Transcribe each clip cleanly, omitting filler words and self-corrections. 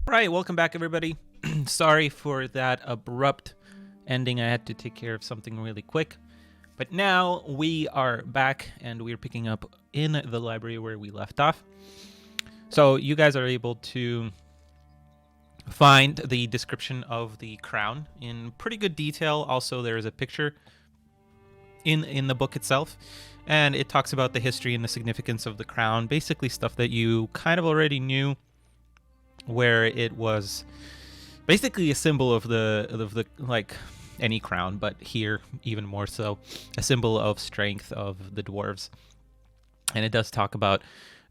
Right, welcome back, everybody. Sorry for that abrupt ending. I had to take care of something really quick. But now we are back, and we're picking up in the library where we left off. So you guys are able to find the description of the crown in pretty good detail. Also, there is a picture in the book itself, and it talks about the history and the significance of the crown. Basically stuff that you kind of already knew, where it was basically a symbol of the like any crown, but here even more so a symbol of strength of the dwarves. And it does talk about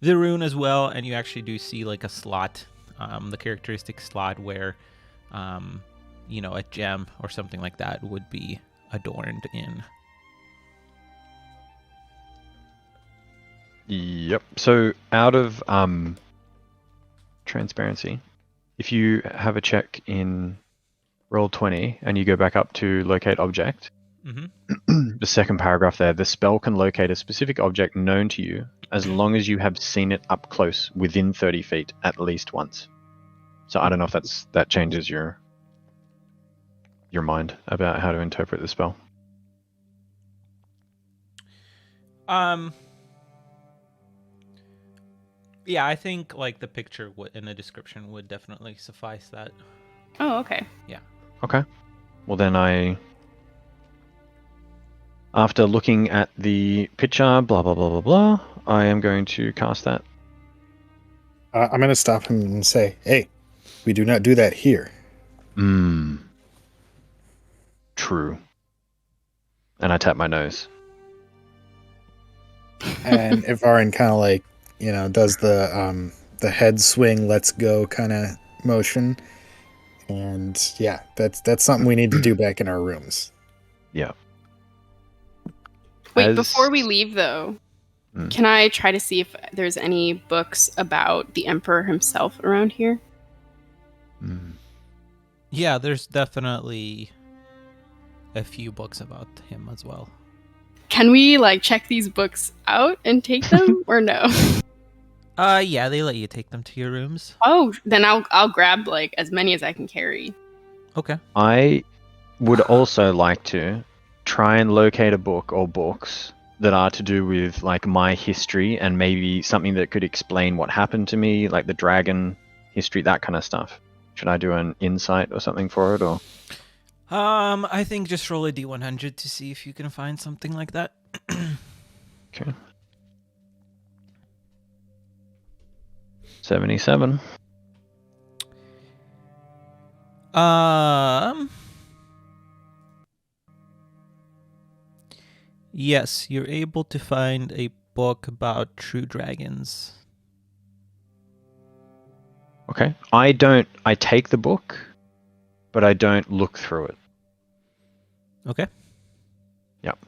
the rune as well, and you actually do see like a slot, the characteristic slot where a gem or something like that would be adorned in. Yep. So out of transparency, if you have a check in Roll20 and you go back up to locate object, the second paragraph there, the spell can locate a specific object known to you as long as you have seen it up close within 30 feet at least once. So I don't know if that changes your mind about how to interpret the spell. Yeah, I think like the picture in the description would definitely suffice that. Oh, okay. Yeah. Okay. Well, then after looking at the picture, blah, blah, blah, blah, blah, I am going to cast that. I'm going to stop him and say, hey, we do not do that here. True. And I tap my nose. And Ivarin kind of like, does the head swing, let's go kind of motion. And yeah, that's something we need to do back in our rooms. Yeah. Wait, before we leave though, can I try to see if there's any books about the Emperor himself around here? Yeah, there's definitely a few books about him as well. Can we check these books out and take them or no? Yeah, they let you take them to your rooms. Oh, then I'll grab as many as I can carry. Okay. I would also like to try and locate a book or books that are to do with my history and maybe something that could explain what happened to me, like the dragon history, that kind of stuff. Should I do an insight or something for it, or? I think just roll a D100 to see if you can find something like that. Okay. 77. Yes, you're able to find a book about true dragons. Okay. I take the book, but I don't look through it. Okay. Yep.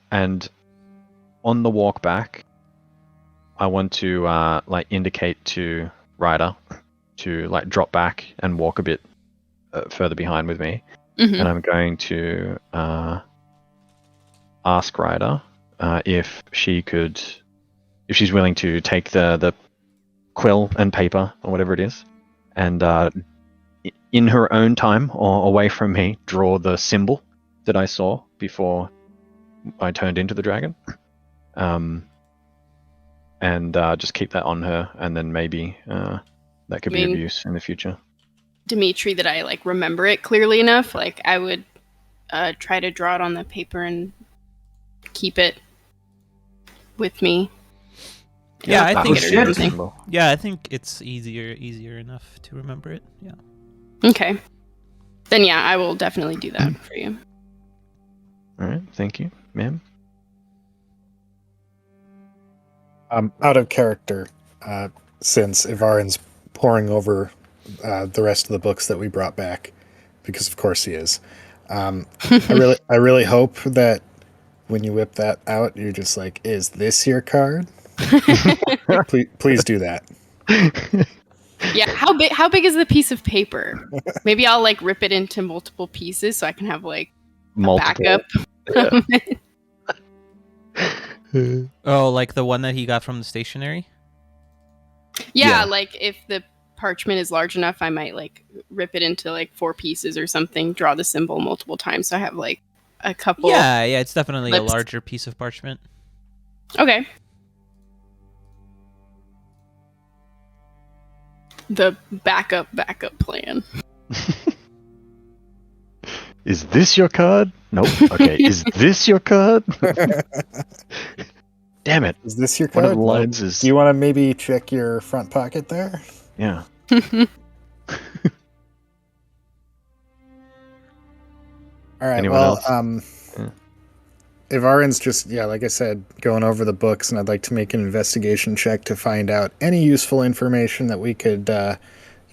And on the walk back, I want to indicate to Ryder to drop back and walk a bit further behind with me. Mm-hmm. And I'm going to ask Ryder if she's willing to take the quill and paper or whatever it is, and in her own time or away from me, draw the symbol that I saw before I turned into the dragon. And just keep that on her, and then maybe that could be of use in the future. Dimitri, that I remember it clearly enough. I would try to draw it on the paper and keep it with me. Yeah, I think I think it's easier enough to remember it. Yeah. Okay. Then yeah, I will definitely do that for you. All right, thank you, ma'am. Out of character, since Ivarin's poring over the rest of the books that we brought back, because of course he is. I really hope that when you whip that out, you're just like, "Is this your card?" please do that. Yeah, how big is the piece of paper? Maybe I'll rip it into multiple pieces so I can have a backup. Yeah. Oh, like the one that he got from the stationery? Yeah, if the parchment is large enough, I might like rip it into like 4 pieces or something, draw the symbol multiple times, so I have like a couple. Yeah, it's definitely a lips. larger piece of parchment. Okay. The backup plan. Is this your card? Nope. Okay. Is this your card? Damn it. Is this your One card? of the lines is... Do you want to maybe check your front pocket there? Yeah. All right. Anyone well, else? Ivarin's just, like I said, going over the books, and I'd like to make an investigation check to find out any useful information that we could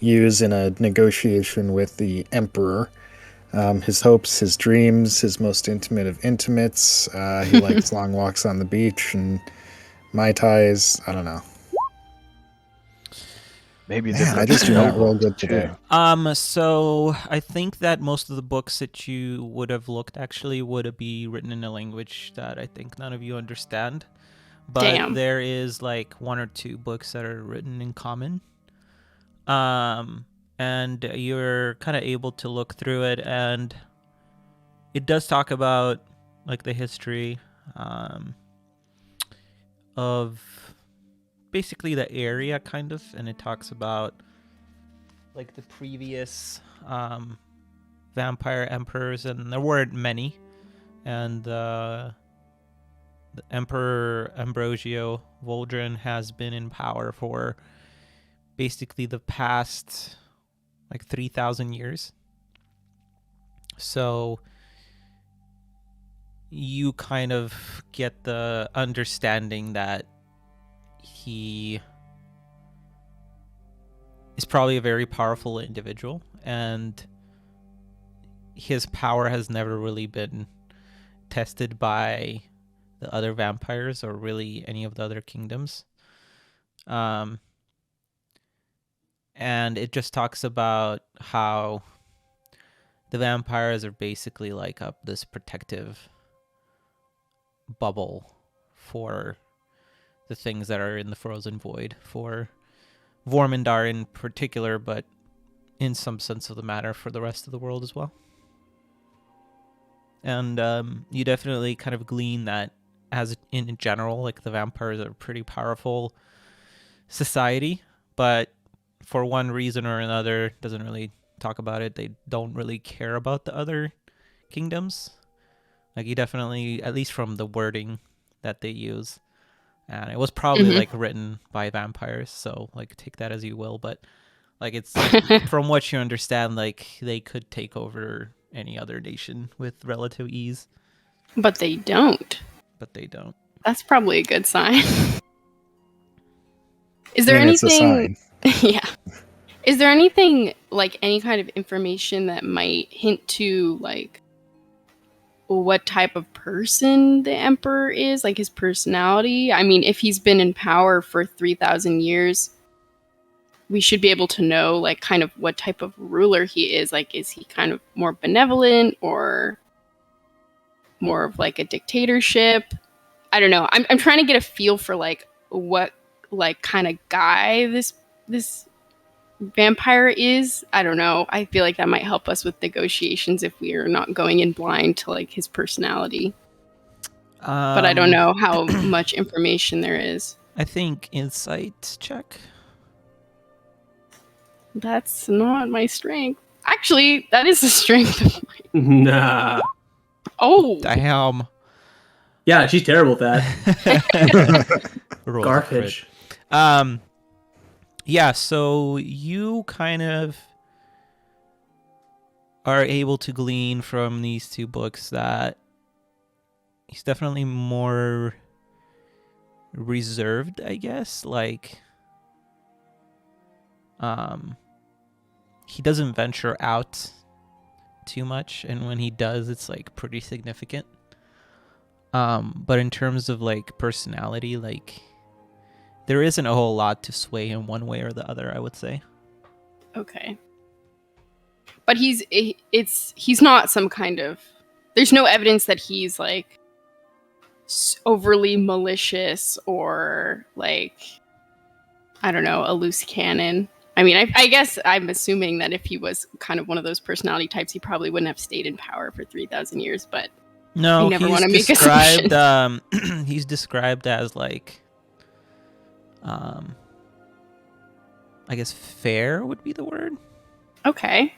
use in a negotiation with the Emperor. His hopes, his dreams, his most intimate of intimates. He likes long walks on the beach and Mai Tais. I don't know. Maybe Man, I just do not roll good today. So I think that most of the books that you would have looked actually would be written in a language that I think none of you understand. But Damn. there is like 1 or 2 books that are written in common. And you're kind of able to look through it, and it does talk about like the history of basically the area, kind of, and it talks about like the previous vampire emperors, and there weren't many, and the Emperor Ambrosio Voldrin has been in power for basically the past like 3,000 years. So you kind of get the understanding that he is probably a very powerful individual, and his power has never really been tested by the other vampires or really any of the other kingdoms. And it just talks about how the vampires are basically like this protective bubble for the things that are in the frozen void, for Vormundar in particular, but in some sense of the matter for the rest of the world as well. And you definitely kind of glean that as in general, like the vampires are a pretty powerful society, but for one reason or another, doesn't really talk about it. They don't really care about the other kingdoms. Like you definitely, at least from the wording that they use, and it was probably like written by vampires, so like take that as you will. But like it's from what you understand, like they could take over any other nation with relative ease. But they don't. That's probably a good sign. Is there It's a anything? sign. Yeah. Is there anything like any kind of information that might hint to like what type of person the Emperor is, like his personality? I mean, if he's been in power for 3,000 years, we should be able to know like kind of what type of ruler he is. Like, is he kind of more benevolent or more of like a dictatorship? I don't know. I'm trying to get a feel for like what like kind of guy this vampire is. I don't know. I feel like that might help us with negotiations if we are not going in blind to like his personality. But I don't know how much information there is. I think insight check. That's not my strength. Actually, that is the strength of mine. Nah. Oh. Damn. Yeah, she's terrible at that. Rolled a Garbage. crit. Yeah, so you kind of are able to glean from these 2 books that he's definitely more reserved, I guess. Like, he doesn't venture out too much, and when he does, it's like pretty significant. But in terms of like personality, like there isn't a whole lot to sway him one way or the other, I would say. Okay. But he's not some kind of... There's no evidence that he's, like, overly malicious or, like, I don't know, a loose cannon. I mean, I guess I'm assuming that if he was kind of one of those personality types, he probably wouldn't have stayed in power for 3,000 years. But No, I never he's want to make described. assumptions. He's described as like, I guess fair would be the word. Okay.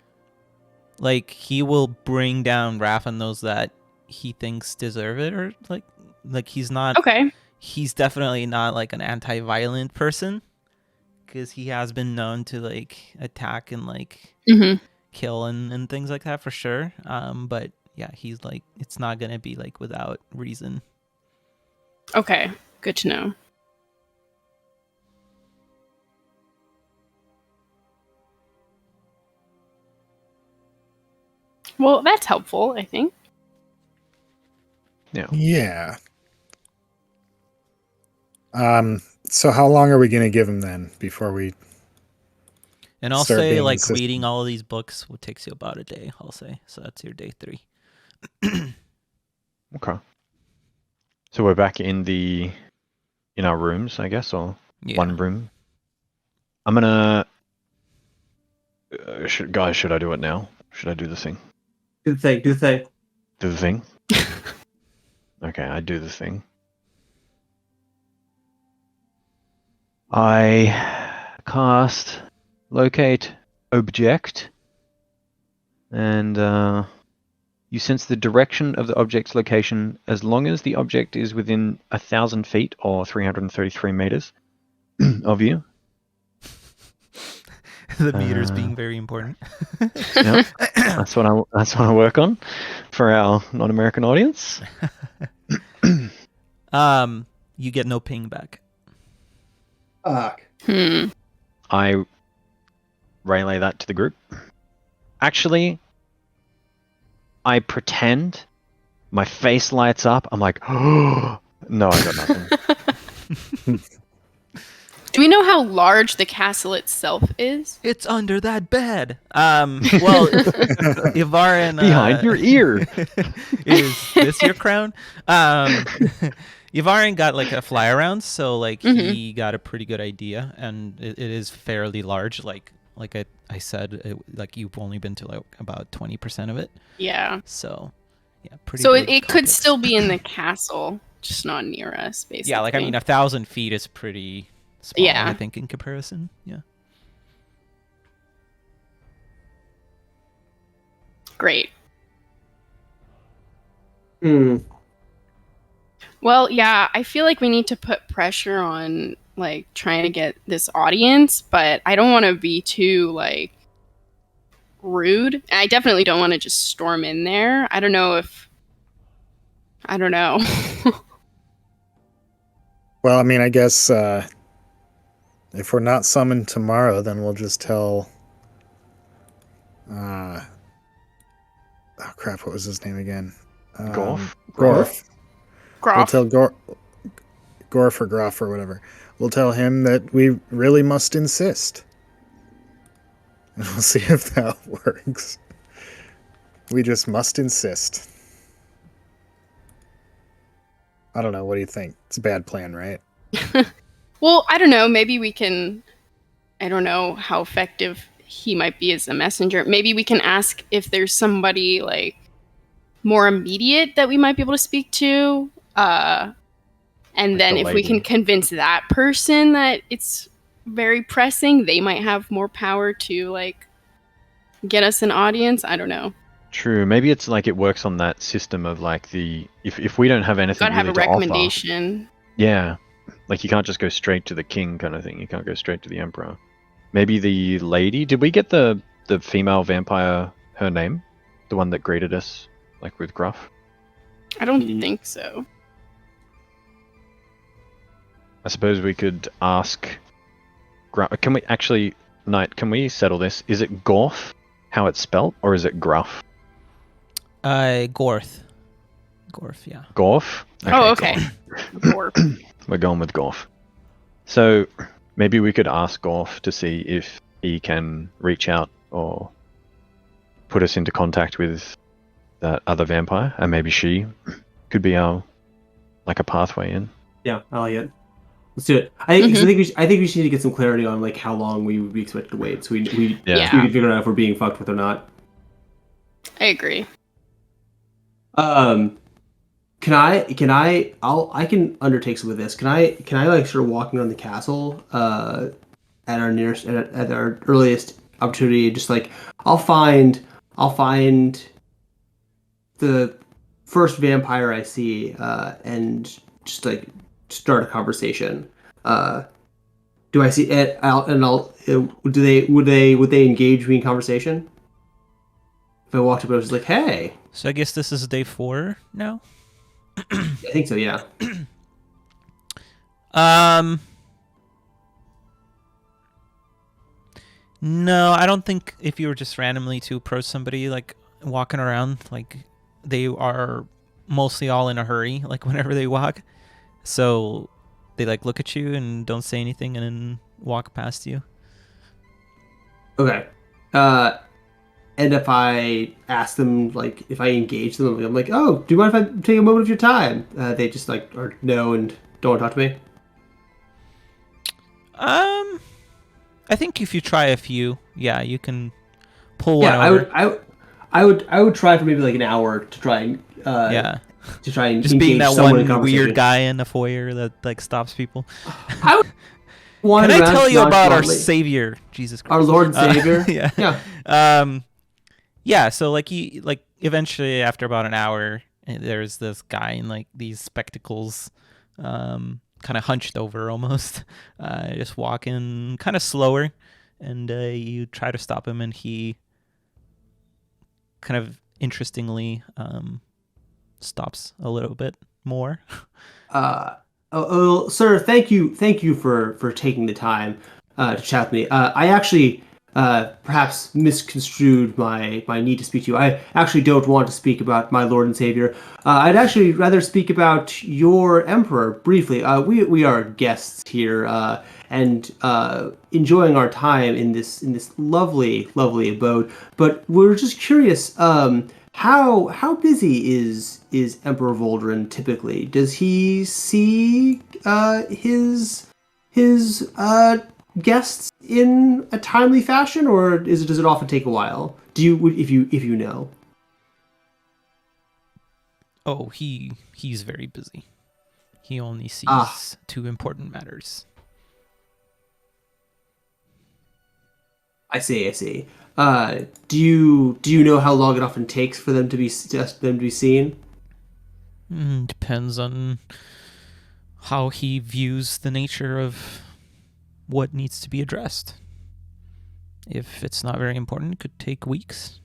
Like he will bring down wrath on those that he thinks deserve it, or like he's not. Okay. He's definitely not like an anti-violent person, because he has been known to like attack and like kill and things like that for sure. But yeah, he's like, it's not gonna be like without reason. Okay. Good to know. Well, that's helpful, I think. Yeah. So how long are we going to give him then before we And I'll start say being like insistent? reading all of these books takes you about a day. I'll say so. That's your day 3. Okay. So we're back in our rooms, I guess, or Yeah. one room. I'm gonna. Should I do it now? Should I do the thing? Do the thing. Do the thing. Do the thing? Okay, I do the thing. I cast locate object, and you sense the direction of the object's location as long as the object is within 1,000 feet or 333 meters of you. The meter's being very important. Yep. That's what I work on for our non-American audience. You get no ping back. Fuck. I relay that to the group. Actually, I pretend my face lights up. I'm like, oh, no, I got nothing. Do we know how large the castle itself is? It's under that bed. Well, Yvarin Behind your ear. Is this your crown? Yvarin got like a fly around, so like he got a pretty good idea, and it is fairly large. Like I said, like you've only been to like about 20% of it. Yeah. So yeah, pretty. So big it could complex. still be in the castle, just not near us, basically. Yeah, like I mean, 1,000 feet is pretty small. Yeah. I think in comparison. Yeah. Great. Well, yeah, I feel like we need to put pressure on like trying to get this audience, but I don't want to be too like rude. And I definitely don't want to just storm in there. I don't know. Well, I mean, I guess if we're not summoned tomorrow, then we'll just tell. Oh crap! What was his name again? Gorf? Gorf. We'll Groff. tell Gorf or Groff or whatever. We'll tell him that we really must insist, and we'll see if that works. We just must insist. I don't know. What do you think? It's a bad plan, right? Well, I don't know. Maybe we can. I don't know how effective he might be as a messenger. Maybe we can ask if there's somebody like more immediate that we might be able to speak to. And Like then the if we can lady. convince that person that it's very pressing, they might have more power to like get us an audience. I don't know. True. Maybe it's like it works on that system of like if we don't have anything Gotta have really a to offer, recommendation. yeah, like you can't just go straight to the king kind of thing. You can't go straight to the emperor. Maybe the lady. Did we get the female vampire? Her name, the one that greeted us, like with Gruff. I don't think so. I suppose we could ask. Can we actually, Nite? Can we settle this? Is it Gorf, how it's spelt, or is it Gruff? Gorth, yeah. Gorf. Oh, okay. Gorf. We're going with Gorf. So maybe we could ask Gorf to see if he can reach out or put us into contact with that other vampire, and maybe she could be our like a pathway in. Yeah, Elliot. Let's do it. I think, 'cause Mhm. I think we should need to get some clarity on like how long we would be expected to wait, so we Yeah. can figure out if we're being fucked with or not. I agree. I can undertake some of this. Can I like start walking around the castle at our nearest at our earliest opportunity? Just like I'll find the first vampire I see and just like start a conversation. Do I see it? Would they engage me in conversation? If I walked up, I was like, "Hey." So I guess this is day 4 now. I think so. Yeah. No, I don't think if you were just randomly to approach somebody like walking around, like they are mostly all in a hurry, like whenever they walk. So they like look at you and don't say anything and then walk past you. Okay. And if I ask them, like, if I engage them, I'm like, "Oh, do you mind if I take a moment of your time?" They just like or no and don't want to talk to me. I think if you try a few, yeah, you can pull one Yeah, over. I would try for maybe like an hour to try and Yeah. to try and Just being engage that someone in one conversation. weird guy in the foyer that like stops people. I would Can I tell you about our nonchalantly. Savior, Jesus Christ? Our Lord and Savior? Yeah. Yeah. Yeah. So like eventually after about an hour, there's this guy in like these spectacles, kind of hunched over almost, just walking kind of slower, and you try to stop him, and he kind of interestingly stops a little bit more. Sir, thank you for taking the time to chat with me. I actually perhaps misconstrued my need to speak to you. I actually don't want to speak about my Lord and Savior. I'd actually rather speak about your Emperor briefly. We are guests here and enjoying our time in this lovely abode. But we're just curious. How busy is Emperor Voldrin typically? Does he see his guests in a timely fashion, or does it often take a while? Do you if you know? Oh, he's very busy. He only sees Ah. 2 important matters. I see. Do you know how long it often takes for them to be seen? Depends on how he views the nature of what needs to be addressed. If it's not very important, it could take weeks.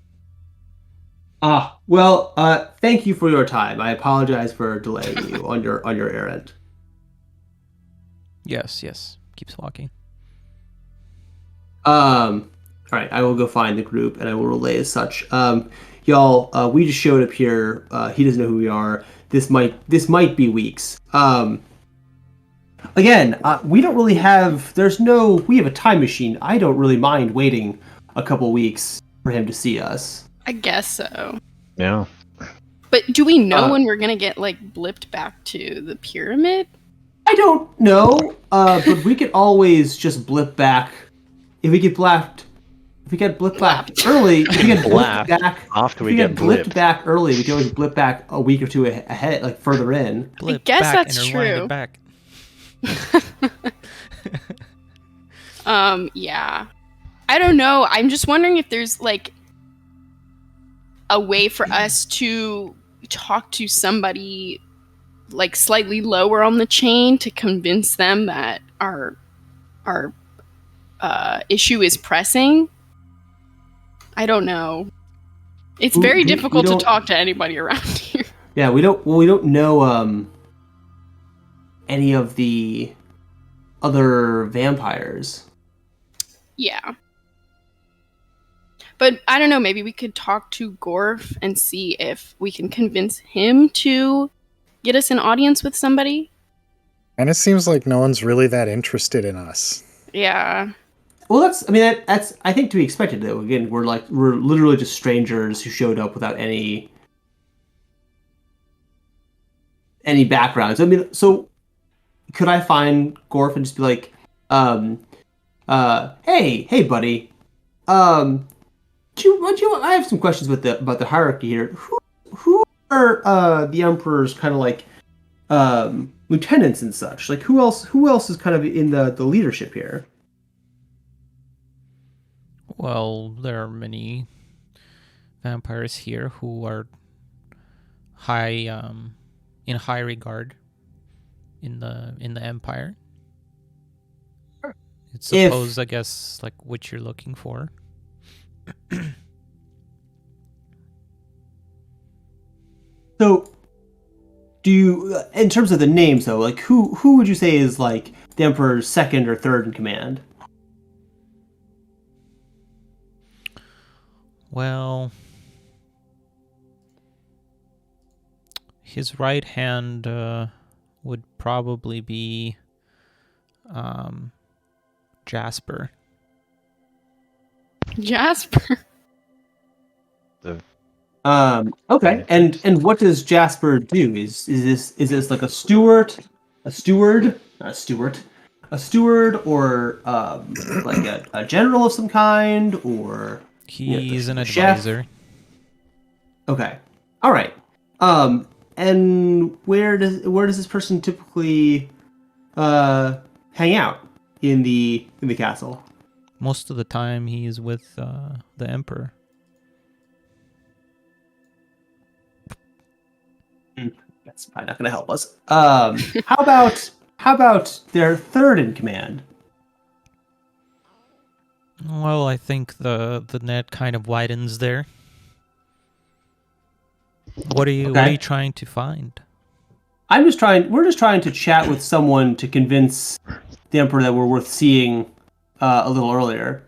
Well, thank you for your time. I apologize for delaying you on your errand. Yes. Keeps walking. All right, I will go find the group and I will relay as such. Y'all, we just showed up here. He doesn't know who we are. This might be weeks. Again, we don't really have. We have a time machine. I don't really mind waiting a couple weeks for him to see us. I guess so. Yeah. But do we know when we're gonna get like blipped back to the pyramid? I don't know, but we could always just blip back. If we get blipped back early, if we get blipped back after we if get blipped blipped. back early, we can always blip back a week or two ahead, like further in. Blip guess back that's and rewind true. it back. Yeah. I don't know. I'm just wondering if there's like a way for us to talk to somebody like slightly lower on the chain to convince them that our issue is pressing. I don't know. It's very difficult to talk to anybody around here. Yeah, we don't know any of the other vampires. Yeah. But I don't know, maybe we could talk to Gorf and see if we can convince him to get us an audience with somebody. And it seems like no one's really that interested in us. Yeah. Well, that's I think to be expected though. Again, we're literally just strangers who showed up without any backgrounds. I mean, so could I find Gorf and just be like, hey, buddy, I have some questions about the hierarchy here. Who are the Emperor's kind of like lieutenants and such? Like who else is kind of in the leadership here? Well, there are many vampires here who are high in high regard in the Empire. It's suppose, I guess, like what you're looking for. So, do you, in terms of the names though, like who would you say is like the Emperor's second or third in command? Well, his right hand would probably be Jasper. Jasper. Okay. And what does Jasper do? Is this like a steward, or like a general of some kind, or He's an chef? advisor. Okay. All right. And where does this person typically hang out in the castle? Most of the time, he's with the Emperor. That's probably not going to help us. How about their third in command? Well, I think the net kind of widens there. What are you trying to find? We're just trying to chat with someone to convince the Emperor that we're worth seeing a little earlier.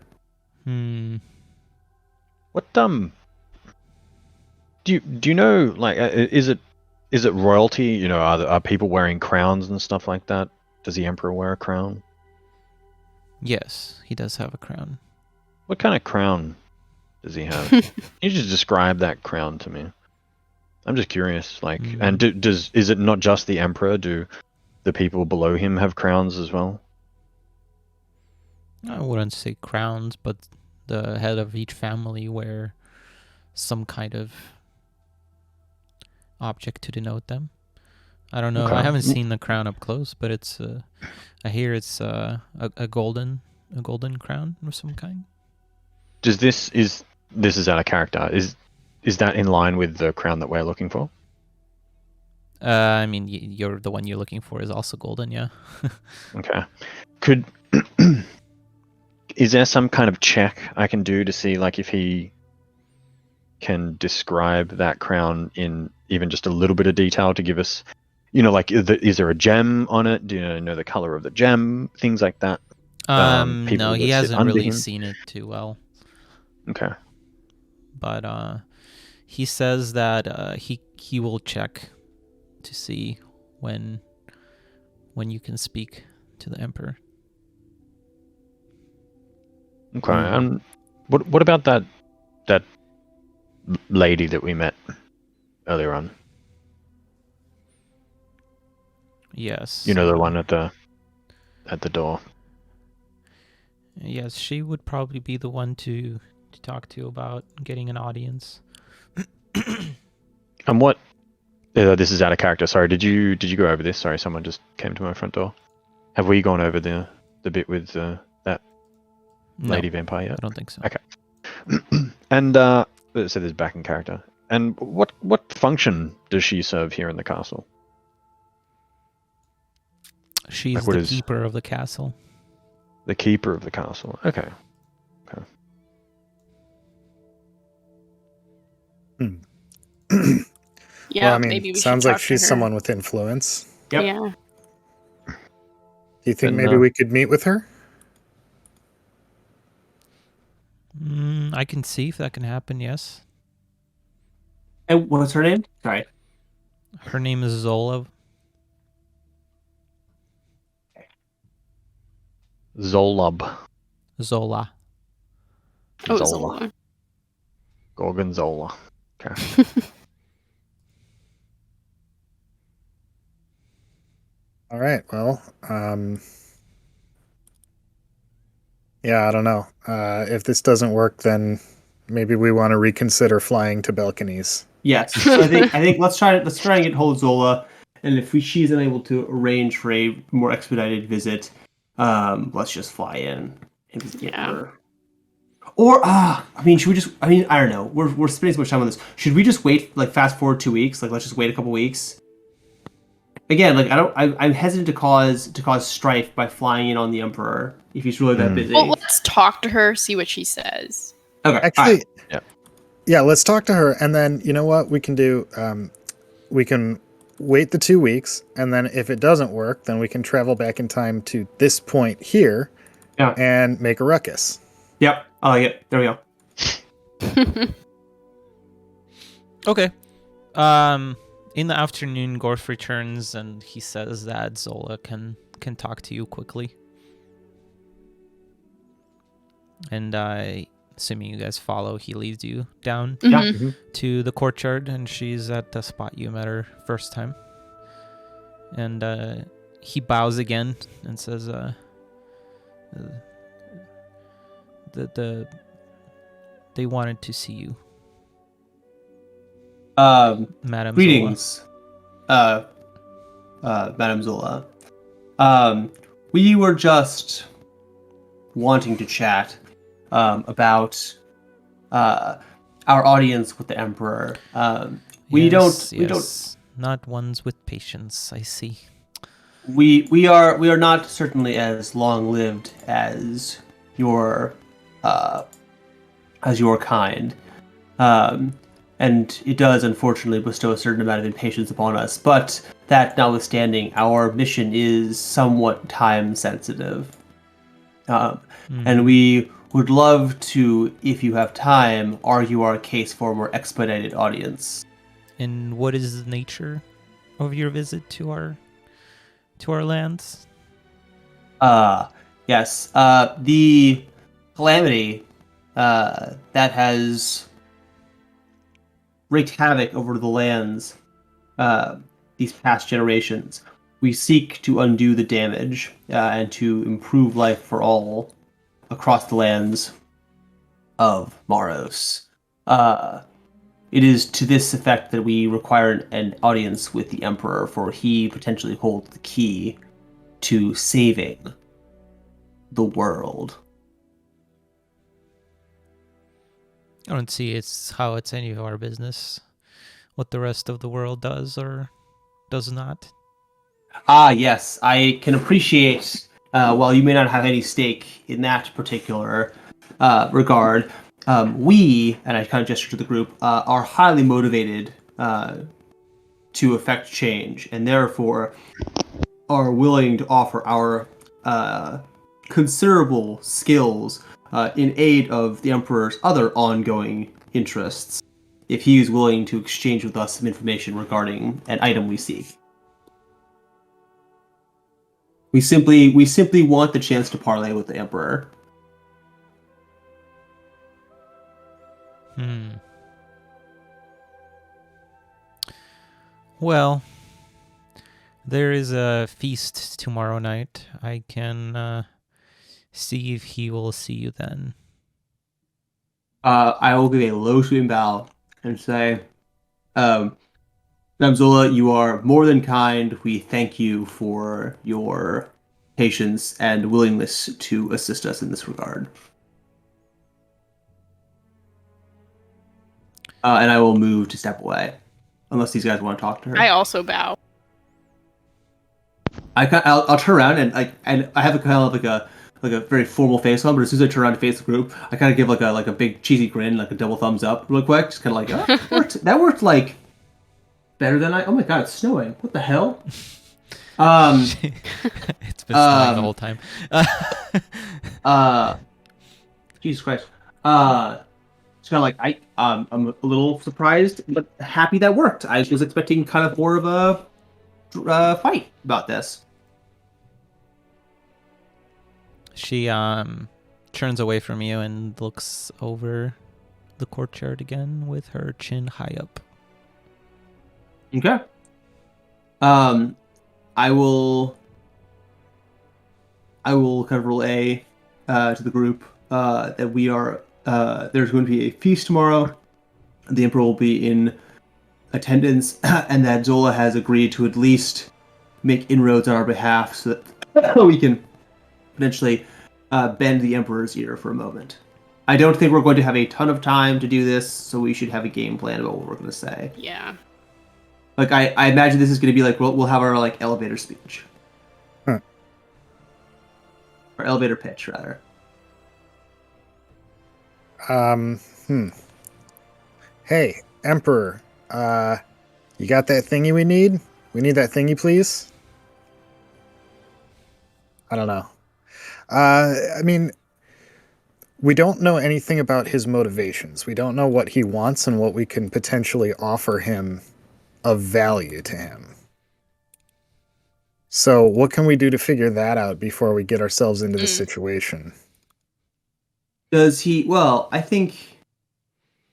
What do you know? Like, is it royalty? You know, are people wearing crowns and stuff like that? Does the Emperor wear a crown? Yes, he does have a crown. What kind of crown does he have? Can you just describe that crown to me? I'm just curious. Like, and is it not just the Emperor? Do the people below him have crowns as well? I wouldn't say crowns, but the head of each family wear some kind of object to denote them. I don't know. Okay. I haven't seen the crown up close, but it's I hear it's a golden crown of some kind. This is out of character. Is that in line with the crown that we're looking for? I mean, you're the one you're looking for is also golden, yeah. Okay. Is there some kind of check I can do to see, like, if he can describe that crown in even just a little bit of detail to give us, you know, like, is there a gem on it? Do you know the color of the gem? Things like that. No, he hasn't really seen it too well. Okay. But he says that he will check to see when you can speak to the Emperor. Okay. What about that lady that we met earlier on? Yes. You know, the one at the door. Yes, she would probably be the one to talk to about getting an audience. And what? This is out of character. Sorry, did you go over this? Sorry, someone just came to my front door. Have we gone over the bit with that lady vampire yet? I don't think so. Okay. And so this is back in character. And what function does she serve here in the castle? She's the keeper of the castle. The keeper of the castle. Okay. Yeah, well, I mean, maybe we sounds should like talk to she's her. someone with influence. Yep. Yeah. Do you think And, maybe we could meet with her? I can see if that can happen, yes. And what's her name? Sorry. Her name is Zola. Zolab. Zola. Oh, Zola. Zola. Gorgonzola. Okay. All right. Well, yeah, I don't know. If this doesn't work, then maybe we want to reconsider flying to balconies. Yes. So I think let's try and get hold of Zola, and if she's unable to arrange for a more expedited visit, let's just fly in and visit Yeah. her. Or I mean, should we just? I mean, I don't know. We're spending so much time on this. Should we just wait? Like fast forward 2 weeks? Like let's just wait a couple weeks. Again, like I'm hesitant to cause strife by flying in on the Emperor if he's really that busy. Well, let's talk to her, see what she says. Okay. Actually, Yeah. yeah, let's talk to her, and then you know what we can do? We can wait the 2 weeks, and then if it doesn't work, then we can travel back in time to this point here, Yeah. and make a ruckus. Yep. I like it. There we go. Okay. In the afternoon, Gorf returns and he says that Zola can talk to you quickly. And assuming you guys follow, he leads you down Mhm. to the courtyard, and she's at the spot you met her first time. And he bows again and says, they wanted to see you, Madam Greetings, Madame Zola. We were just wanting to chat about our audience with the Emperor. We Zola. don't. Not ones with patience, I see. We are not certainly as long lived as your kind. And it does unfortunately bestow a certain amount of impatience upon us. But that notwithstanding, our mission is somewhat time sensitive. And we would love to, if you have time, argue our case for a more expedited audience. And what is the nature of your visit to our lands? Yes. The calamity that has wreaked havoc over the lands these past generations. We seek to undo the damage and to improve life for all across the lands of Maros. It is to this effect that we require an audience with the Emperor, for he potentially holds the key to saving the world. I don't see how it's any of our business what the rest of the world does or does not. Yes, I can appreciate, while you may not have any stake in that particular regard, we, and I kind of gesture to the group, are highly motivated to effect change, and therefore are willing to offer our considerable skills in aid of the Emperor's other ongoing interests, if he is willing to exchange with us some information regarding an item we seek. We simply want the chance to parlay with the Emperor. Well, there is a feast tomorrow night. I can see if he will see you then. I will give a low sweeping bow and say, Namzola, you are more than kind. We thank you for your patience and willingness to assist us in this regard. And I will move to step away, unless these guys want to talk to her. I also bow. I'll turn around and I have a kind of like a very formal face on, but as soon as I turn around to face the group, I kind of give like a big cheesy grin, like a double thumbs up, real quick, just kind of like, oh, that worked like better than I. Oh my god, it's snowing! What the hell? It's been snowing the whole time. Jesus Christ. It's kind of like I'm a little surprised, but happy that worked. I was expecting kind of more of a fight about this. She turns away from you and looks over the courtyard again with her chin high up. Okay. I will I will kind of relay to the group that we are. There's going to be a feast tomorrow. The Emperor will be in attendance, and that Zola has agreed to at least make inroads on our behalf, so that we can potentially bend the Emperor's ear for a moment. I don't think we're going to have a ton of time to do this, so we should have a game plan about what we're going to say. Yeah. Like I imagine this is going to be like we'll have our like elevator speech, or elevator pitch rather. Hey, Emperor, you got that thingy we need? We need that thingy, please? I don't know. I mean, we don't know anything about his motivations. We don't know what he wants and what we can potentially offer him of value to him. So what can we do to figure that out before we get ourselves into this situation? Does he? Well, I think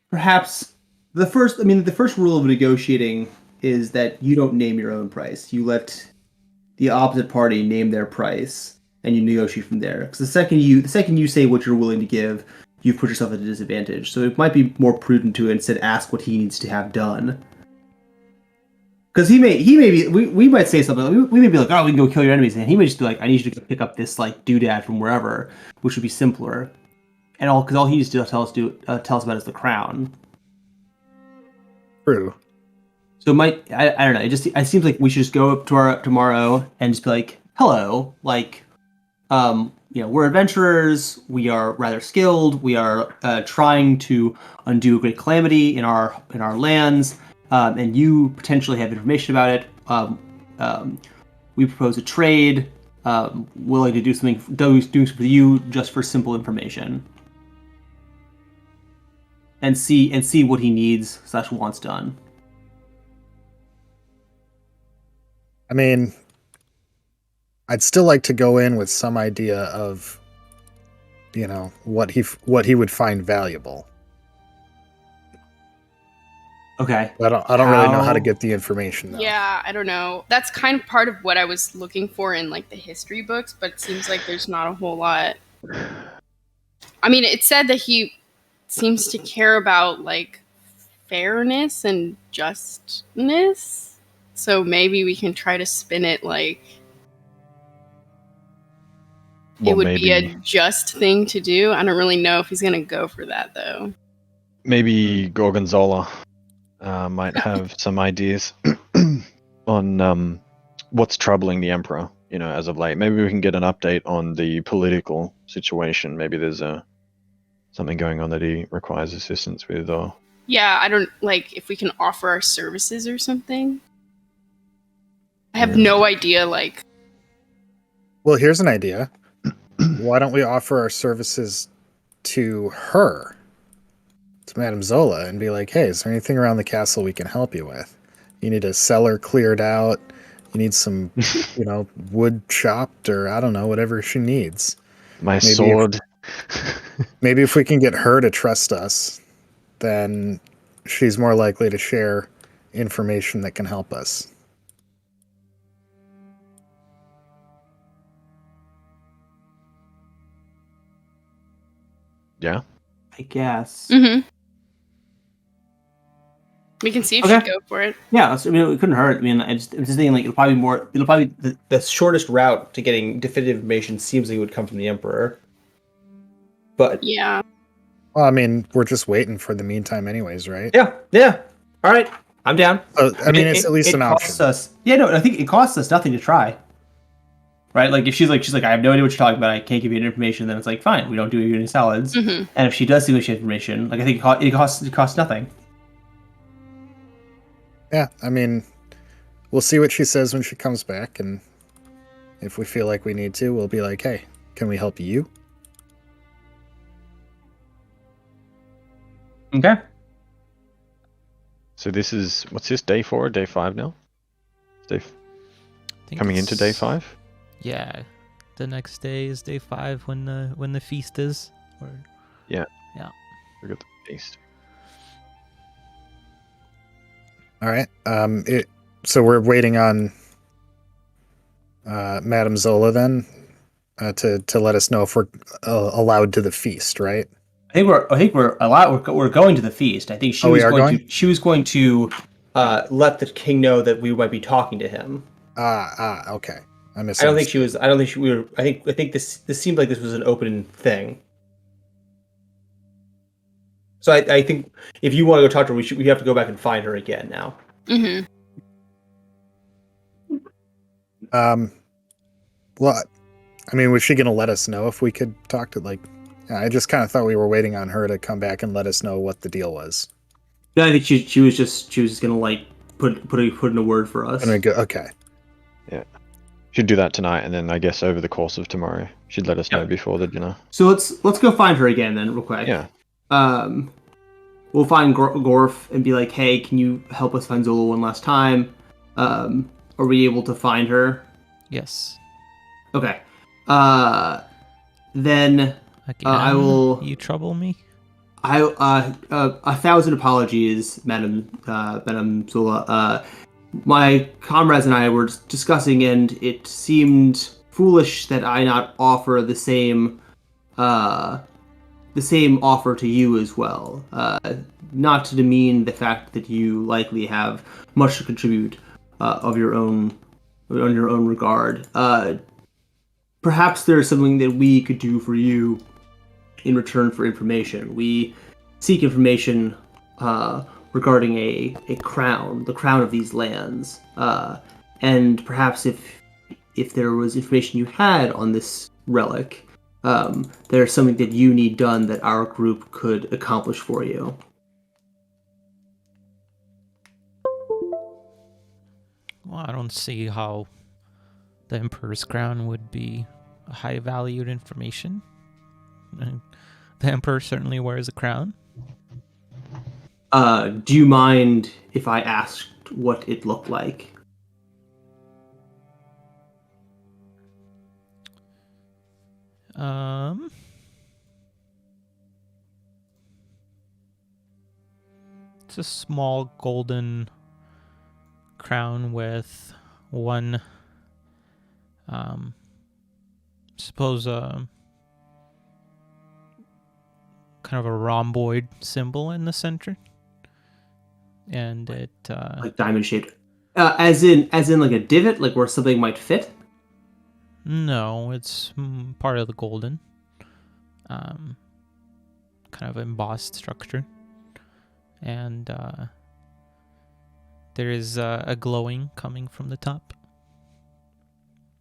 perhaps the first rule of negotiating is that you don't name your own price. You let the opposite party name their price, and you negotiate from there. Because the second you say what you're willing to give, you've put yourself at a disadvantage. So it might be more prudent to instead ask what he needs to have done. Because he may be, we might say something. We may be like, oh, we can go kill your enemies, and he may just be like, I need you to pick up this like doodad from wherever, which would be simpler. And all he needs to tell us about is the crown. True. So I don't know. It seems like we should just go up to tomorrow and just be like, hello, like, we're adventurers. We are rather skilled. We are trying to undo a great calamity in our lands, and you potentially have information about it. We propose a trade. Willing to do something for you just for simple information, and see what he needs / wants done. I mean, I'd still like to go in with some idea of, what he would find valuable. Okay. I don't really know how to get the information though. Yeah, I don't know. That's kind of part of what I was looking for in like the history books, but it seems like there's not a whole lot. I mean, it said that he seems to care about like fairness and justness. So maybe we can try to spin it like it would be a just thing to do. I don't really know if he's going to go for that, though. Maybe Gorgonzola might have some ideas on what's troubling the Emperor, as of late. Maybe we can get an update on the political situation. Maybe there's something going on that he requires assistance with, or... Yeah, I don't, like, if we can offer our services or something. I have no idea, like... Well, here's an idea. Why don't we offer our services to her, to Madame Zola, and be like, hey, is there anything around the castle we can help you with? You need a cellar cleared out. You need some, wood chopped, or I don't know, whatever she needs. Maybe sword. Maybe if we can get her to trust us, then she's more likely to share information that can help us. Yeah, I guess. Mm-hmm. We can see if she'd go for it. Yeah, it couldn't hurt. I mean, I'm just thinking like it'll probably be the shortest route to getting definitive information seems like it would come from the Emperor. But yeah. Well, I mean, we're just waiting for the meantime, anyways, right? Yeah. All right, I'm down. I mean, it's at least an option. I think it costs us nothing to try. Right, like if she's like, I have no idea what you're talking about. I can't give you any information. Then it's like, fine, we don't do any salads. Mm-hmm. And if she does see much information, like I think it costs nothing. Yeah, I mean, we'll see what she says when she comes back, and if we feel like we need to, we'll be like, hey, can we help you? Okay. So what's this, day 4 or day 5 now? Coming into day 5? Yeah, the next day is day 5 when the feast is. Yeah. Yeah. We got the feast. All right. So we're waiting on Madame Zola then. to let us know if we're allowed to the feast, right? I think we're allowed. We're going to the feast. I think she was going to let the king know that we might be talking to him. Okay. I don't think she was. I don't think we were. I think this seemed like this was an open thing. So I think if you want to go talk to her, we have to go back and find her again now. Mm-hmm. Well, I mean, was she going to let us know if we could talk to, like, I just kind of thought we were waiting on her to come back and let us know what the deal was. Yeah, I think she was just going to like put in a word for us. Okay. Yeah. She'd do that tonight, and then I guess over the course of tomorrow, she'd let us know before the dinner. So let's go find her again then, real quick. Yeah. We'll find Gorf and be like, hey, can you help us find Zola one last time? Are we able to find her? Yes. Okay. Then Again, I will. You trouble me. 1,000 apologies, Madam Zola. My comrades and I were discussing, and it seemed foolish that I not offer the same offer to you as well. Not to demean the fact that you likely have much to contribute on your own regard. Perhaps there's something that we could do for you in return for information. We seek information regarding a crown, the crown of these lands, and perhaps if there was information you had on this relic, there's something that you need done that our group could accomplish for you. Well, I don't see how the Emperor's crown would be high valued information. The Emperor certainly wears a crown. Do you mind if I asked what it looked like? It's a small golden crown with one, suppose kind of a rhomboid symbol in the center, and it like diamond shaped, as in like a divot, like where something might fit. No, it's part of the golden, kind of embossed structure, and there is a glowing coming from the top.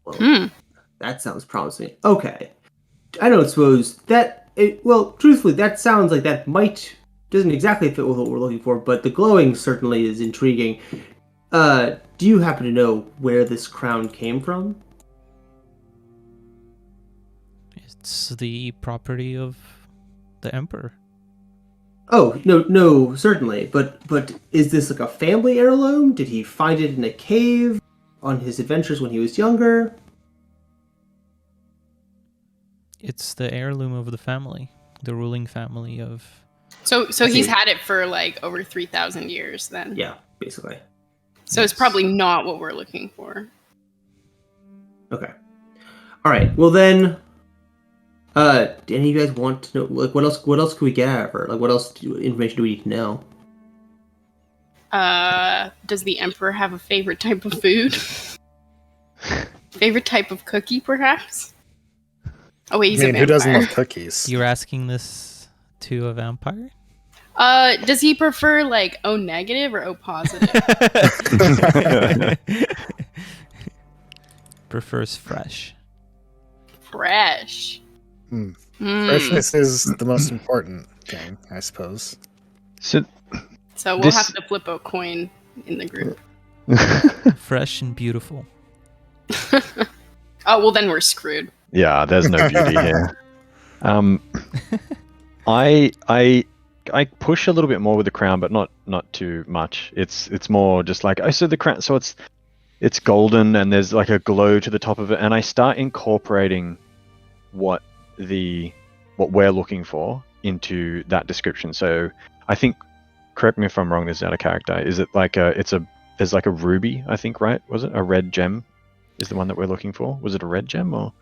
Well, that sounds promising. Okay, I don't suppose that. Well, truthfully, that sounds like that doesn't exactly fit with what we're looking for, but the glowing certainly is intriguing. Do you happen to know where this crown came from? It's the property of the Emperor. Oh, no, certainly. But is this like a family heirloom? Did he find it in a cave on his adventures when he was younger? It's the heirloom of the family, the ruling family of... So he's had it for like over 3,000 years then. Yeah, basically. So it's probably not what we're looking for. Okay. All right. Well then, do any of you guys want to know, like, what else can we get out of her? Like, what else information do we need to know? Does the Emperor have a favorite type of food? Favorite type of cookie, perhaps? Oh wait, he's a vampire. Who doesn't love cookies? You're asking this to a vampire? Does he prefer like O negative or O positive? Prefers fresh. Fresh. Freshness is the most important thing, I suppose. So we'll have to flip a coin in the group. Fresh and beautiful. Oh, well then we're screwed. Yeah, there's no beauty here. I push a little bit more with the crown, but not too much. It's more just like, oh, so the crown, so it's golden and there's like a glow to the top of it, and I start incorporating what we're looking for into that description. So I think, correct me if I'm wrong, this is out of character. Is it like there's like a ruby, I think, right? Was it a red gem? Is the one that we're looking for? Was it a red gem or?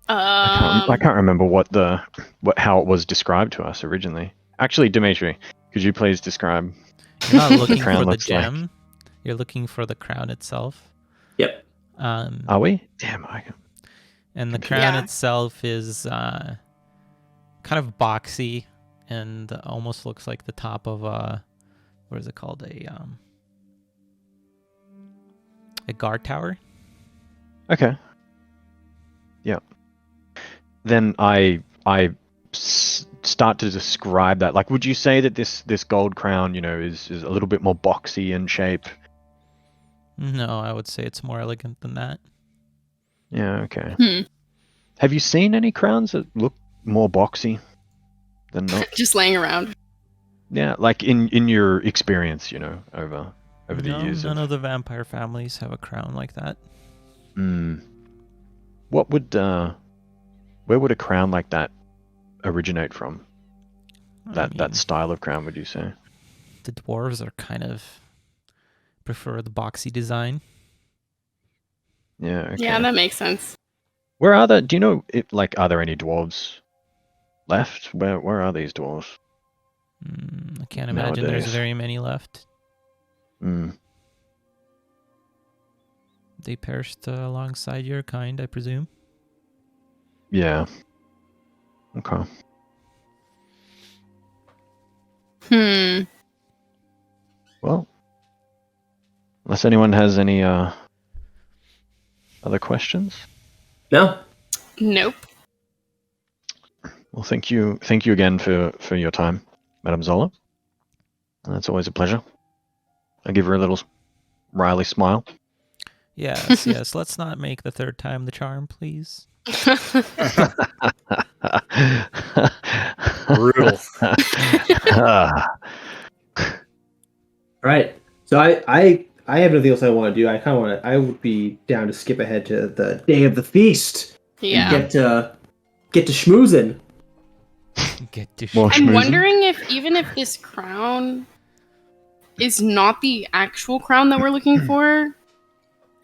I can't remember how it was described to us originally. Actually, Dimitri, could you please describe You're not what the looking crown for the looks like? gem. You're looking for the crown itself. Yep. Are we? Damn, And the Confused. crown Yeah. itself is kind of boxy and almost looks like the top of what is it called? A guard tower. Okay. Yeah. Then I start to describe that. Like, would you say that this gold crown, is a little bit more boxy in shape? No, I would say it's more elegant than that. Yeah. Okay. Hmm. Have you seen any crowns that look more boxy than not? Just laying around. Yeah, like in your experience, over the No, years. none of the vampire families have a crown like that. What would where would a crown like that originate from? I mean, That style of crown, would you say? the dwarves are kind of prefer the boxy design. Yeah. Okay. Yeah, that makes sense. Where are do you know are there any dwarves left? Where are these dwarves? I can't imagine there's Nowadays. very many left. Mm. They perished alongside your kind, I presume. Yeah. Okay. Well, unless anyone has any other questions. No? Nope. Well, thank you again for your time, Madame Zola. It's always a pleasure. I give her a little Riley smile. Yes, yes. Let's not make the third time the charm, please. Brutal. Right. So I have nothing else I want to do. I would be down to skip ahead to the day of the feast. Yeah. Get to schmoozing. Get to More I'm schmoozing? wondering if even if this crown is not the actual crown that we're looking for,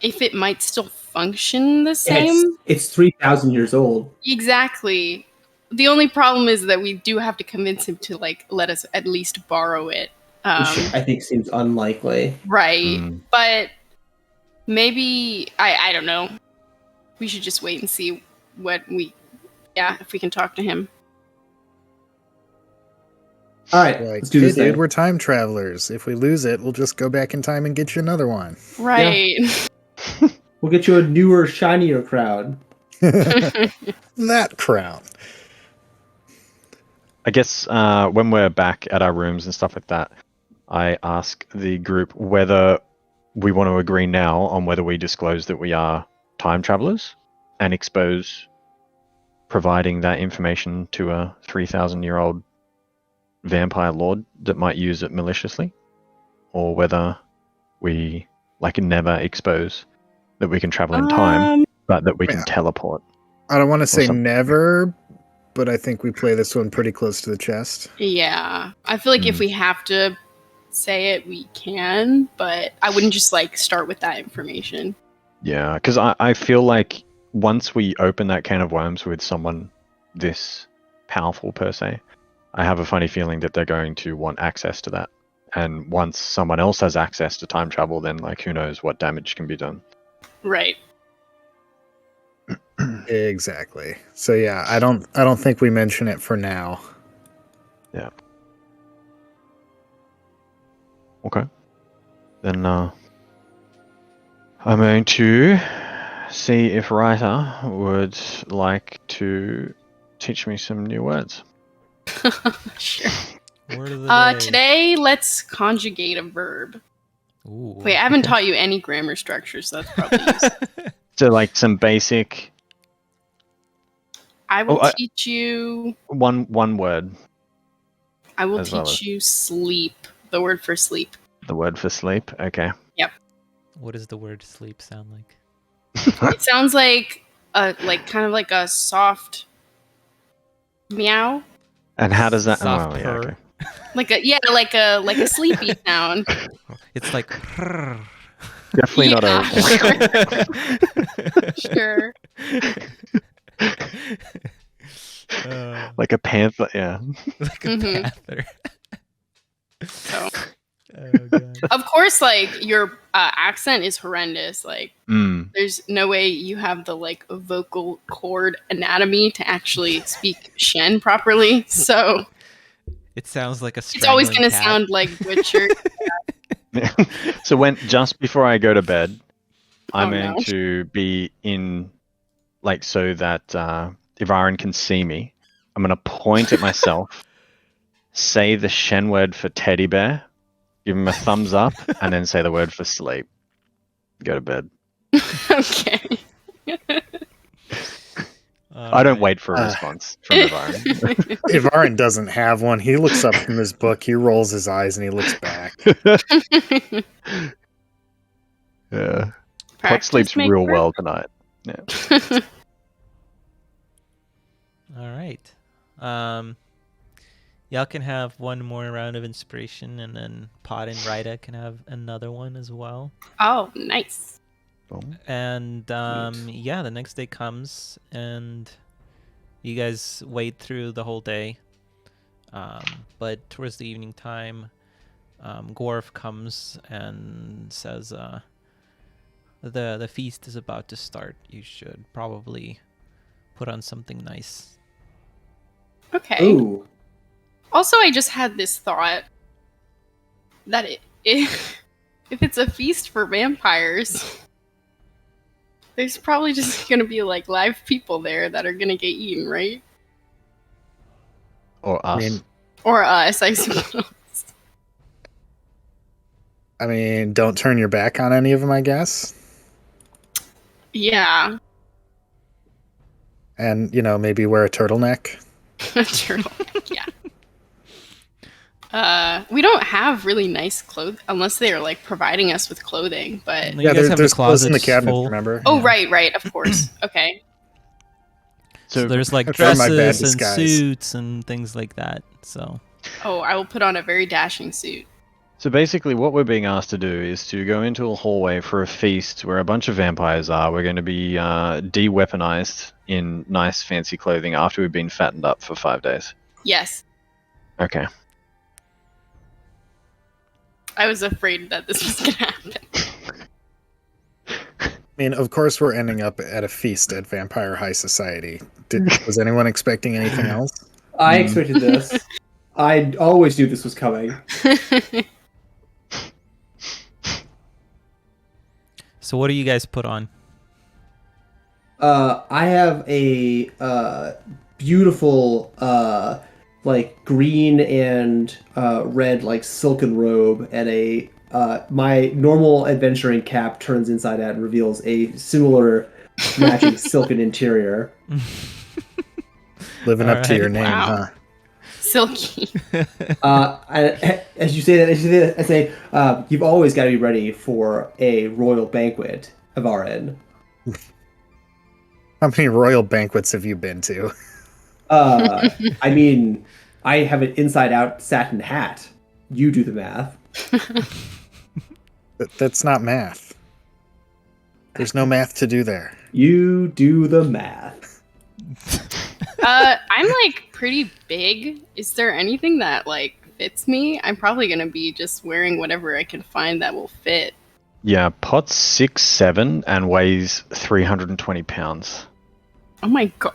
if it might still function the same. It's 3,000 years old. Exactly. The only problem is that we do have to convince him to let us at least borrow it. Which I think seems unlikely. Right. Mm. But maybe I don't know. We should just wait and see if we can talk to him. All right, Like, let's do hey, this. dude, Then. we're time travelers. If we lose it, we'll just go back in time and get you another one. Right. We'll get you a newer, shinier crown. That crown. I guess when we're back at our rooms and stuff like that, I ask the group whether we want to agree now on whether we disclose that we are time travelers and expose providing that information to a 3,000-year-old vampire lord that might use it maliciously, or whether we never expose that we can travel in time, but that we can teleport. I don't want to say something. never, but I think we play this one pretty close to the chest. Yeah. I feel like if we have to say it, we can, but I wouldn't just start with that information. Yeah, because I feel like once we open that can of worms with someone this powerful per se, I have a funny feeling that they're going to want access to that. And once someone else has access to time travel, then who knows what damage can be done. Right. Exactly. So yeah, I don't think we mention it for now. Yeah. Okay. Then I'm going to see if Ryder would like to teach me some new words. Sure. Word of the day. Today, let's conjugate a verb. Ooh. Wait, I haven't taught you any grammar structure, so that's probably useful. So some basic I will teach you. one word. I will as well teach as- you sleep. The word for sleep. The word for sleep. Okay. What does the word sleep sound like? It sounds like kind of like a soft meow. And how does that? Soft yeah, purr. okay. Like a sleepy sound. It's like. Definitely not a. Sure. Like a panther, yeah. Like a Mhm. panther. So, Oh god. of course, like your accent is horrendous. Like, Mm. there's no way you have the like vocal cord anatomy to actually speak Shen properly. So It sounds like a it's always strangling gonna cat. sound like Witcher. So just before I go to bed, I'm Oh, going no. to be in, like, so that Ivarin can see me. I'm going to point at myself, say the Shen word for teddy bear, give him a thumbs up, and then say the word for sleep. Go to bed. Okay. I don't wait for a response from Ivarin. Ivarin doesn't have one. He looks up from his book, he rolls his eyes, and he looks back. Yeah. Pot Practice sleeps make real perfect. well tonight. Yeah. All right. Y'all can have one more round of inspiration, and then Pod and Ryda can have another one as well. Oh, nice. Boom. And yeah, the next day comes, and you guys wait through the whole day. But towards the evening time, Gorf comes and says, "The feast is about to start. You should probably put on something nice." Okay. Ooh. Also, I just had this thought that if it's a feast for vampires, there's probably just gonna be like live people there that are gonna get eaten, right? Or us. Or us, I suppose. I mean, don't turn your back on any of them, I guess. Yeah. And, maybe wear a turtleneck. Turtleneck, yeah. We don't have really nice clothes unless they are like providing us with clothing, but You guys have there's the clothes in the closets cabinet, full. remember? oh Yeah. right, of course. Okay. So there's like That's my bad dresses and disguise. suits and things like that. So Oh, I will put on a very dashing suit. So basically what we're being asked to do is to go into a hallway for a feast where a bunch of vampires are. We're going to be de-weaponized in nice fancy clothing after we've been fattened up for 5 days. Yes. Okay. I was afraid that this was gonna happen. I mean, of course we're ending up at a feast at Vampire High Society. Was anyone expecting anything else? I expected this. I always knew this was coming. So what do you guys put on? I have a beautiful like green and red like silken robe, and a my normal adventuring cap turns inside out and reveals a similar matching silken interior. Living up to your Alright. name, Wow. huh? Silky. As you say that, I say you've always got to be ready for a royal banquet of our end. How many royal banquets have you been to? I mean, I have an inside-out satin hat. You do the math. That's not math. There's no math to do there. You do the math. I'm like pretty big. Is there anything that like fits me? I'm probably gonna be just wearing whatever I can find that will fit. Yeah, Pot's 6'7" and weighs 320 pounds. Oh my god.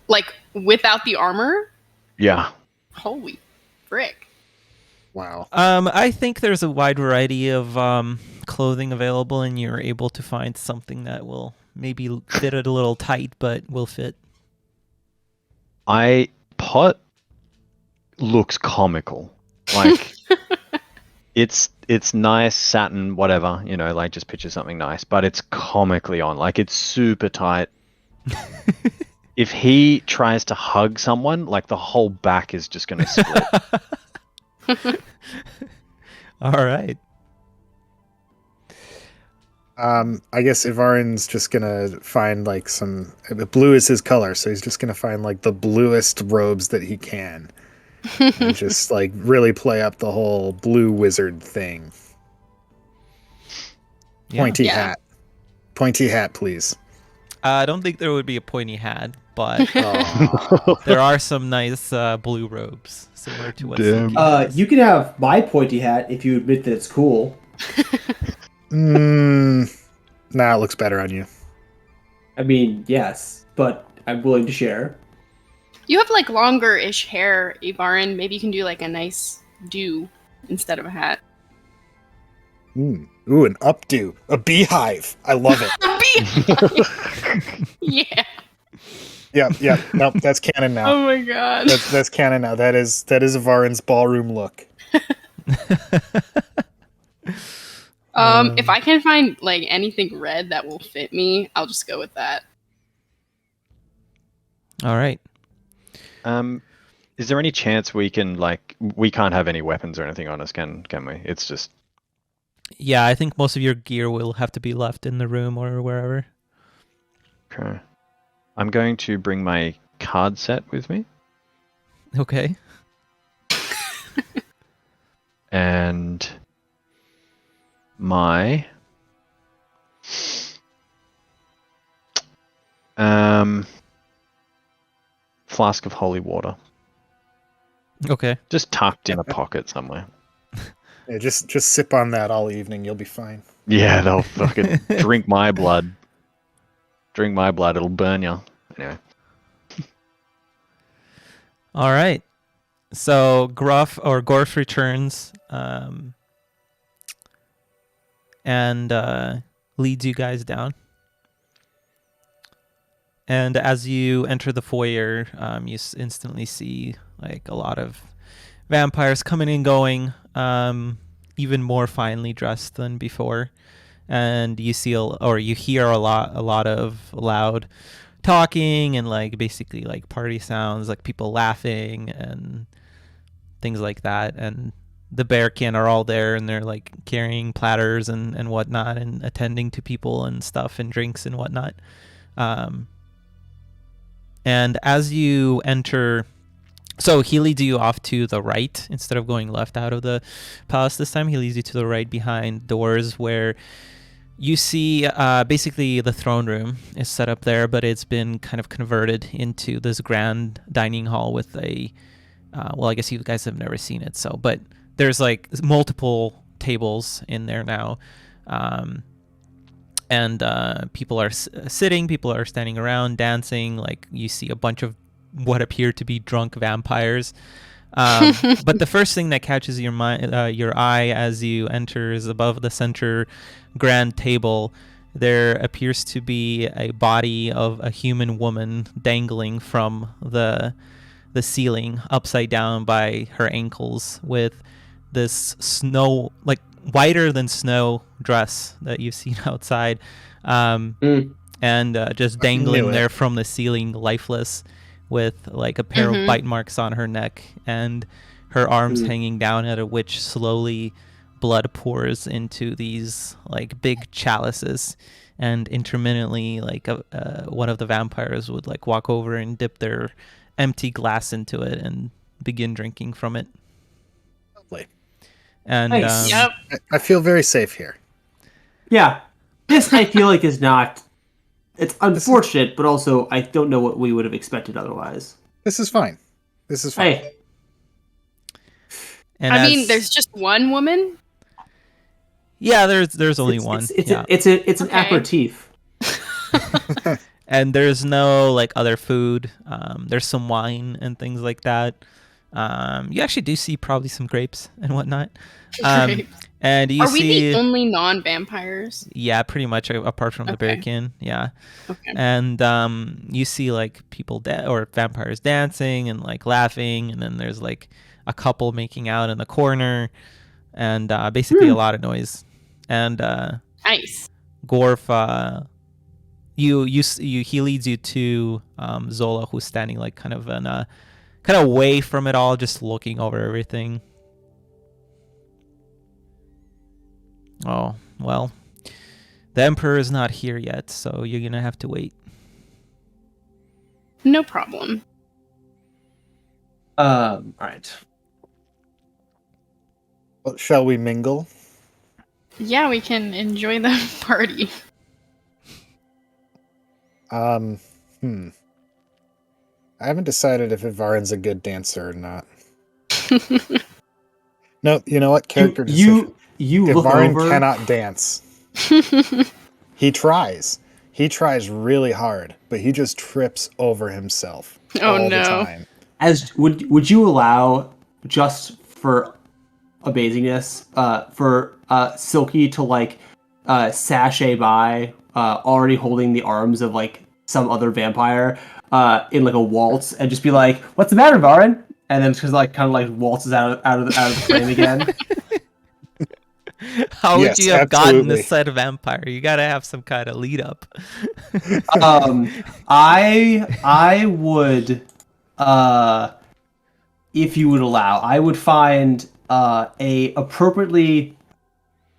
Like without the armor? Yeah. Holy frick. Wow. I think there's a wide variety of clothing available, and you're able to find something that will maybe fit it a little tight, but will fit. Pot looks comical. Like it's nice satin, whatever, like just picture something nice, but it's comically on. Like it's super tight. If he tries to hug someone, like the whole back is just gonna split. All right. I guess Ivarin's just gonna find like blue is his color, so he's just gonna find like the bluest robes that he can. And just like really play up the whole blue wizard thing. Yeah. Pointy hat, please. I don't think there would be a pointy hat, but Oh. there are some nice blue robes, similar to what Damn. Suki has. You can have my pointy hat if you admit that it's cool. Nah, it looks better on you. I mean, yes, but I'm willing to share. You have like longer-ish hair, Ivarin. Maybe you can do like a nice do instead of a hat. Ooh, an updo. A beehive. I love it. Yeah. Yeah. Nope, that's canon now. Oh my god. That's canon now. That is Avarin's ballroom look. If I can find like anything red that will fit me, I'll just go with that. All right. Is there any chance we can't have any weapons or anything on us, can we? It's just... Yeah, I think most of your gear will have to be left in the room or wherever. Okay. I'm going to bring my card set with me. Okay. And my flask of holy water. Okay. Just tucked in a pocket somewhere. Yeah, just sip on that all evening. You'll be fine. Yeah, they'll fucking drink my blood. Drink my blood, it'll burn you. Anyway. All right. So Gorf returns and leads you guys down. And as you enter the foyer, you instantly see like a lot of vampires coming and going, even more finely dressed than before. And you see you hear a lot of loud talking and like basically like party sounds, like people laughing and things like that. And the Bearkin are all there and they're like carrying platters and whatnot and attending to people and stuff and drinks and whatnot. And as you enter, so he leads you off to the right instead of going left out of the palace this time. He leads you to the right behind doors where you see basically the throne room is set up there, but it's been kind of converted into this grand dining hall with a, well, I guess you guys have never seen it, but there's like multiple tables in there now. And people are sitting, people are standing around, dancing. Like you see a bunch of what appear to be drunk vampires. But the first thing that catches your eye as you enter is above the center grand table. There appears to be a body of a human woman dangling from the ceiling upside down by her ankles with this snow, like whiter than snow dress that you've seen outside, and just dangling there from the ceiling lifeless with like a pair of bite marks on her neck and her arms hanging down, at which slowly blood pours into these like big chalices, and intermittently like one of the vampires would like walk over and dip their empty glass into it and begin drinking from it. Lovely. And Nice. Yep. I feel very safe here. Yeah, this I feel like is not. It's unfortunate, but also I don't know what we would have expected otherwise. This is fine. Hey, and I mean, there's just one woman. yeah, there's only one. It's an aperitif. And there's no like other food. There's some wine and things like that. You actually do see probably some grapes and whatnot. Grapes. And you Are we see, the only non-vampires? yeah, pretty much apart from the Bearkin, yeah. Okay. And you see like people or vampires dancing and like laughing, and then there's like a couple making out in the corner, and basically a lot of noise. And Nice. Gorf, he leads you to Zola, who's standing like kind of away from it all, just looking over everything. Oh, well, the Emperor is not here yet, so you're gonna have to wait. No problem. All right. Well, shall we mingle? Yeah, we can enjoy the party. I haven't decided if Ivarin's a good dancer or not. No, you know what? Character decision. You look Ivarin over. cannot dance. He tries. He tries really hard, but he just trips over himself all the time. Would you allow, just for amazingness, for Silky to like sashay by, already holding the arms of like some other vampire in like a waltz, and just be like, "What's the matter, Varin?" And then just like kind of like waltzes out of the frame again. How would you have gotten absolutely. this said vampire? You gotta have some kind of lead up. I would, if you would allow, I would find a appropriately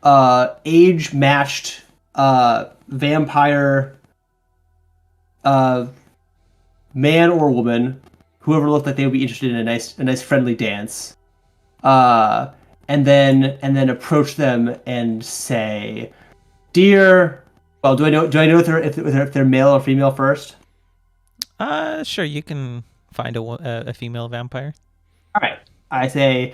age matched vampire man or woman, whoever looked like they would be interested in a nice friendly dance, and then approach them and say, "Dear," well, do I know if they're male or female first? Sure, you can find a female vampire. All right, I say,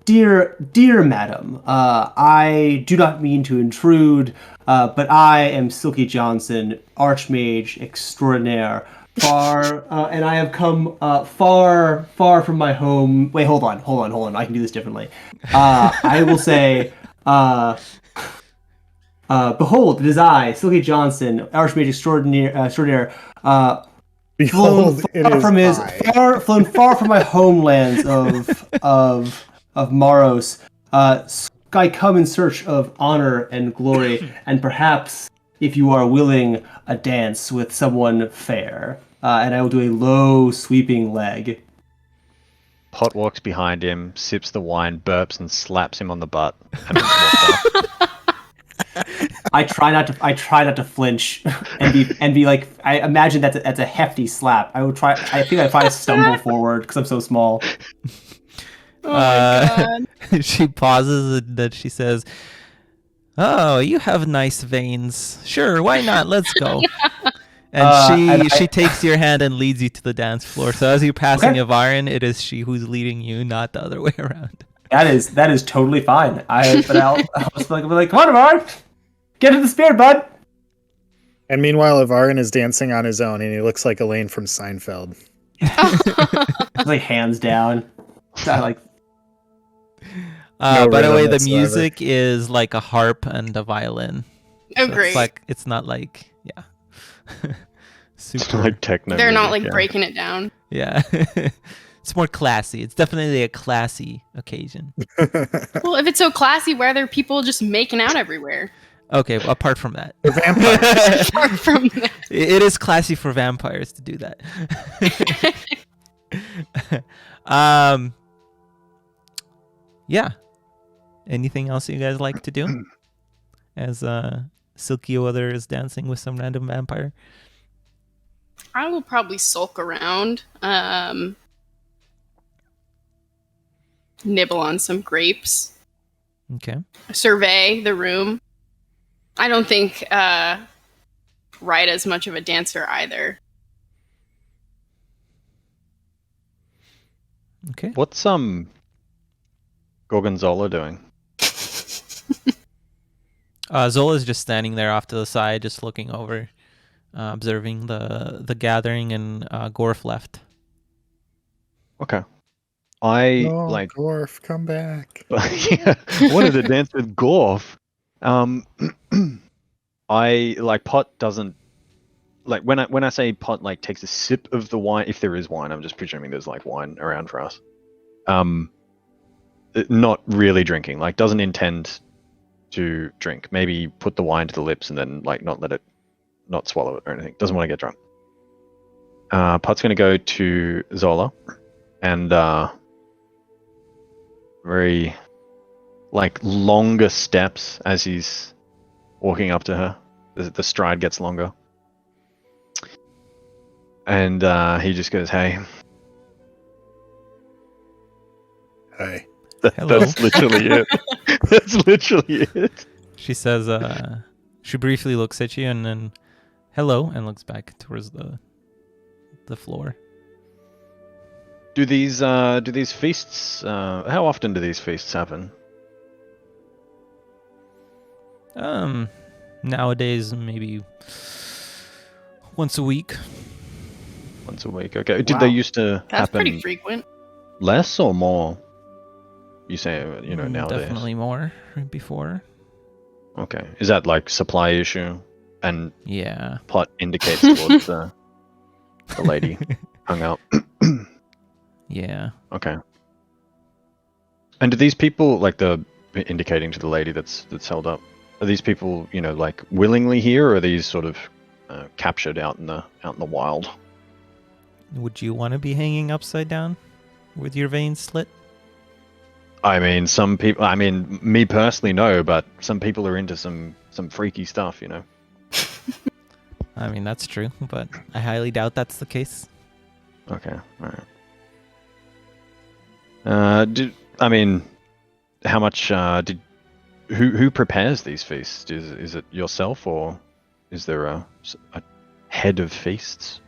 dear madam, I do not mean to intrude, but I am Silky Johnson, Archmage extraordinaire. And I have come far from my home. Wait, hold on. I can do this differently. I will say, behold, it is I, Silky Johnson, Archmage extraordinaire. Behold, it is I. Flown far from my homelands of Maros. I come in search of honor and glory, and perhaps, if you are willing, a dance with someone fair. And I will do a low, sweeping leg. Pot walks behind him, sips the wine, burps, and slaps him on the butt. And then walks off. I try not to flinch and be like. I imagine that's a hefty slap. I think I'd probably stumble forward because I'm so small. Oh my god. She pauses and then she says, "Oh, you have nice veins. Sure, why not? Let's go." And she takes your hand and leads you to the dance floor. So as you're passing Ivarin, it is she who's leading you, not the other way around. That is totally fine. I'll be like, "Come on, Ivarin, get in the spirit, bud." And meanwhile, Ivarin is dancing on his own, and he looks like Elaine from Seinfeld. Like hands down. Like. By the way, the whatsoever. music is like a harp and a violin. Oh, So great. it's not like It's super. like techno. They're not music, like yeah. breaking it down. Yeah. It's more classy. It's definitely a classy occasion. Well, if it's so classy, why are there people just making out everywhere? Okay, well, apart from that. The vampires. Apart from that. It is classy for vampires to do that. Yeah. Anything else you guys like to do? As Silky Weather is dancing with some random vampire. I will probably sulk around, nibble on some grapes, Okay. survey the room. I don't think Ryda's much of a dancer either. Okay. What's Gorgonzola doing? Zola's just standing there off to the side, just looking over, observing the gathering, and Gorf left. Okay. I No, like Gorf, come back. yeah, wanted to dance with Gorf. I like Pot doesn't like when I say Pot like takes a sip of the wine, if there is wine, I'm just presuming there's like wine around for us. Not really drinking, like doesn't intend to drink. Maybe put the wine to the lips and then like not swallow it or anything. Doesn't want to get drunk. Pot's gonna go to Zola and very like longer steps as he's walking up to her. The stride gets longer. And he just goes, "Hey." Hey. Hello. That's literally it. That's literally it. She says, she briefly looks at you and then hello, and looks back towards the floor. Do these feasts? How often do these feasts happen? Nowadays maybe once a week. Once a week. Okay. Did Wow. they used to That's happen pretty frequent. less or more? You say nowadays. Definitely more before. Okay. Is that like supply issue? And Yeah. plot indicates towards the lady hung up. Yeah. Okay. And do these people, like indicating to the lady that's held up, are these people, like willingly here, or are these sort of captured out in the wild? Would you want to be hanging upside down with your veins slit? I mean, some people. I mean, me personally, no, but some people are into some freaky stuff, I mean, that's true, but I highly doubt that's the case. Okay, all right. How much who prepares these feasts? Is it yourself, or is there a head of feasts?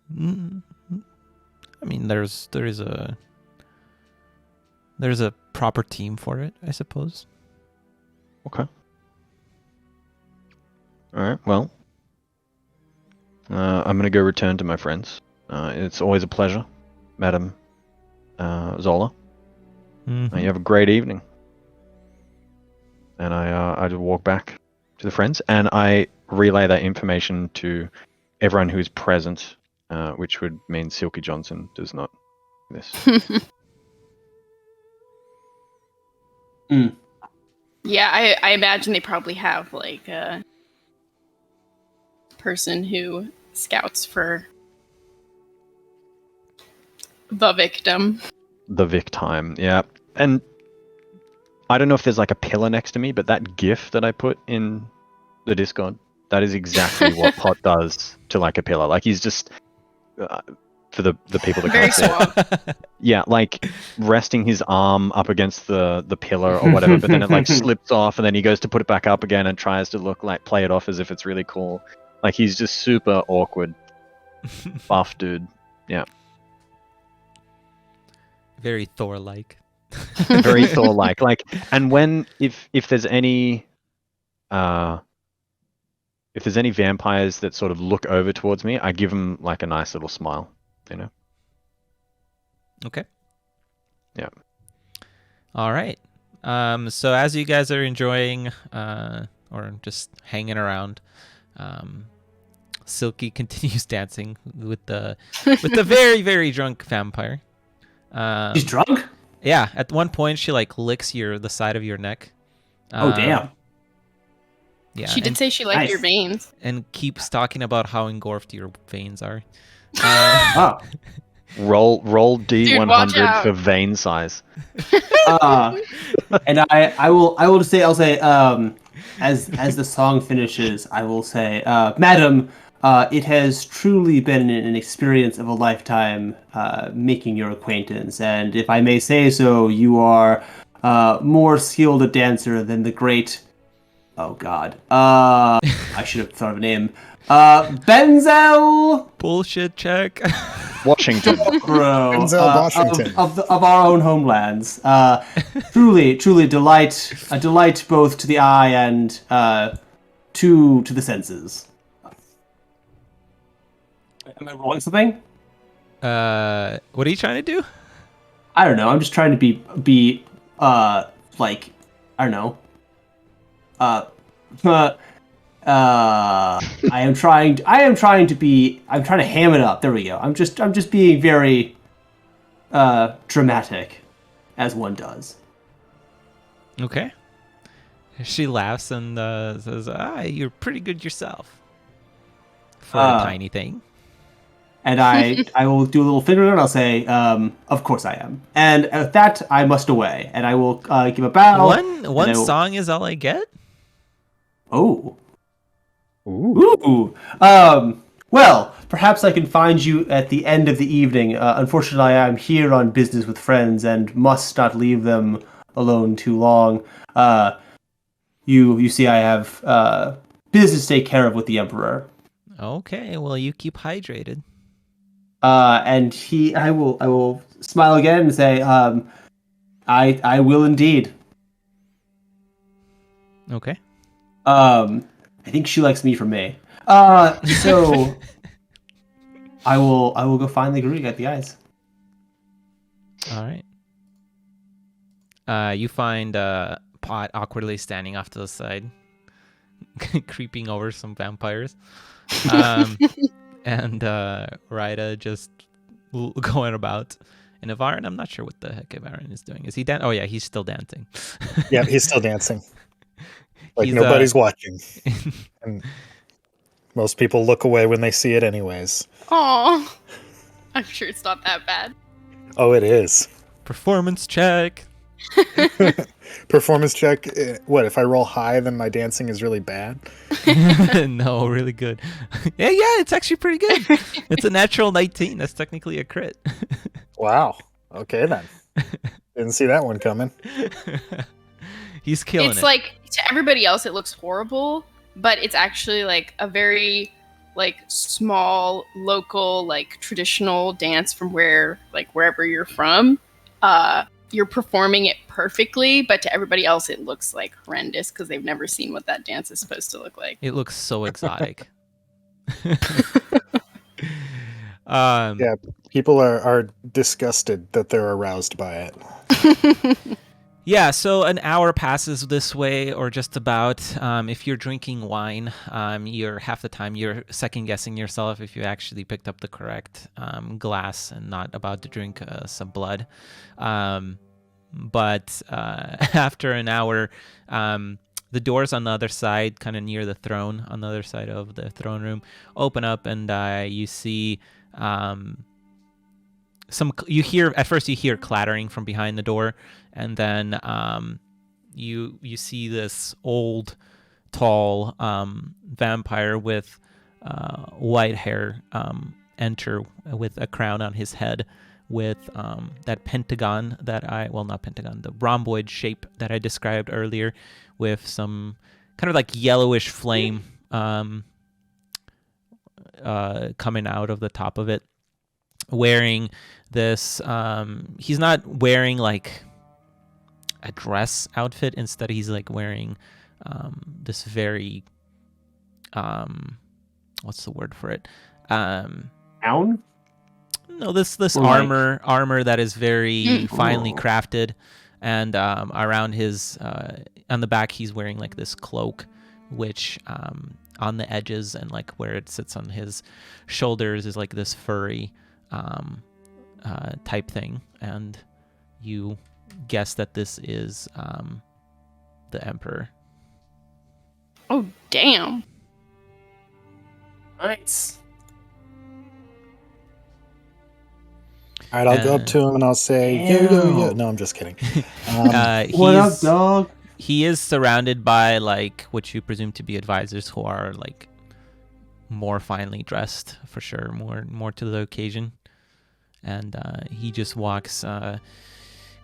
I mean, there's a proper team for it, I suppose. Okay. All right. Well, I'm gonna go return to my friends. It's always a pleasure, Madam Zola. Mhm. You have a great evening. And I just walk back to the friends, and I relay that information to everyone who is present, which would mean Silky Johnson does not do this. Yeah, I imagine they probably have like a person who scouts for the victim. The victime, yeah. And I don't know if there's like a pillar next to me, but that GIF that I put in the Discord, that is exactly what Pot does to like a pillar. Like he's just for the people that Very can't see it. suave. Yeah, like resting his arm up against the pillar or whatever, but then it like slips off, and then he goes to put it back up again and tries to play it off as if it's really cool. Like he's just super awkward, buff dude. Yeah, Very Thor-like. very Thor-like. Like, and if there's any vampires that sort of look over towards me, I give them like a nice little smile. Okay. Yeah. All right. So as you guys are enjoying or just hanging around, Silky continues dancing with the very, very drunk vampire. He's drunk? Yeah. At one point, she like licks the side of your neck. Oh, damn. Yeah. She did say she liked your veins. And keeps talking about how engorged your veins are. Oh. Roll Dude, watch D100 out. for vein size. And I'll say as the song finishes, I will say, Madam, it has truly been an experience of a lifetime making your acquaintance, and if I may say so, you are more skilled a dancer than the great. Oh God, I should have thought of a name. Benzel Bullshit check. Washington. Bro, Denzel Washington. of our own homelands. Truly a delight both to the eye and to the senses. Am I rolling something? What are you trying to do? I don't know. I'm just trying to be like, I don't know. I'm trying to ham it up. There we go. I'm just being very dramatic, as one does. Okay. She laughs and says, you're pretty good yourself. For a tiny thing. And I will do a little finger and I'll say, of course I am. And at that, I must away. And I will give a bow. One song is all I get? Oh. Ooh. Ooh. Well, perhaps I can find you at the end of the evening. Unfortunately, I am here on business with friends and must not leave them alone too long. You see, I have business to take care of with the Emperor. Okay, well, you keep hydrated. And I will smile again and say, I will indeed. Okay. I think she likes me for me. So I will go find the Greek at the ice. All right. You find Pot awkwardly standing off to the side, creeping over some vampires. And Rida just going about. And Ivarin, I'm not sure what the heck Ivarin is doing. Is he dancing? Oh, yeah, he's still dancing. Yeah, he's still dancing. Like He's, nobody's watching. And most people look away when they see it anyways. Aw. I'm sure it's not that bad. Oh, it is. Performance check. Performance check. What, if I roll high, then my dancing is really bad? No, really good. Yeah, it's actually pretty good. It's a natural 19. That's technically a crit. Wow. Okay, then. Didn't see that one coming. He's killing It's it. like, to everybody else, it looks horrible, but it's actually like a very like small, local, like traditional dance from wherever you're from. You're performing it perfectly, but to everybody else, it looks like horrendous because they've never seen what that dance is supposed to look like. It looks so exotic. Yeah, people are disgusted that they're aroused by it. Yeah, so an hour passes this way, or just about. If you're drinking wine, you're half the time you're second guessing yourself if you actually picked up the correct glass and not about to drink some blood. But after an hour, the doors on the other side, kind of near the throne, on the other side of the throne room, open up, and you see you hear clattering from behind the door, and then you see this old, tall vampire with white hair enter with a crown on his head, with that pentagon the rhomboid shape that I described earlier, with some kind of like yellowish flame coming out of the top of it, wearing this he's not wearing like a dress outfit. Instead, he's like wearing this very what's the word for it? Gown? No, this Or armor that is very finely crafted, and around his on the back he's wearing like this cloak, which on the edges and like where it sits on his shoulders is like this furry type thing, and you guess that this is the Emperor. Oh, damn. Nice. All right, I'll go up to him and I'll say, yo. No, I'm just kidding. What up, dog? He is surrounded by like what you presume to be advisors who are like more finely dressed, for sure, more to the occasion. And he just walks kind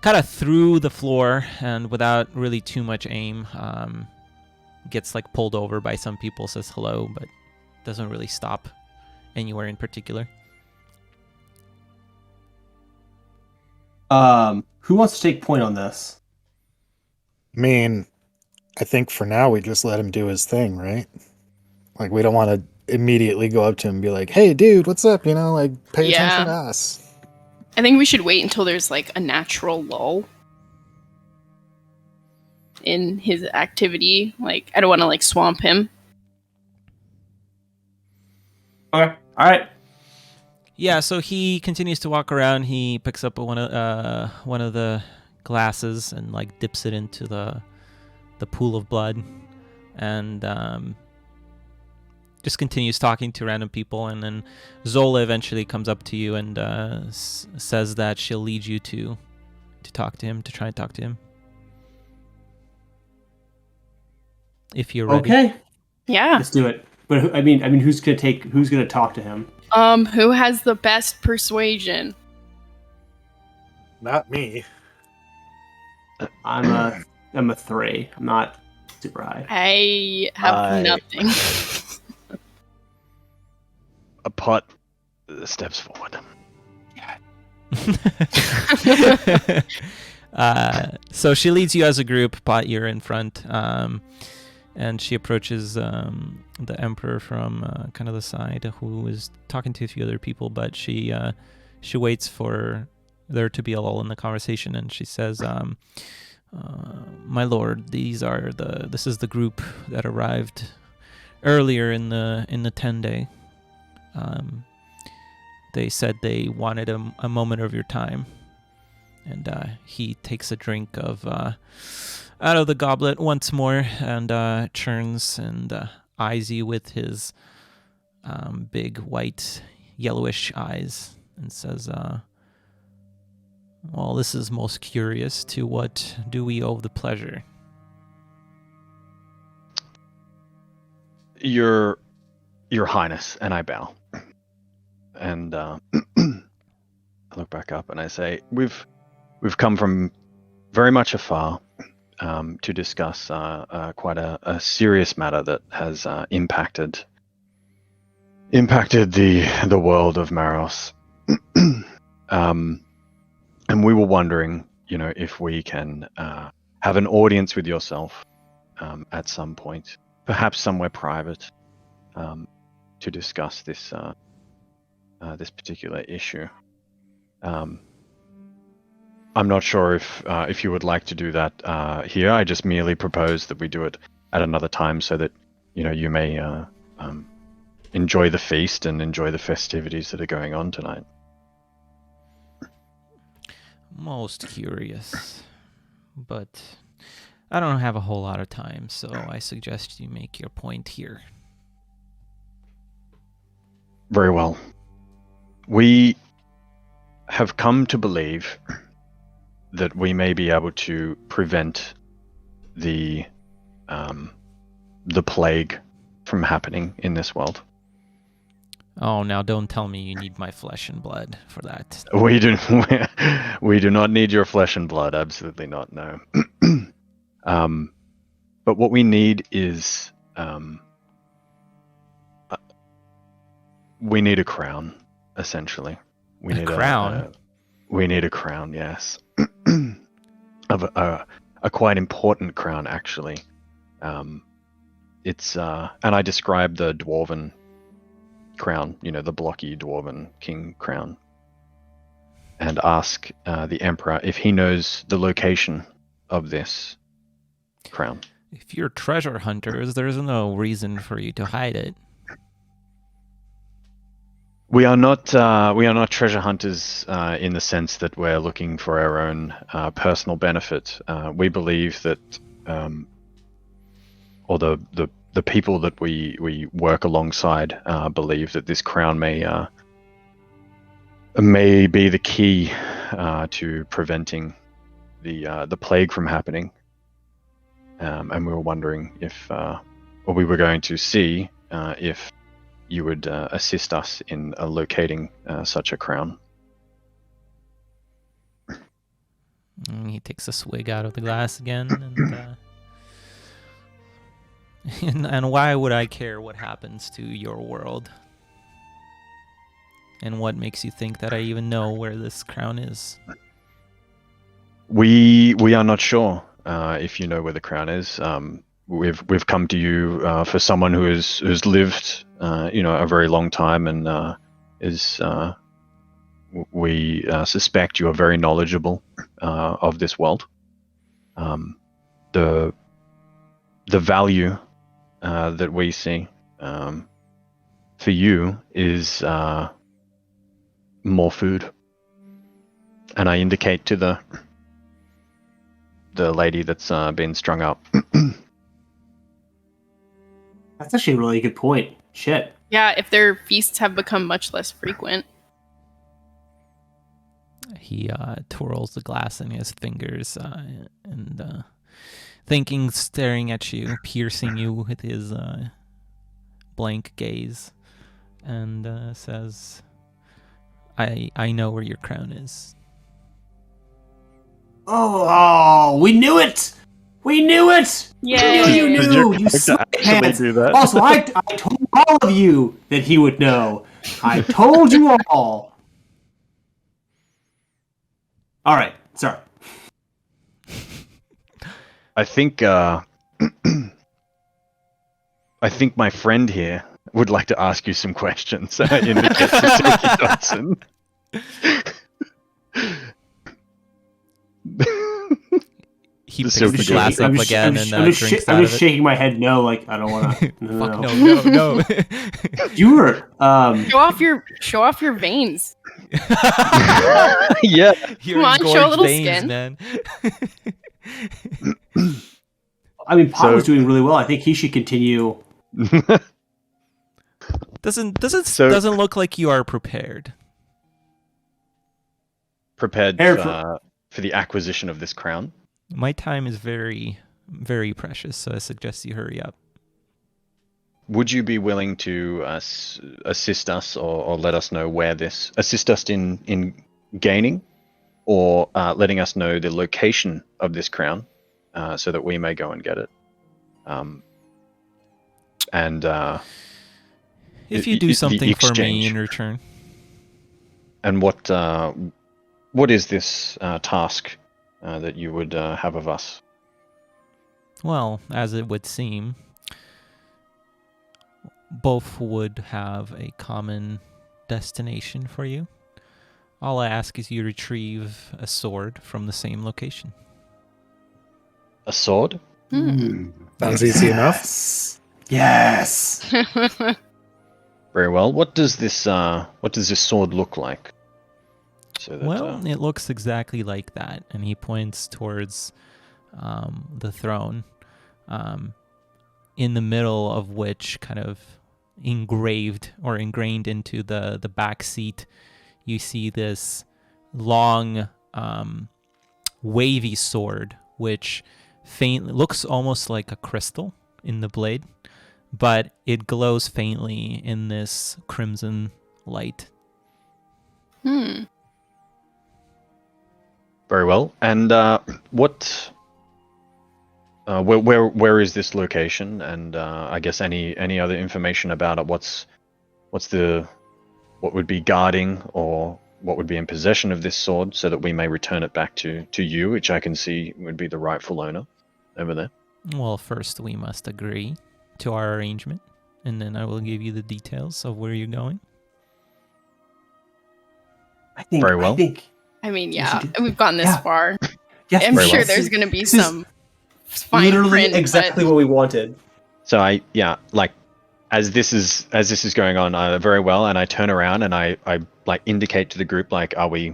of through the floor, and without really too much aim, gets like pulled over by some people, says hello, but doesn't really stop anywhere in particular. Who wants to take point on this? I mean, I think for now we just let him do his thing, right? Like, we don't want to immediately go up to him and be like, hey, dude, what's up? You know, like, pay attention to us. I think we should wait until there's like a natural lull in his activity. Like, I don't want to like swamp him. Okay. All right. Yeah, so he continues to walk around. He picks up one of the glasses and like dips it into the pool of blood, and just continues talking to random people. And then Zola eventually comes up to you and says that she'll lead you to talk to him, to try and talk to him, if you're ready. Okay. Yeah. Let's do it. But I mean, who's gonna talk to him? Who has the best persuasion? Not me. I'm a 3. I'm not. super high. I have nothing. A pot steps forward. So she leads you as a group. Pot, you're in front, and she approaches the emperor from kind of the side, who is talking to a few other people. But she waits for there to be a lull in the conversation, and she says, "My lord, this is the group that arrived earlier in the 10-day. They said they wanted a moment of your time." And he takes a drink of out of the goblet once more, and churns and eyes you with his big white yellowish eyes, and says, "Well, this is most curious. To what do we owe the pleasure?" Your Highness, and I bow. And I look back up and I say, We've come from very much afar to discuss quite a serious matter that has impacted the world of Maros. And we were wondering, if we can have an audience with yourself at some point, perhaps somewhere private, to discuss this particular issue. I'm not sure if you would like to do that here. I just merely propose that we do it at another time so that you may enjoy the feast and enjoy the festivities that are going on tonight. Most curious, but I don't have a whole lot of time, so I suggest you make your point here. Very well. We have come to believe that we may be able to prevent the plague from happening in this world. Oh, now don't tell me you need my flesh and blood for that. We do not need your flesh and blood. Absolutely not. No. But what we need is we need a crown, essentially. We need crown. We need a crown. Yes. Of a quite important crown, actually. It's and I described the dwarven crown, the blocky dwarven king crown, and ask the emperor if he knows the location of this crown. If you're treasure hunters, there's no reason for you to hide it. We are not treasure hunters in the sense that we're looking for our own personal benefit. We believe that, or the people that we work alongside believe that this crown may be the key to preventing the plague from happening. And we were wondering if, or we were going to see if you would assist us in locating such a crown. He takes a swig out of the glass again, and why would I care what happens to your world? And what makes you think that I even know where this crown is? We are not sure if you know where the crown is. We've come to you for someone who's lived a very long time, and we suspect you are very knowledgeable of this world. The value that we see for you is more food, and I indicate to the lady that's been strung up. That's actually a really good point. Shit. Yeah, if their feasts have become much less frequent. He twirls the glass in his fingers and thinking, staring at you, piercing you with his blank gaze, and says, I know where your crown is. Oh, we knew it! We knew it! Yay. We knew you Does your knew! You character slick actually hands. do that? Also, I told all of you that he would know. I told you all. All right, sorry. I think I think my friend here would like to ask you some questions. Indicates to Silky Dodson. He The picks silver the goose. glass up again and drinks I'm out just of it. shaking my head no, like, I don't want to. Fuck no. You were, Show off your veins. Yeah. Your Come on, show a engorged little veins, skin. man. I mean, Pot So- was doing really well. I think he should continue. Doesn't So- look like you are prepared. Prepared Air for the acquisition of this crown. My time is very, very precious, so I suggest you hurry up. Would you be willing to assist us or let us know where this assist us in gaining, or letting us know the location of this crown, so that we may go and get it? If you do the something for me exchange. in return. And what is this task that you would have of us? Well, as it would seem, both would have a common destination for you. All I ask is you retrieve a sword from the same location. A sword? Sounds easy enough. Yes. Very well. What does this sword look like? So that, Well, it looks exactly like that, and he points towards the throne, in the middle of which, kind of engraved or ingrained into the back seat, you see this long, wavy sword, which faintly looks almost like a crystal in the blade, but it glows faintly in this crimson light. Very well. And where is this location? And I guess any other information about it? What would be guarding, or what would be in possession of this sword, so that we may return it back to you, which I can see would be the rightful owner over there. Well, first we must agree to our arrangement, and then I will give you the details of where you're going. Very well. I mean, We yeah, should do- we've gone this yeah. far. Yes, I'm Very sure well. there's going to be This is some fine literally print, exactly but what we wanted. So as this is going on, very well, and I turn around and I like indicate to the group, like, are we?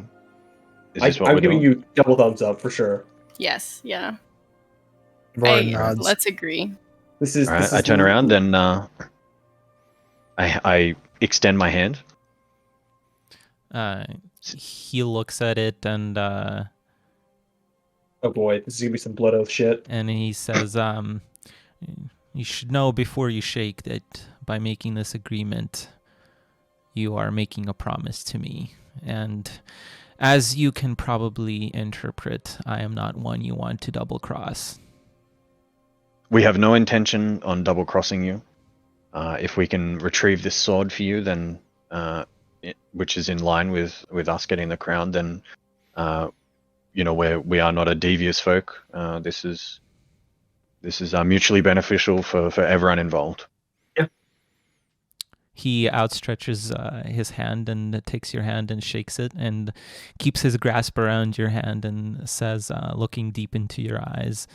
Is this what I'm we're giving doing? you double thumbs up for sure. yes, yeah. Varn nods. Let's agree. This is. All right, this is I turn around and I extend my hand. He looks at it and Oh boy, this is gonna be some blood oath shit. he says, "You should know before you shake that by making this agreement, you are making a promise to me, and as you can probably interpret, I am not one you want to double cross." We have no intention on double crossing you. If we can retrieve this sword for you, then which is in line with us getting the crown, then we are not a devious folk. This is mutually beneficial for everyone involved. Yeah. He outstretches his hand and takes your hand and shakes it and keeps his grasp around your hand and says, looking deep into your eyes,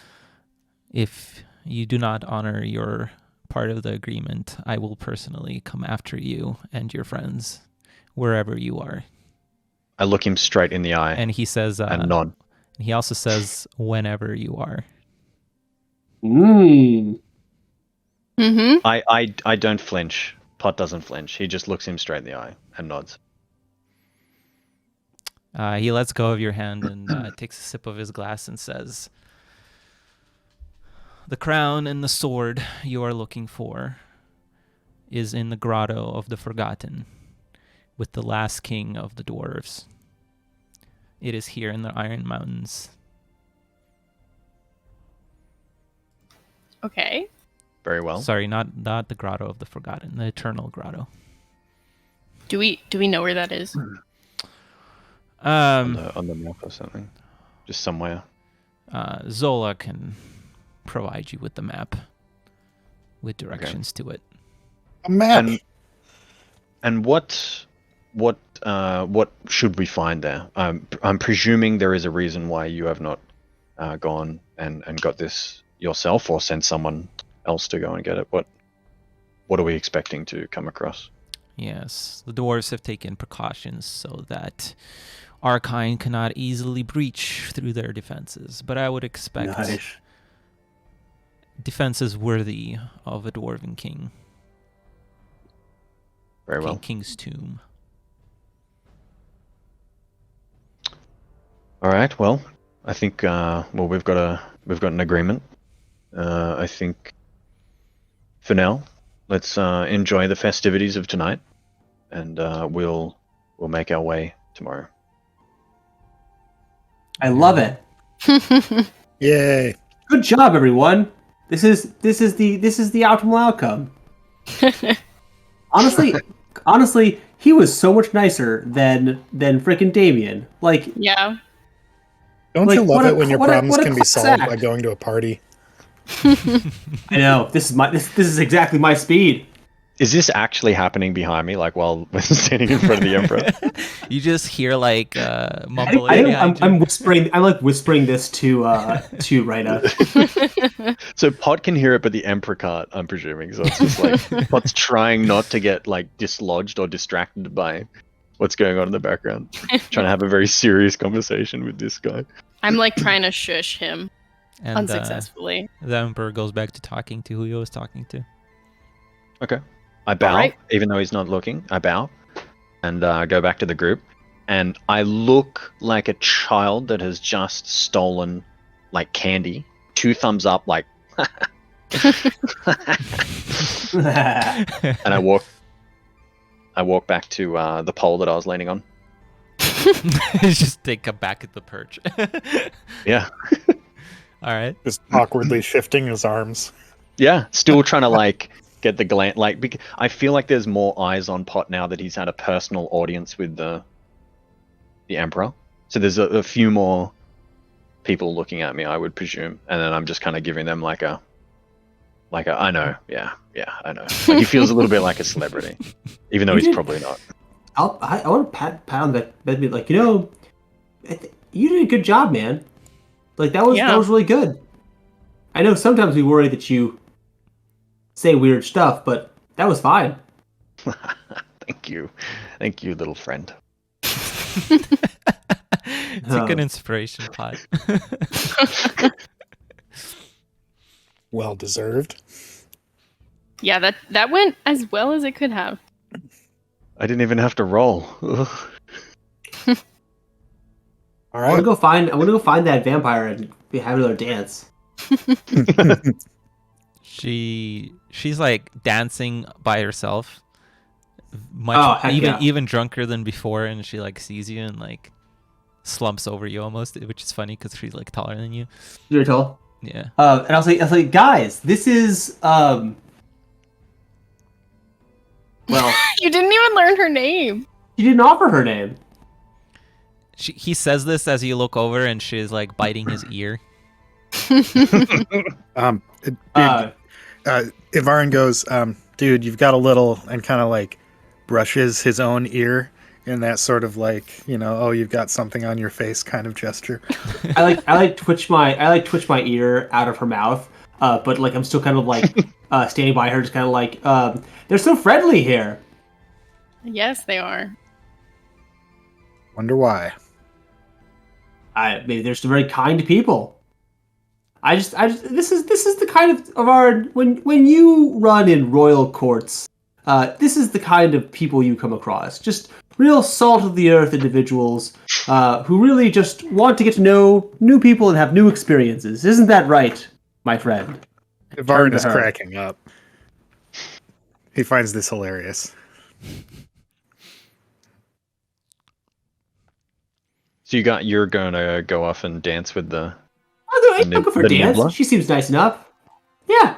"If you do not honor your part of the agreement, I will personally come after you and your friends, wherever you are." I look him straight in the eye And he says, and nod. he also says, "Whenever you are." Mm. Mm-hmm. I don't flinch. Pot doesn't flinch. He just looks him straight in the eye and nods. He lets go of your hand and takes a sip of his glass and says, "The crown and the sword you are looking for is in the Grotto of the Forgotten with the last king of the dwarves. It is here in the Iron Mountains." Okay. Very well. Sorry, not the Grotto of the Forgotten, the Eternal Grotto. Do we know where that is? On the map or something. Just somewhere. Zola can provide you with the map with directions to it. A map. And what should we find there? I'm presuming there is a reason why you have not gone and got this yourself, or sent someone else to go and get it. What are we expecting to come across? Yes, the dwarves have taken precautions so that our kind cannot easily breach through their defenses, but I would expect defenses worthy of a dwarven king. Very well. King's tomb. All right. Well, I think we've got an agreement. I think for now, let's enjoy the festivities of tonight, and we'll make our way tomorrow. I love it. Yay! Good job, everyone. This is the optimal outcome. Honestly, he was so much nicer than frickin' Damien. Like, Yeah. Don't you love it when your problems what a can be class solved act. by going to a party? I know this is exactly my speed. Is this actually happening behind me? Like while we're standing in front of the emperor? You just hear like mumbling. I'm whispering. I'm like whispering this to Rita. So Pod can hear it, but the emperor can't. I'm presuming. So it's just like Pod's trying not to get like dislodged or distracted by what's going on in the background. Trying to have a very serious conversation with this guy. I'm like trying to shush him And unsuccessfully. the emperor goes back to talking to who he was talking to. Okay. I bow, Alright. even though he's not looking. I bow and go back to the group. And I look like a child that has just stolen like candy. 2 thumbs up, like. And I walk back to the pole that I was leaning on. Just take a back at the perch. Yeah. All right. Just awkwardly shifting his arms. Yeah. Still trying to like get the glance. Like, I feel like there's more eyes on Pot now that he's had a personal audience with the emperor. So there's a few more people looking at me, I would presume, and then I'm just kind of giving them like a I know, yeah, I know. Like, he feels a little bit like a celebrity, even though he's probably not. I want to pat on the bed, be like, you did a good job, man. Like that was really good. I know sometimes we worry that you say weird stuff, but that was fine. Thank you, little friend. It's a good inspiration pod. Well deserved. Yeah, that went as well as it could have. I didn't even have to roll. All I want right. to go find that vampire and have another dance. She's like dancing by herself, heck yeah. even drunker than before, and she like sees you and like slumps over you almost, which is funny because she's like taller than you. You're tall. Yeah. And I was like, guys, this is well. You didn't even learn her name. You didn't offer her name. He says this as you look over, and she's like biting his ear. Ivarin goes, dude, you've got a little, and kind of like brushes his own ear in that sort of like, oh, you've got something on your face kind of gesture. I like twitch my ear out of her mouth, but like I'm still kind of like standing by her, just kind of like they're so friendly here. Yes, they are. Wonder why. Maybe they're just very kind people. I just this is the kind of our when you run in royal courts, this is the kind of people you come across. Just real salt of the earth individuals who really just want to get to know new people and have new experiences. Isn't that right, my friend? Ivarin is cracking up. He finds this hilarious. So you're gonna go off and dance with the. I'm looking for dance. Nibbler? She seems nice enough. Yeah.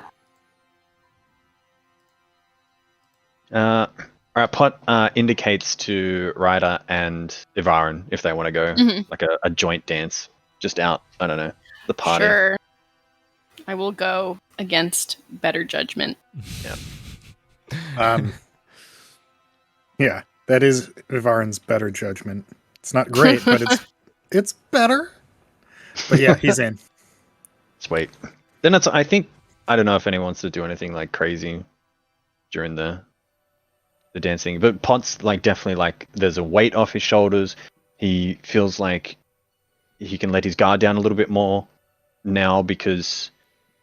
All right, Pot indicates to Ryder and Ivarin if they want to go like a joint dance just out. I don't know, the party. Sure. I will go against better judgment. Yeah. Yeah, that is Ivarin's better judgment. It's not great, but it's better. But yeah, he's in. Sweet. Then I don't know if anyone wants to do anything like crazy during the dancing, but Pot's like definitely like there's a weight off his shoulders. He feels like he can let his guard down a little bit more now because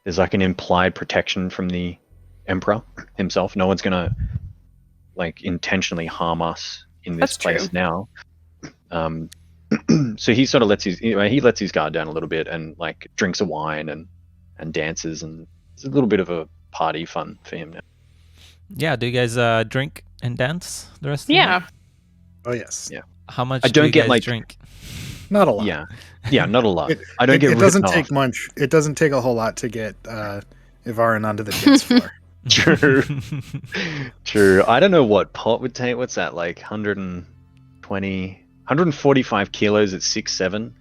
there's like an implied protection from the Emperor himself. No one's gonna like intentionally harm us in this That's place true. now. So he sort of lets his guard down a little bit and like drinks a wine and dances, and it's a little bit of a party fun for him now. Yeah, do you guys drink and dance the rest of the Yeah. night? Oh yes. Yeah. How much I do don't you get, guys like- drink? Not a lot. Yeah, not a lot. I don't It get doesn't written take off. much. It doesn't take a whole lot to get Ivarin onto the dance floor. True. True. I don't know what Pot would take. What's that, like 120, 145 kilos at 6'7"?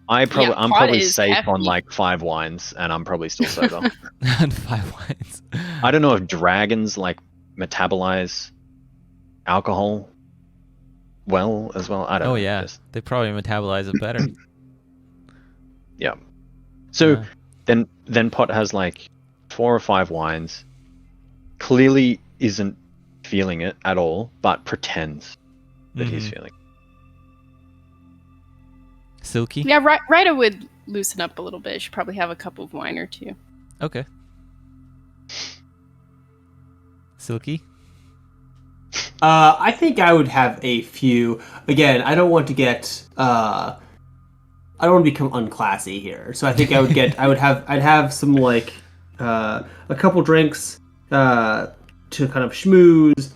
I'm Pot probably is safe hefty. on like 5 wines, and I'm probably still sober. And 5 wines. I don't know if dragons like metabolize alcohol well as well. I don't know. Oh yeah, Just- they probably metabolize it better. yeah. So Yeah. then Pot has like 4 or 5 wines. Clearly isn't feeling it at all, but pretends that he's Mhm. feeling. Silky? Yeah, Ryder would loosen up a little bit. She'd probably have a cup of wine or two. Okay. Silky? I think I would have a few. Again, I don't want to get. I don't want to become unclassy here. So I think I would get. I'd have some like a couple drinks to kind of schmooze.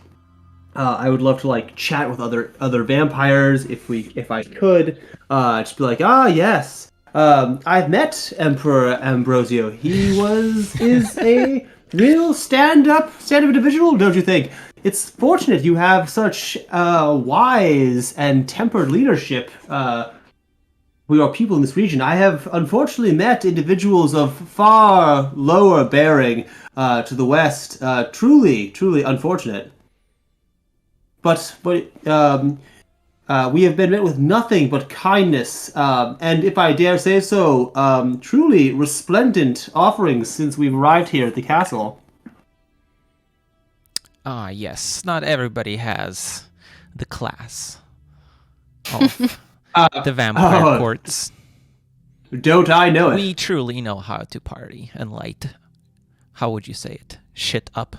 I would love to like chat with other vampires if I could. Just be like, yes. I've met Emperor Ambrosio. He is a real stand-up individual, don't you think? It's fortunate you have such wise and tempered leadership for your people in this region. I have unfortunately met individuals of far lower bearing to the west. Truly unfortunate. But we have been met with nothing but kindness, and if I dare say so, truly resplendent offerings since we've arrived here at the castle. Ah, yes. Not everybody has the class of the vampire courts. Don't I know it? We truly know how to party and light. How would you say it? Shit up.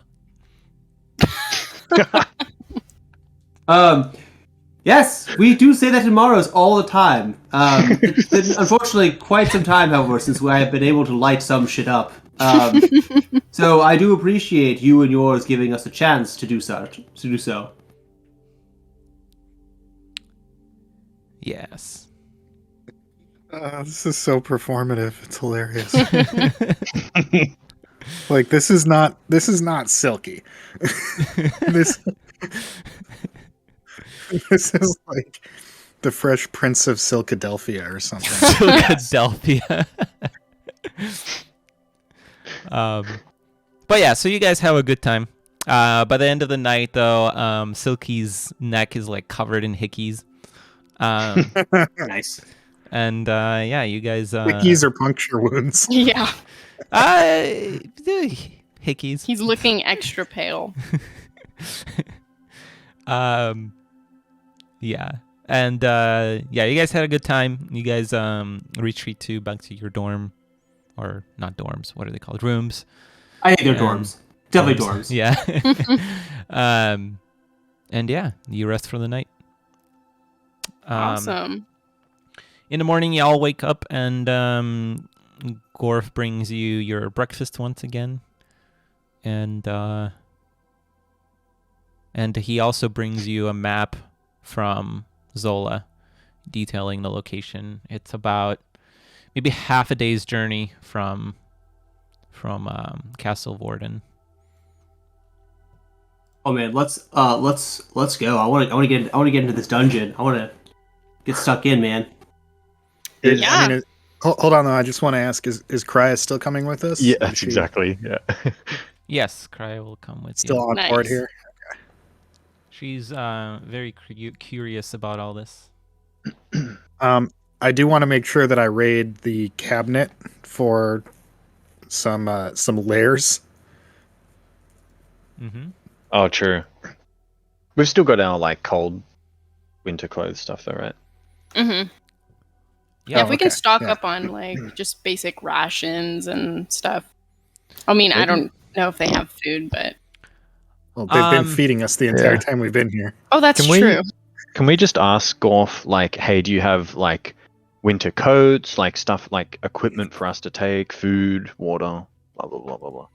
Yes, we do say that in Morrows all the time. It's been unfortunately quite some time, however, since I have been able to light some shit up. So I do appreciate you and yours giving us a chance to do so. Yes. This is so performative. It's hilarious. Like this is not silky. this is like the Fresh Prince of Silkadelphia or something. Philadelphia. But yeah, so you guys have a good time. By the end of the night, though, Silky's neck is like covered in hickeys. Nice. And yeah, you guys. Wickies are puncture wounds. Yeah. Hickeys. He's looking extra pale. Yeah. And yeah, you guys had a good time. You guys retreat back to your dorm, or not dorms. What are they called? Rooms. I think they're dorms. Definitely dorms. Yeah. And yeah, you rest for the night. Awesome. In the morning, you all wake up, and Gorf brings you your breakfast once again, and he also brings you a map from Zola, detailing the location. It's about maybe half a day's journey from from Castle Vorden. Oh man, let's go. I want to get into this dungeon. I want to get stuck in, man. Yeah. Hold on though. I just want to ask: Is Krya still coming with us? Yeah, Is that's she exactly. Yeah. Yes, Krya will come with still you. on board Nice. here? She's very curious about all this. I do want to make sure that I raid the cabinet for some layers. Mm-hmm. Oh, true. We've still got our like cold winter clothes stuff though, right? Mm-hmm. Yeah, Yeah, if we can okay. stock Yeah. up on like just basic rations and stuff. I mean, I Maybe. don't know if they have food, but Well, they've been Um, feeding us the entire yeah. time we've been here. oh, that's Can we- true. Can we just ask Gorf, like, hey, do you have like winter coats, like stuff like equipment for us to take, food, water, blah blah blah blah blah.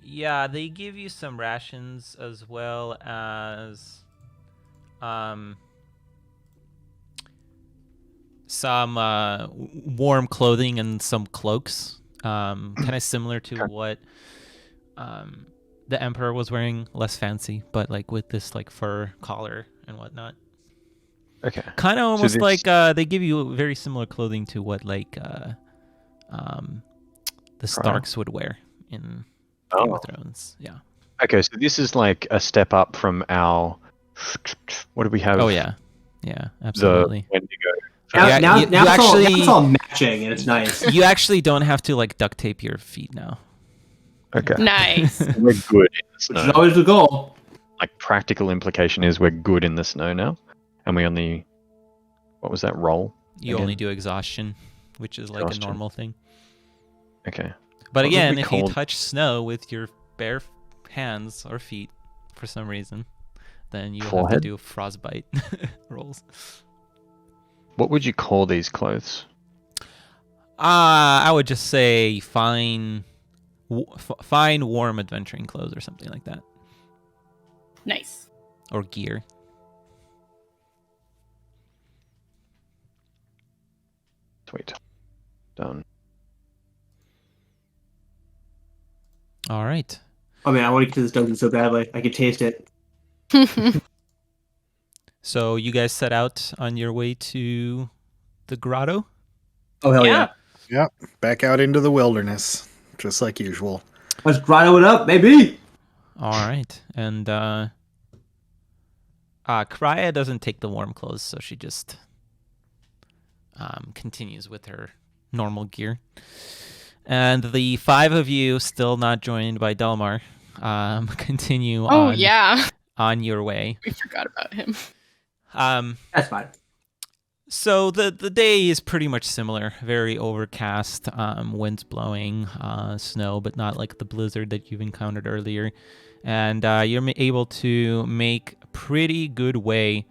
Yeah, they give you some rations as well as some warm clothing and some cloaks. Kind of similar to what the Emperor was wearing, less fancy, but like with this like fur collar and whatnot. Okay. Kind of almost this- like they give you very similar clothing to what like the Starks would wear in Game of Oh. Thrones. Yeah. Okay, so this is like a step up from our. What do we have? Oh yeah. Yeah, The absolutely. Wendigo. Now, Yeah, now, you now, it's all, now actually- it's all matching and it's nice. You actually don't have to like duct tape your feet now. Okay. Nice. We're good in the Which snow. is always the goal. Like practical implication is we're good in the snow now, and we only. What was that roll? You Again? only do exhaustion, which is like Exhaustion. a normal thing. Okay. But What would again, we if you call- touch snow with your bare hands or feet for some reason, then you have to Forehead? do frostbite rolls. What would you call these clothes? I would just say fine warm adventuring clothes or something like that, Nice. or gear. Sweet. Done. All right. Oh man, I want to get to this dungeon so badly. I can taste it. So you guys set out on your way to the grotto. Oh hell Yeah. yeah! Back out into the wilderness, just like usual. Let's grotto it up, baby. All right, and Krya doesn't take the warm clothes, so she just continues with her normal gear. And the five of you, still not joined by Delmar, continue Oh on yeah, on your way. we forgot about him. That's fine. So the day is pretty much similar. Very overcast, winds blowing, snow, but not like the blizzard that you've encountered earlier. And you're able to make pretty good way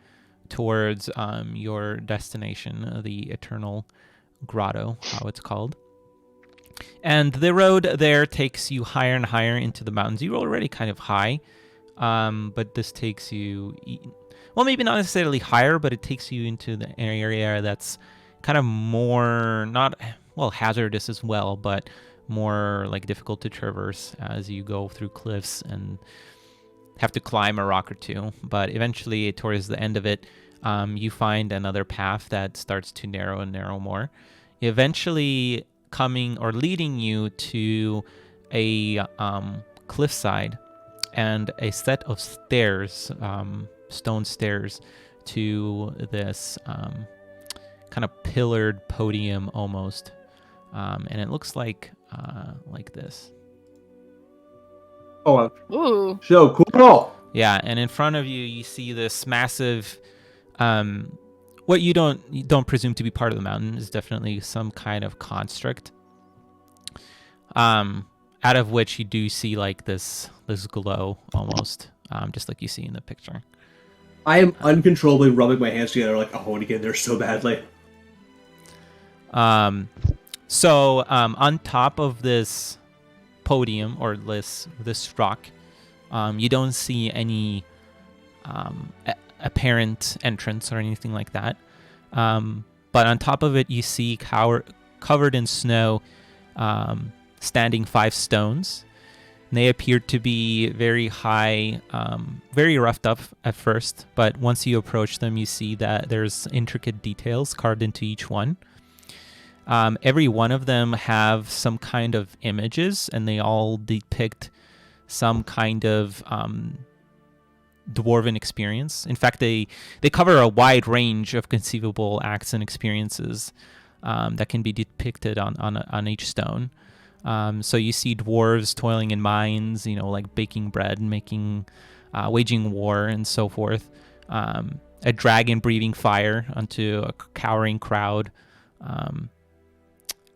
towards your destination, the Eternal Grotto, how it's called. And the road there takes you higher and higher into the mountains. You're already kind of high, but this takes you... Well, maybe not necessarily higher, but it takes you into the area that's kind of more, not, well, hazardous as well, but more like difficult to traverse as you go through cliffs and have to climb a rock or two. But eventually, towards the end of it, you find another path that starts to narrow and narrow more, eventually coming or leading you to a cliffside and a set of stairs, stone stairs to this kind of pillared podium almost, and it looks like this. Oh, Ooh. so cool. Yeah, and in front of you, you see this massive, what you don't presume to be part of the mountain is definitely some kind of construct. Out of which you do see like this glow almost, just like you see in the picture. I am uncontrollably rubbing my hands together like I want to get in there so badly. So on top of this podium or this rock, you don't see any apparent entrance or anything like that. But on top of it, you see covered in snow, standing 5 stones. They appear to be very high, very roughed up at first, but once you approach them, you see that there's intricate details carved into each one. Every one of them have some kind of images, and they all depict some kind of dwarven experience. In fact, they cover a wide range of conceivable acts and experiences that can be depicted on each stone. So you see dwarves toiling in mines, like baking bread, waging war, and so forth. A dragon breathing fire onto a cowering crowd.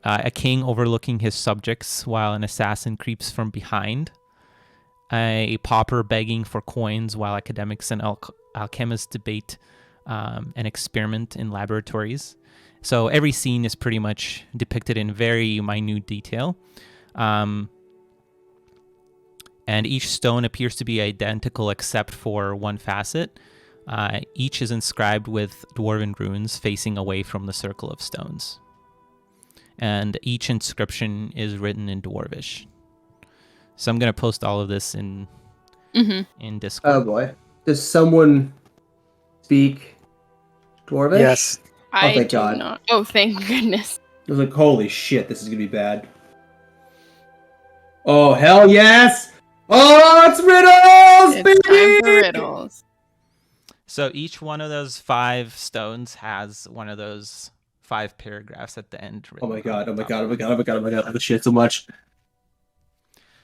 A king overlooking his subjects while an assassin creeps from behind. A pauper begging for coins while academics and alchemists debate and experiment in laboratories. So every scene is pretty much depicted in very minute detail. And each stone appears to be identical except for one facet. Each is inscribed with dwarven runes facing away from the circle of stones. And each inscription is written in Dwarvish. So I'm going to post all of this in Discord. Oh boy. Does someone speak Dwarvish? Yes. I thank do God. not. Oh, thank goodness. I was like, holy shit, this is gonna be bad. Oh, hell yes! Oh, it's riddles, It's baby! time for riddles. So each one of those 5 stones has one of those 5 paragraphs at the end. Oh my god, oh my top. god, oh my god, oh my god, oh my god, I love this shit so much.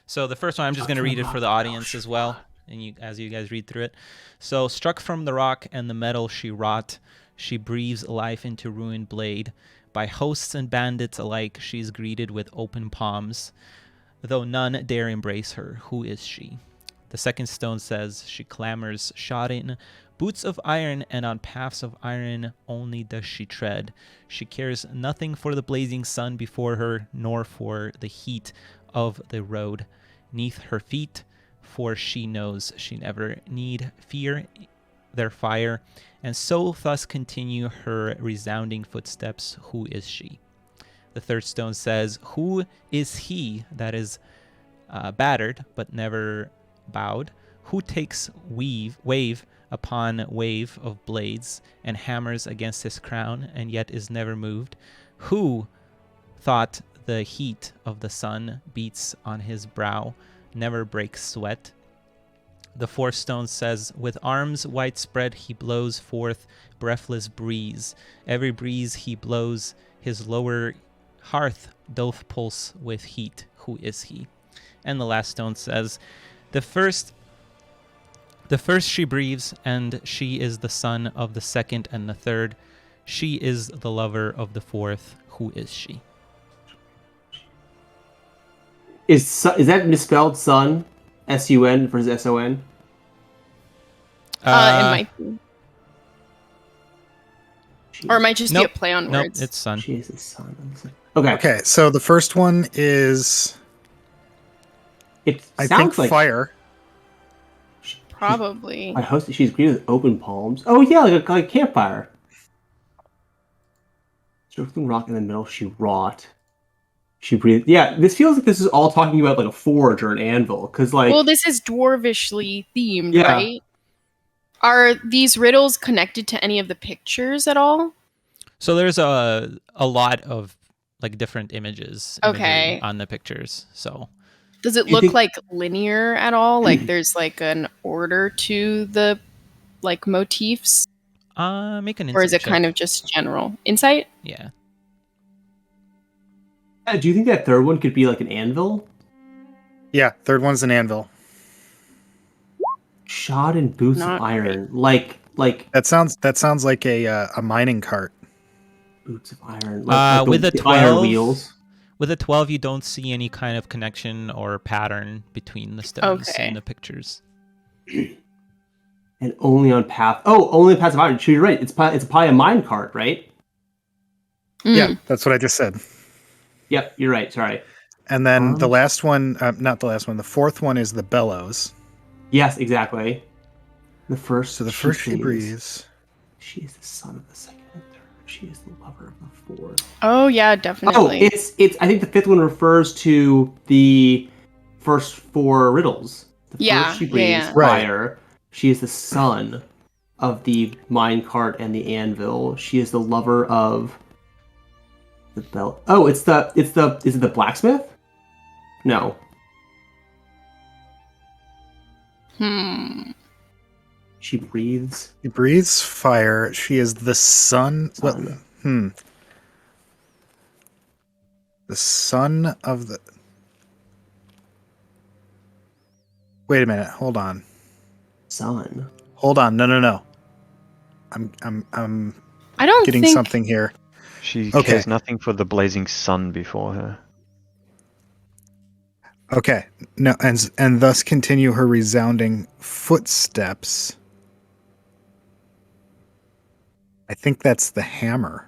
So the first one, I'm just going to read it for the audience as well, and as you guys read through it. So, struck from the rock and the metal she wrought, she breathes life into ruined blade. By hosts and bandits alike, she's greeted with open palms, though none dare embrace her. Who is she? The second stone says, she clamors, shod in boots of iron, and on paths of iron only does she tread. She cares nothing for the blazing sun before her, nor for the heat of the road neath her feet, for she knows she never need fear their fire, and so thus continue her resounding footsteps. Who is she? The third stone says, who is he that is battered but never bowed? Who takes wave upon wave of blades and hammers against his crown and yet is never moved? Who thought the heat of the sun beats on his brow, never breaks sweat? The fourth stone says, with arms wide spread he blows forth breathless breeze. Every breeze he blows, his lower hearth doth pulse with heat. Who is he? And the last stone says, the first she breathes, and she is the son of the second and the third. She is the lover of the fourth. Who is she? Is that misspelled sun? S-U-N versus S-O-N? It might be. Or it might just be a Nope. play on Nope, words. it's sun. She is the sun. Okay. Okay, so the first one is, It I sounds think, like fire. Probably. I host. She's greeted with open palms. Oh yeah, like a campfire. Circling rock in the middle, she wrought. She breathed. Yeah, this feels like this is all talking about like a forge or an anvil, because like. Well, this is dwarvishly themed, Yeah. right? Are these riddles connected to any of the pictures at all? So there's a lot of like different imagery Okay. on the pictures. So Does it You look think- like linear at all? Like there's like an order to the like motifs? make an insight Or is it check. kind of just general? Insight? Yeah. Do you think that third one could be like an anvil? Yeah, third one's an anvil. Shod in boots Not of iron, like That sounds like a mining cart. boots of iron, like With a the iron 12, wheels. With a 12, you don't see any kind of connection or pattern between the stones Okay. in the pictures. And only on path. Oh, only on paths of iron. Sure, you're right. It's probably a mine cart, right? Mm. Yeah, that's what I just said. Yep, you're right. Sorry. And then the last one, not the last one, the fourth one is the bellows. Yes, exactly. The first. So the first she breathes. She is the son of the second and third. She is the lover of the fourth. Oh yeah, definitely. Oh, it's. I think the fifth one refers to the first four riddles. The Yeah, first she breathes yeah. Right. fire. She is the son of the minecart and the anvil. She is the lover of the bell. Oh, is it the blacksmith? No. She breathes. She breathes fire. She is the son. Son. The son of the. Wait a minute. Hold on. Son. Hold on. No. I'm I don't getting think something here. She Okay. cares nothing for the blazing sun before her. Okay. No, and thus continue her resounding footsteps. I think that's the hammer.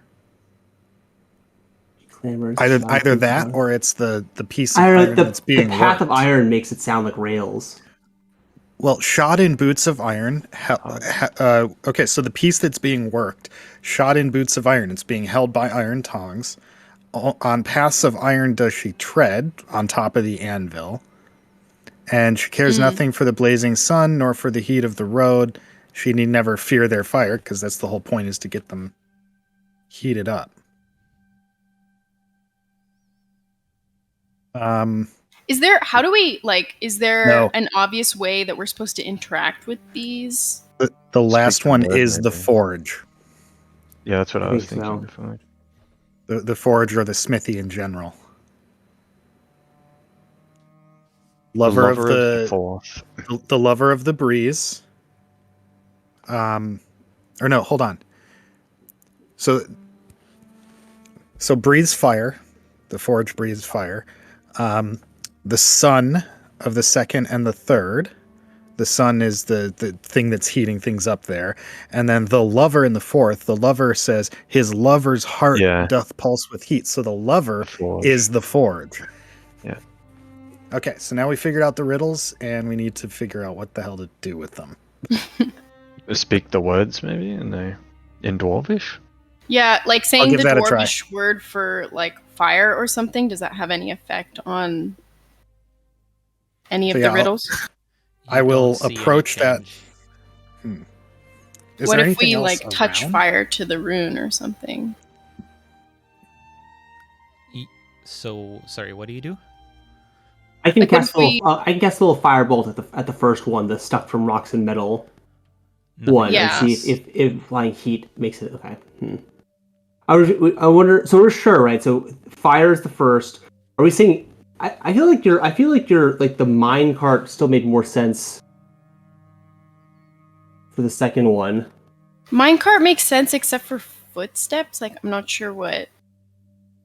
Clamors, Either that on. or it's the piece of iron that's being the path worked. of iron makes it sound like rails. Well, shod in boots of iron. Okay, so the piece that's being worked, shod in boots of iron, it's being held by iron tongs. On paths of iron does she tread on top of the anvil. And she cares nothing for the blazing sun nor for the heat of the road. She need never fear their fire, because that's the whole point, is to get them heated up. is there is there No. an obvious way that we're supposed to interact with these? The last Speak the one word, is the maybe. forge. Yeah, that's what I was think thinking so. before. The forge or the smithy in general. Lover of the fourth. the lover of the breeze. Or no, hold on. So breathes fire. The forge breathes fire. The son of the second and the third. The sun is the thing that's heating things up there. And then the lover in the fourth, the lover says his lover's heart doth pulse with heat. So the lover is the forge. Yeah. Okay, so now we figured out the riddles, and we need to figure out what the hell to do with them. Speak the words, maybe, in Dwarvish? Yeah, like saying give the that a try. dwarvish word for like fire or something, does that have any effect on any of the riddles? I will approach that. Is What there if we anything like else touch around? fire to the rune or something? So, sorry, what do you do? I can Like, what cast if we- I can cast a little firebolt at the first one, the stuck from rocks and metal one, Yeah. and see if flying heat makes it okay. I wonder. So we're sure, right? So fire is the first. Are we saying? I feel like you're like the minecart still made more sense for the second one. Minecart makes sense except for footsteps. Like, I'm not sure what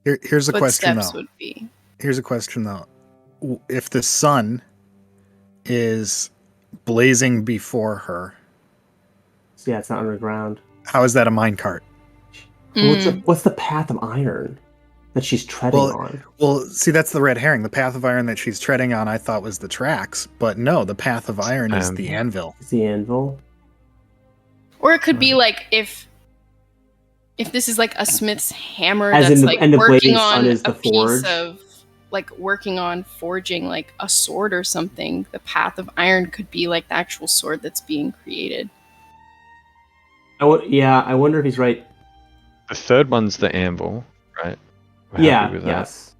Here's a question footsteps though. would be. Here's a question though. If the sun is blazing before her, So yeah, it's not underground. how is that a minecart? What's the path of iron that she's treading on? Well, see, that's the red herring. The path of iron that she's treading on, I thought was the tracks, but no, the path of iron is the anvil. It's the anvil. Or it could be like if this is like a smith's hammer As that's in like and the working blazing sun on is a the forge. piece of like working on forging like a sword or something. The path of iron could be like the actual sword that's being created. I wonder if he's right. The third one's the anvil, right? We're happy with that. Yes.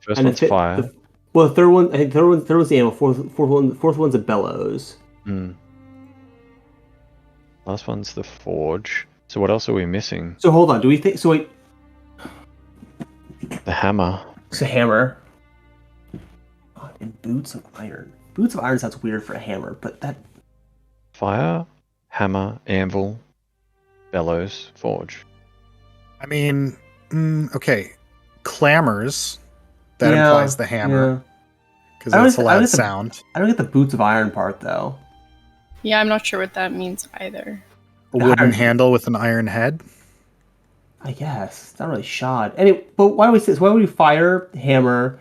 First And one's fire. The third one, I think third one's the anvil. Fourth one's a bellows. Last one's the forge. So what else are we missing? So hold on. Do we think? So wait. The hammer. It's a hammer. And boots of iron. Boots of iron sounds weird for a hammer, but that. Fire, hammer, anvil, bellows, forge. I mean, okay, clamors. That implies the hammer, because that's a loud sound. I don't get the boots of iron part though. Yeah, I'm not sure what that means either. A wooden handle with an iron head. I guess it's not really shod. Anyway, but why do we say? So why would we fire, hammer,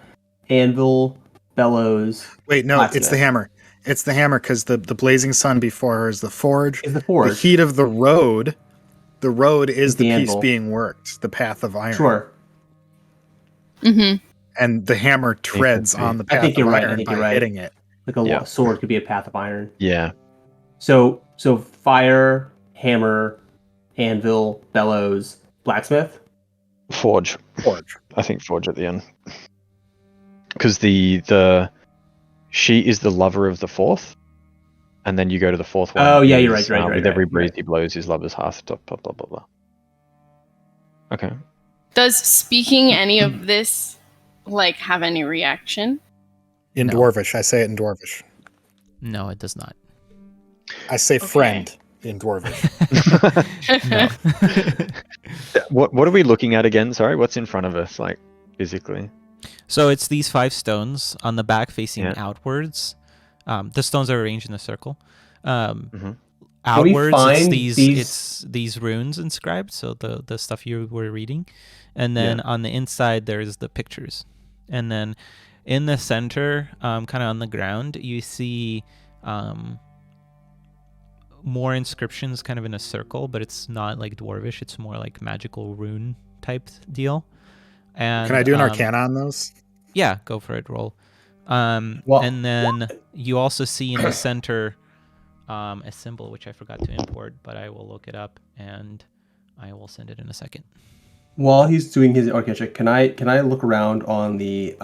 anvil, bellows? Wait, no, it's the hammer. It's the hammer because the blazing sun before her is the forge. Is the forge. The heat of the road The road is the piece anvil. being worked, the path of iron. Sure. Mm-hmm. And the hammer treads be. on the I path think of you're right. I iron think by you're right. hitting it. Like a sword could be a path of iron. Yeah. So fire, hammer, anvil, bellows, blacksmith. Forge. Forge. I think forge at the end. Because she is the lover of the fourth, and then you go to the fourth one. Oh, yeah, you're is, right, you're right, with you're every right, breeze right. he blows, his lover's hearth. Blah blah blah blah blah. Okay. Does speaking any of this like have any reaction? In No. Dwarvish. I say it in Dwarvish. No, it does not. I say Okay. friend in Dwarvish. No. What are we looking at again? Sorry, what's in front of us, like physically? So it's these 5 stones on the back facing Yeah. outwards. The stones are arranged in a circle. Mhm. Can we Outwards, it's find it's these runes inscribed. So the stuff you were reading, and then on the inside there's the pictures, and then in the center, kind of on the ground, you see more inscriptions, kind of in a circle, but it's not like Dwarvish. It's more like magical rune type deal. And Can I do an Arcana on those? Yeah, go for it. Roll. Well- And then you also see in the center a symbol which I forgot to import, but I will look it up and I will send it in a second. While he's doing his Arcana check, can I look around on the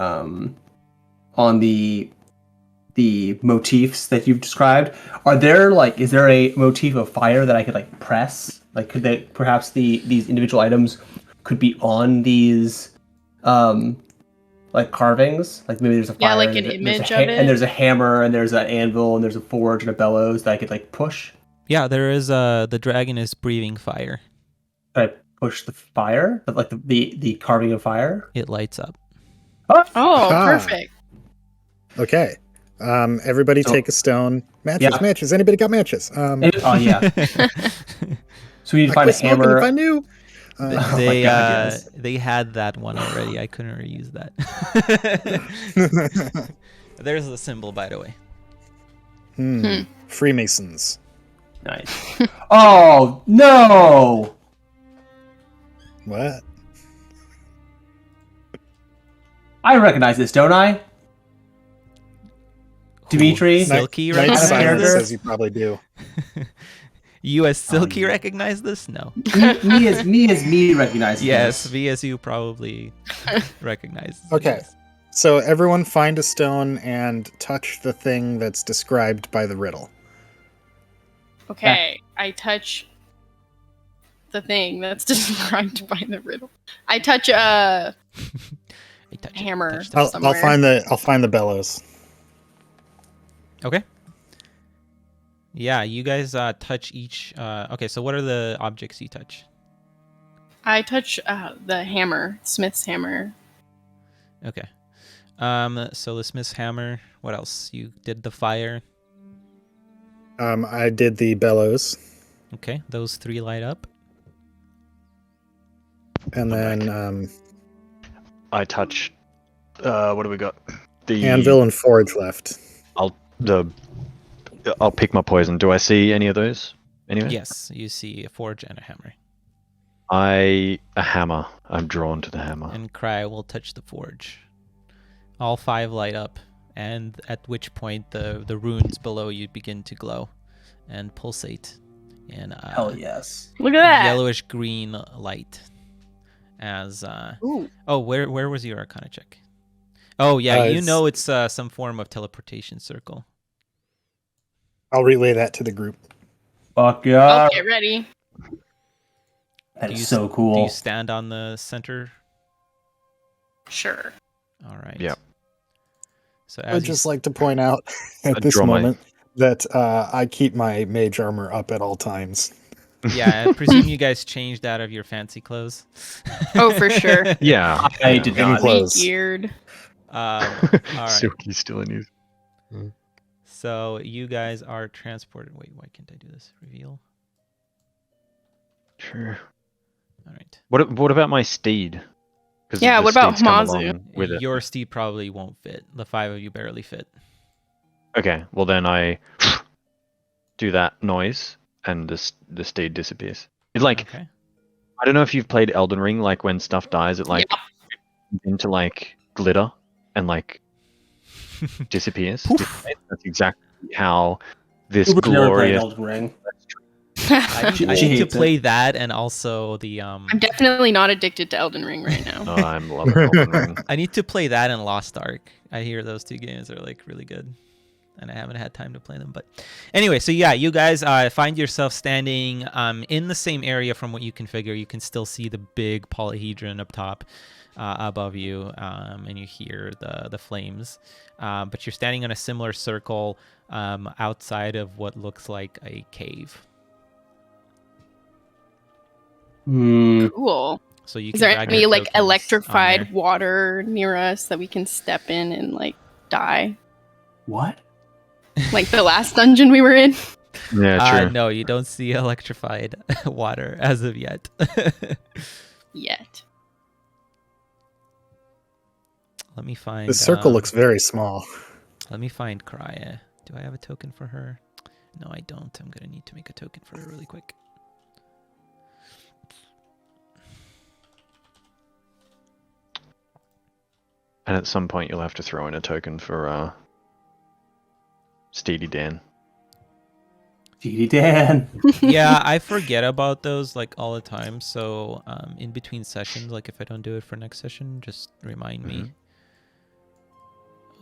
motifs that you've described? Is there a motif of fire that I could like press? Like, could they perhaps these individual items could be on these like carvings? Like maybe there's a fire, like an there's image a of it? and there's a hammer, and there's an anvil, and there's a forge and a bellows that I could like push. Yeah, there is the dragon is breathing fire. Could I push the fire, but like the carving of fire? It lights up. Oh, Ah. perfect. Okay. Everybody So- take a stone. Matches, Yeah. matches. Anybody got matches? Oh yeah. So we need to I find a quit smoking hammer. if I knew. Oh my They God, yes. they had that one already. I couldn't reuse that. There's the symbol, by the way. Freemasons. Nice. Oh no! What? I recognize this, don't I? Dimitri? Silky Night recognize Silence character? says you probably do. You as Silky yeah. recognize this? No. me as me recognizes Yes, this. VSU probably recognizes. Okay. this. So everyone find a stone and touch the thing that's described by the riddle. Okay, I touch the thing that's described by the riddle. I touch a I touch it, hammer. touch the- I'll find the bellows. Okay. Yeah, you guys touch each. Okay, so what are the objects you touch? I touch the hammer, Smith's hammer. Okay. So the Smith's hammer. What else? You did the fire. I did the bellows, Okay, those 3 light up. and then I touch. What do we got? The anvil and forge left. I'll pick my poison. Do I see any of those? Anyway. Yes, you see a forge and a hammer. A hammer. I'm drawn to the hammer. And Cry will touch the forge. All 5 light up, and at which point the runes below you begin to glow and pulsate in Hell yes. Look at that. yellowish green light. As Ooh. oh, where was your Arcana check? Oh yeah, you It's- know it's some form of teleportation circle. I'll relay that to the group. Fuck yeah. Okay, ready. That Do is you- so Do cool. you stand on the center? Sure. All right. Yep. So I'd as you just like to point out at I'd this draw my- moment that I keep my mage armor up at all times. yeah, I presume you guys changed out of your fancy clothes. Oh, for sure. Yeah. I did Any not. clothes. Geared. All right. Silky's still in use. So you guys are transported. Wait, why can't I do this? Reveal. Sure. All right. What about my steed? 'Cause Yeah, the what about steeds come Hamazu? along with it. Your steed probably won't fit. The 5 of you barely fit. Okay, well then I do that noise and the steed disappears. It like Okay. I don't know if you've played Elden Ring. Like when stuff dies, it like into like glitter and like disappears. That's exactly how this Uber's never played glorious. Elden Ring. I She need to hates it. play that and also the I'm definitely not addicted to Elden Ring right now. Oh, I'm loving Elden Ring. I need to play that and Lost Ark. I hear those two games are like really good, and I haven't had time to play them. But anyway, so yeah, you guys find yourself standing in the same area from what you configure. You can still see the big polyhedron up top above you, and you hear the flames. But you're standing in a similar circle outside of what looks like a cave. Cool. So you Is can there drag any your like tokens on electrified there. water near us that we can step in and like die? What? Like the last dungeon we were in? Yeah, true. No, you don't see electrified water as of yet. Yet. Let me find. The circle looks very small. Let me find Krya. Do I have a token for her? No, I don't. I'm gonna need to make a token for her really quick. And at some point, you'll have to throw in a token for Steedy Dan. GD Dan. Yeah, I forget about those like all the time. So in between sessions, like if I don't do it for next session, just remind me.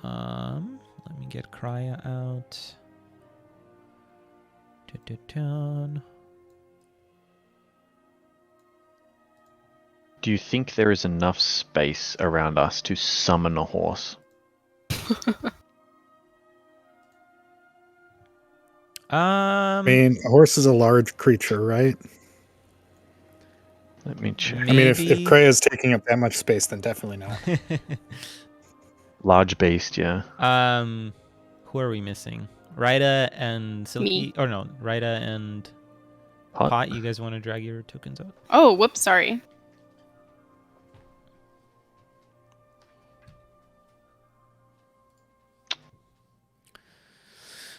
Let me get Krya out. Dun. Do you think there is enough space around us to summon a horse? I mean, a horse is a large creature, right? Let me check. I mean, if maybe- Krea's taking up that much space, then definitely no. Large beast, yeah. Who are we missing? Rida and Silky? Me. Or no, Rida and Pot. You guys want to drag your tokens out? Oh, whoops, sorry.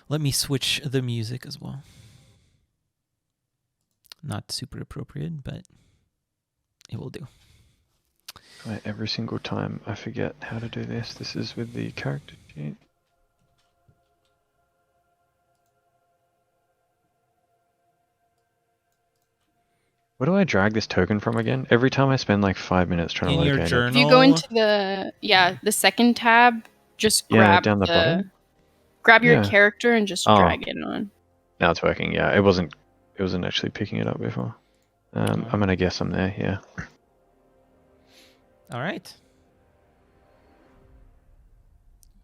Let me switch the music as well. Not super appropriate, but it will do. Every single time I forget how to do this. This is with the character sheet. Where do I drag this token from again? Every time I spend like 5 minutes trying In to your locate journal. If you go into the second tab, just grab down the bottom? grab your Yeah. character and just Oh. drag it on. it. Now it's working. Yeah, it wasn't actually picking it up before. I'm gonna guess I'm there. Yeah. All right.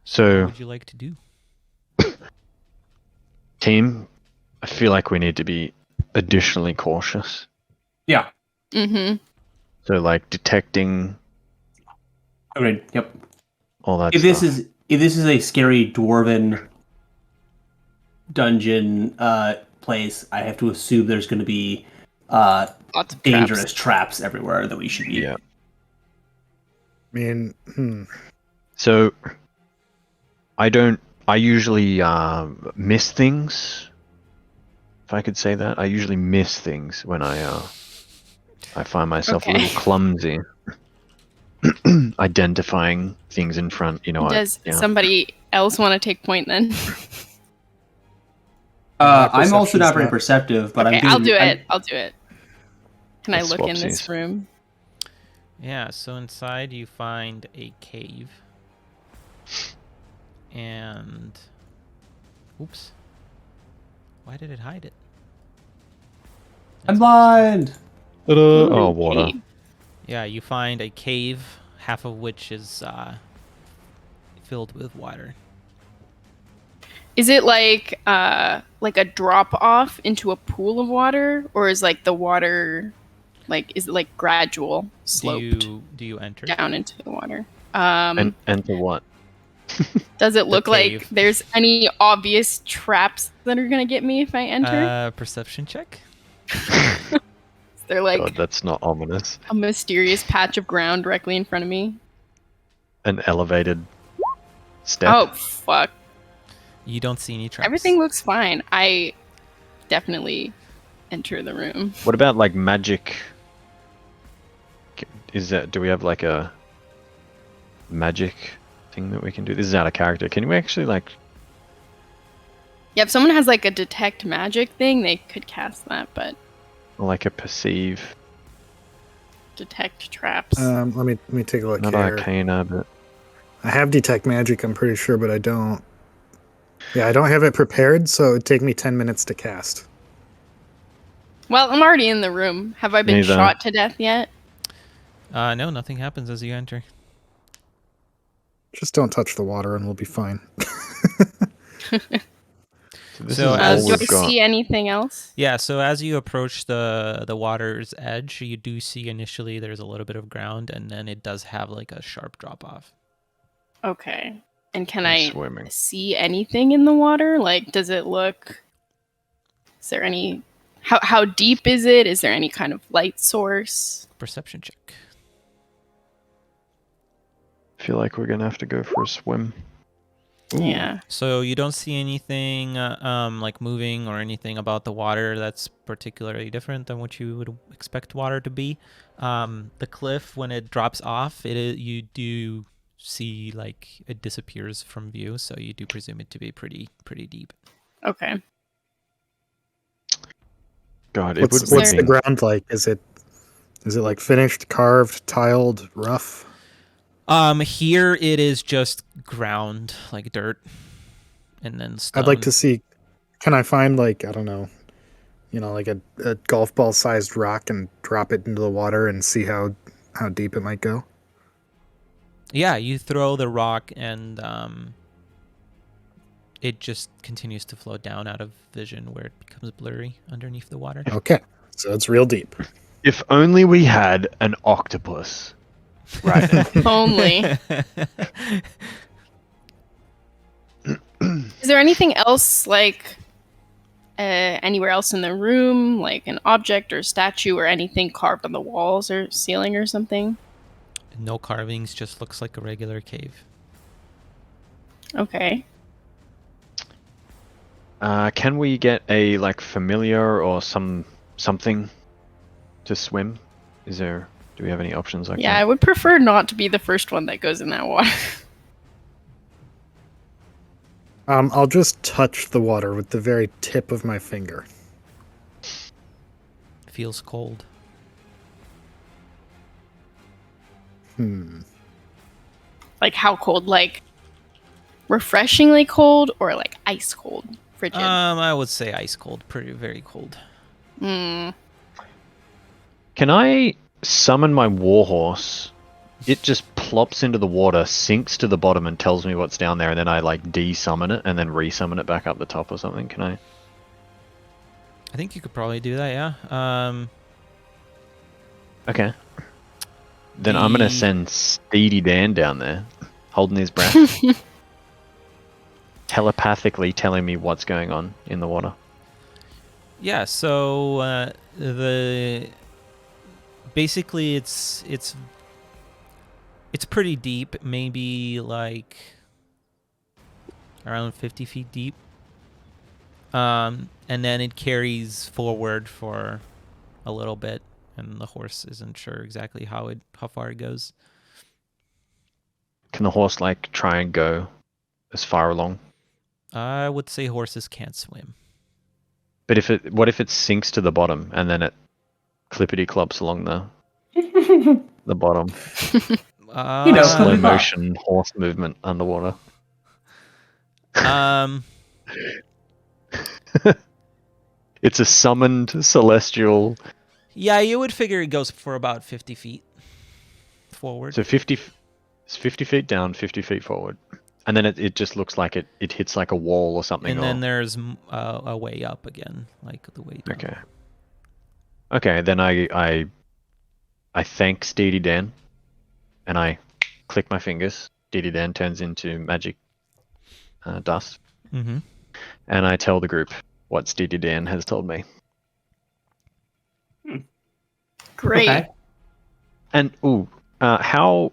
So What would you like to do? team, I feel like we need to be additionally cautious. Yeah. Mm-hmm. So like detecting Agreed. Yep. all that If this stuff. is a scary dwarven dungeon place, I have to assume there's going to be Lots of dangerous traps everywhere that we should be. Yeah. I mean, So I usually miss things. If I could say that, I usually miss things when I find myself a Okay. little clumsy identifying things in front. You know, Does somebody else want to take point then? I'm also not perception's very not- perceptive, but Okay, I'm I'll do I'm- it. I'll do it. Can I Let's look in this swapsies. room? Yeah, so inside you find a cave. And oops. Why did it hide it? I'm blind. Oh, water. Hey, Yeah, you find a cave, half of which is filled with water. is it like a drop off into a pool of water, or is like the water is it like gradual sloped Do you enter? down into the water? And to what? Does it look like cave. there's any obvious traps that are gonna get me if I enter? Perception check. Is there like God, that's not ominous. a mysterious patch of ground directly in front of me? An elevated step. Oh fuck! You don't see any traps. Everything looks fine. I definitely enter the room. What about like magic? Do we have like a magic thing that we can do? This is out of character. Can we actually like? Yeah, if someone has like a detect magic thing, they could cast that, but Like a perceive? detect traps. Let me take a look Not here. arcana, but I have detect magic, I'm pretty sure, but I don't. Yeah, I don't have it prepared, so it'd take me 10 minutes to cast. Well, I'm already in the room. Have I been Neither. shot to death yet? No, nothing happens as you enter. Just don't touch the water, and we'll be fine. so this So is as- all Do I we've got. see anything else? Yeah, so as you approach the water's edge, you do see initially there's a little bit of ground, and then it does have like a sharp drop off. Okay. And can I'm I swimming. see anything in the water? Like, does it look... Is there any... How deep is it? Is there any kind of light source? Perception check. I feel like we're gonna have to go for a swim. Yeah. So you don't see anything like moving or anything about the water that's particularly different than what you would expect water to be. The cliff, when it drops off, you do see like it disappears from view, so you do presume it to be pretty deep. Okay. God, it would What's be. the ground like? Is it like finished, carved, tiled, rough? Here it is just ground, like dirt, and then stone. I'd like to see. Can I find like, I don't know, like a golf ball sized rock and drop it into the water and see how deep it might go? Yeah, you throw the rock and it just continues to float down out of vision where it becomes blurry underneath the water. Okay, so it's real deep. If only we had an octopus. Right. Only. Is there anything else, like, anywhere else in the room, like an object or statue or anything carved on the walls or ceiling or something? No carvings, just looks like a regular cave. Okay. Can we get a like familiar or something to swim? Do we have any options like Yeah, I that? would prefer not to be the first one that goes in that water. I'll just touch the water with the very tip of my finger. Feels cold. Like, how cold? Like, refreshingly cold or like ice cold? Frigid? I would say ice cold, very cold. Mm. Can I summon my warhorse? It just plops into the water, sinks to the bottom, and tells me what's down there, and then I like de-summon it and then re-summon it back up the top or something. Can I? I think you could probably do that, yeah. Okay. Then I'm gonna send Steedy Dan down there, holding his breath, telepathically telling me what's going on in the water. Yeah, so basically it's pretty deep, maybe like around 50 feet deep. And then it carries forward for a little bit, and the horse isn't sure exactly how far it goes. Can the horse like try and go as far along? I would say horses can't swim. But what if it sinks to the bottom and then it clippity clops along the bottom? Slow Flip up. motion horse movement underwater. It's a summoned celestial. Yeah, you would figure it goes for about 50 feet forward. So it's 50 feet down, 50 feet forward. And then it just looks like it hits like a wall or something. And then there's a way up again, like the way down. Okay. Okay, then I thank Steedy Dan, and I click my fingers. Steedy Dan turns into magic dust, Mm-hmm. and I tell the group what Steedy Dan has told me. Great. Okay. And how?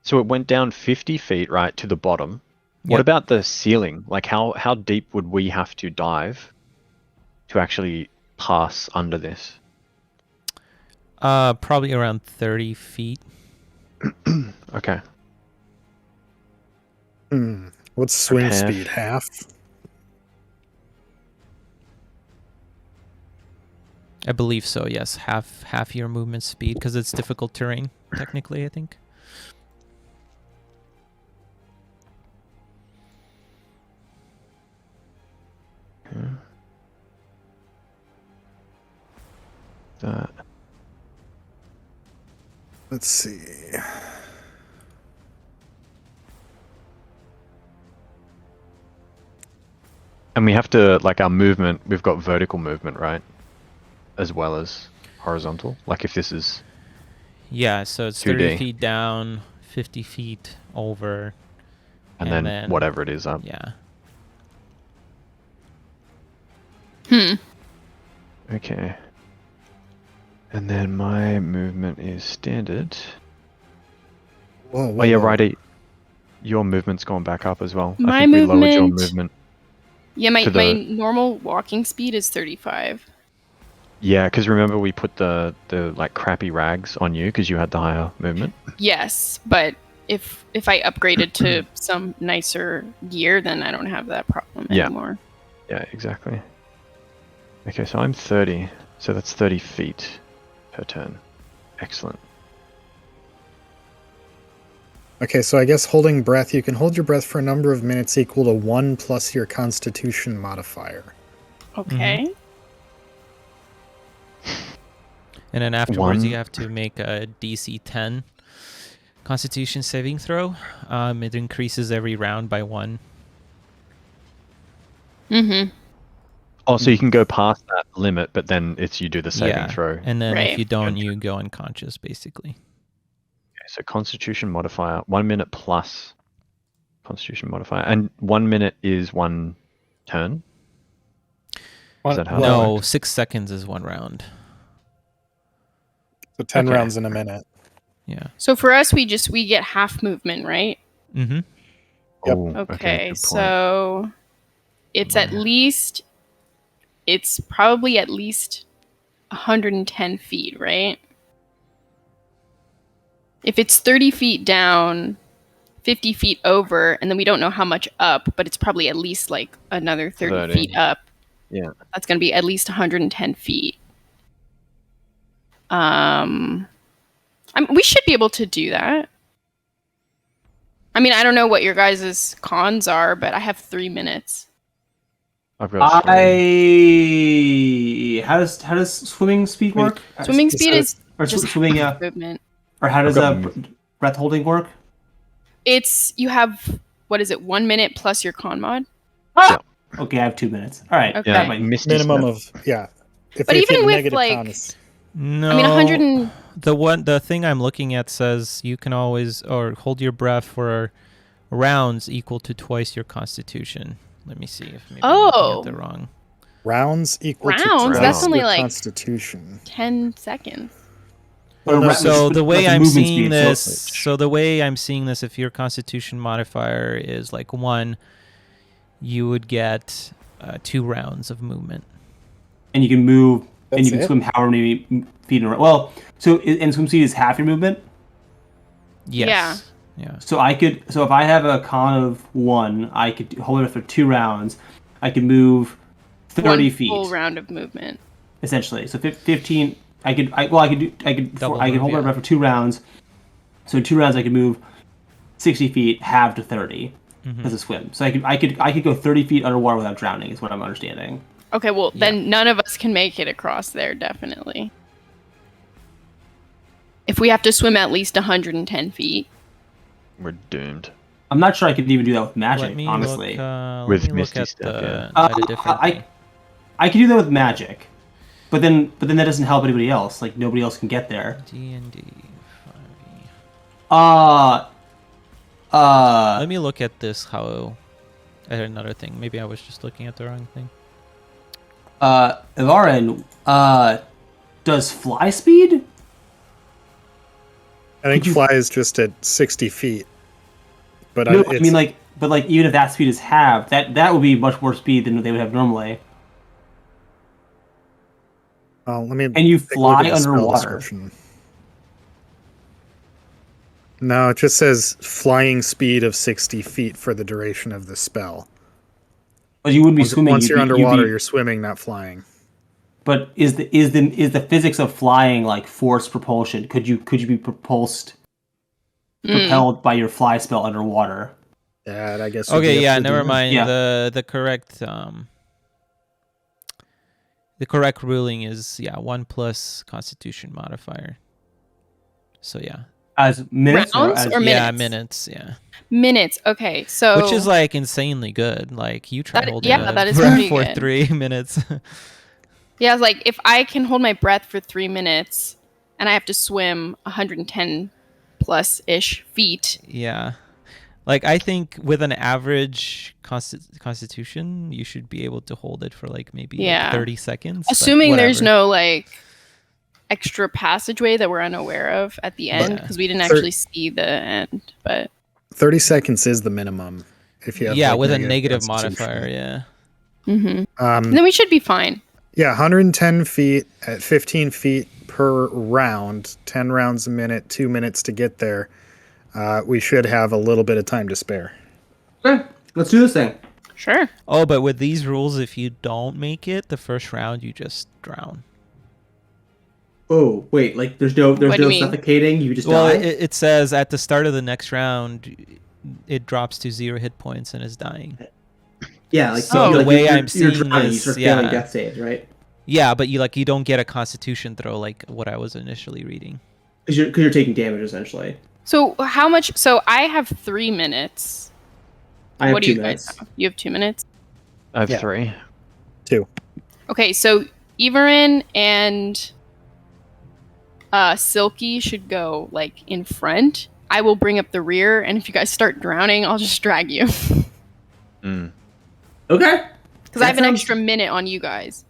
So it went down 50 feet, right, to the bottom. What Yep. about the ceiling? Like, how deep would we have to dive to actually pass under this? Probably around 30 feet. Okay. What's swim Prepare. speed? Half? I believe so, yes. Half your movement speed, because it's difficult terrain, technically, I think. That. Let's see. And we have to, like, our movement, we've got vertical movement, right? As well as horizontal. Like if this is... Yeah, so it's 2D. 30 feet down, 50 feet over. And then whatever it is up. Yeah. Okay. And then my movement is standard. Whoa, Oh yeah, righty. Your movement's gone back up as well. My I think we lowered your movement- movement. Yeah, my To the- normal walking speed is 35. Yeah, because remember we put the like crappy rags on you because you had the higher movement. Yes, but if I upgraded to some nicer gear, then I don't have that problem Yeah. anymore. Yeah, exactly. Okay, so I'm 30, so that's 30 feet per turn. Excellent. Okay, so I guess holding breath, you can hold your breath for a number of minutes equal to 1 plus your constitution modifier. Okay. And then afterwards, you One- have to make a DC 10 Constitution saving throw. It increases every round by 1. Mm-hmm. Oh, so you can go past that limit, but then it's you do the saving Yeah. throw. And then if Right. you don't, you go unconscious, basically. Okay, so Constitution modifier, 1 minute plus Constitution modifier, and 1 minute is 1 turn. Is that how that No, works? 6 seconds is 1 round. So 10 Okay. rounds in a minute. Yeah. So for us, we get half movement, right? Mm-hmm. Yep. Oh, Okay, good point. so it's it's probably at least 110 feet, right? If it's 30 feet down, 50 feet over, and then we don't know how much up, but it's probably at least like another 30 30. feet up. Yeah. That's going to be at least 110 feet. We should be able to do that. I mean, I don't know what your guys' cons are, but I have 3 minutes. I've got 3. How does swimming speed work? Swimming speed is or just swimming half movement. or how does I've got breath holding work? It's you have 1 minute plus your con mod. Okay, I have 2 minutes. All right. Okay. Yeah, That might- Misty Minimum Step. of, yeah. If But you even hit with, negative like- con, it's- No. I mean, 100 and The thing I'm looking at says you can always hold your breath for rounds equal to twice your constitution. Let me see if maybe I'm looking Oh. at the wrong. rounds equal to Rounds? twice That's only your like- constitution. 10 seconds. But no, So the way I'm movement seeing speed, this, so- so the way I'm seeing this, if your constitution modifier is like 1, you would get 2 rounds of movement. and you can move and That's you can it? swim however many feet in a row. Well, so and swim speed is half your movement. Yes. Yeah. So if I have a con of 1, I could hold it for 2 rounds. I could move 30 1 feet full round of movement. essentially. So 15. I could Double hold move, my yeah. breath for 2 rounds. So in 2 rounds I could move 60 feet, half to 30 as a swim. So I could go 30 feet underwater without drowning. Is what I'm understanding. Okay, well, then none of us can make it across there, definitely. If we have to swim at least 110 feet. We're doomed. I'm not sure I could even do that with magic. Let me honestly, look, With let me Misty look at Step, yeah. at a different thing. I could do that with magic, but then that doesn't help anybody else. Like nobody else can get there. D&D 5e. Let me look at this at another thing. Maybe I was just looking at the wrong thing. Ivarin, does fly speed? I think Could you- fly is just at 60 feet. But No, it's, I mean but even if that speed is halved, that would be much more speed than they would have normally. Let me. And you take a look fly at the spell underwater. description. No, it just says flying speed of 60 feet for the duration of the spell. But you wouldn't be swimming. Once you're underwater, you'd be, you're swimming, not flying. But is the physics of flying like forced propulsion? Could you be propelled by your fly spell underwater? That I guess. Okay, yeah, never mind. Yeah. The correct ruling is 1 plus Constitution modifier. So yeah. As minutes Rounds or minutes? Yeah, minutes. Yeah. Minutes. Okay, so Which is like insanely good. Like you try holding that is breath pretty for good. 3 minutes. Yeah, it's like if I can hold my breath for 3 minutes and I have to swim 110 plus ish feet. Yeah. Like I think with an average constitution, you should be able to hold it for like maybe like 30 seconds. Assuming there's no like extra passageway that we're unaware of at the end, because we didn't actually see the end. But 30 seconds is the minimum if you have like, with a negative modifier. Then we should be fine. Yeah, 110 feet at 15 feet per round, 10 rounds a minute, 2 minutes to get there. We should have a little bit of time to spare. Okay, let's do this thing. Sure. Oh, but with these rules, if you don't make it the first round, you just drown. Oh, wait, like there's no suffocating, you just die? It says at the start of the next round, it drops to 0 hit points and is dying. Yeah, like so the way I'm seeing drowning, this, you start failing death saves, right? Yeah, but you don't get a Constitution throw like what I was initially reading. Because you're taking damage essentially. So how much? So I have 3 minutes. I have what do 2 you minutes. guys have? You have 2 minutes. I have 3. 2. Okay, so Everin and Silky should go like in front. I will bring up the rear, and if you guys start drowning, I'll just drag you. Okay. Because I have an extra minute on you guys.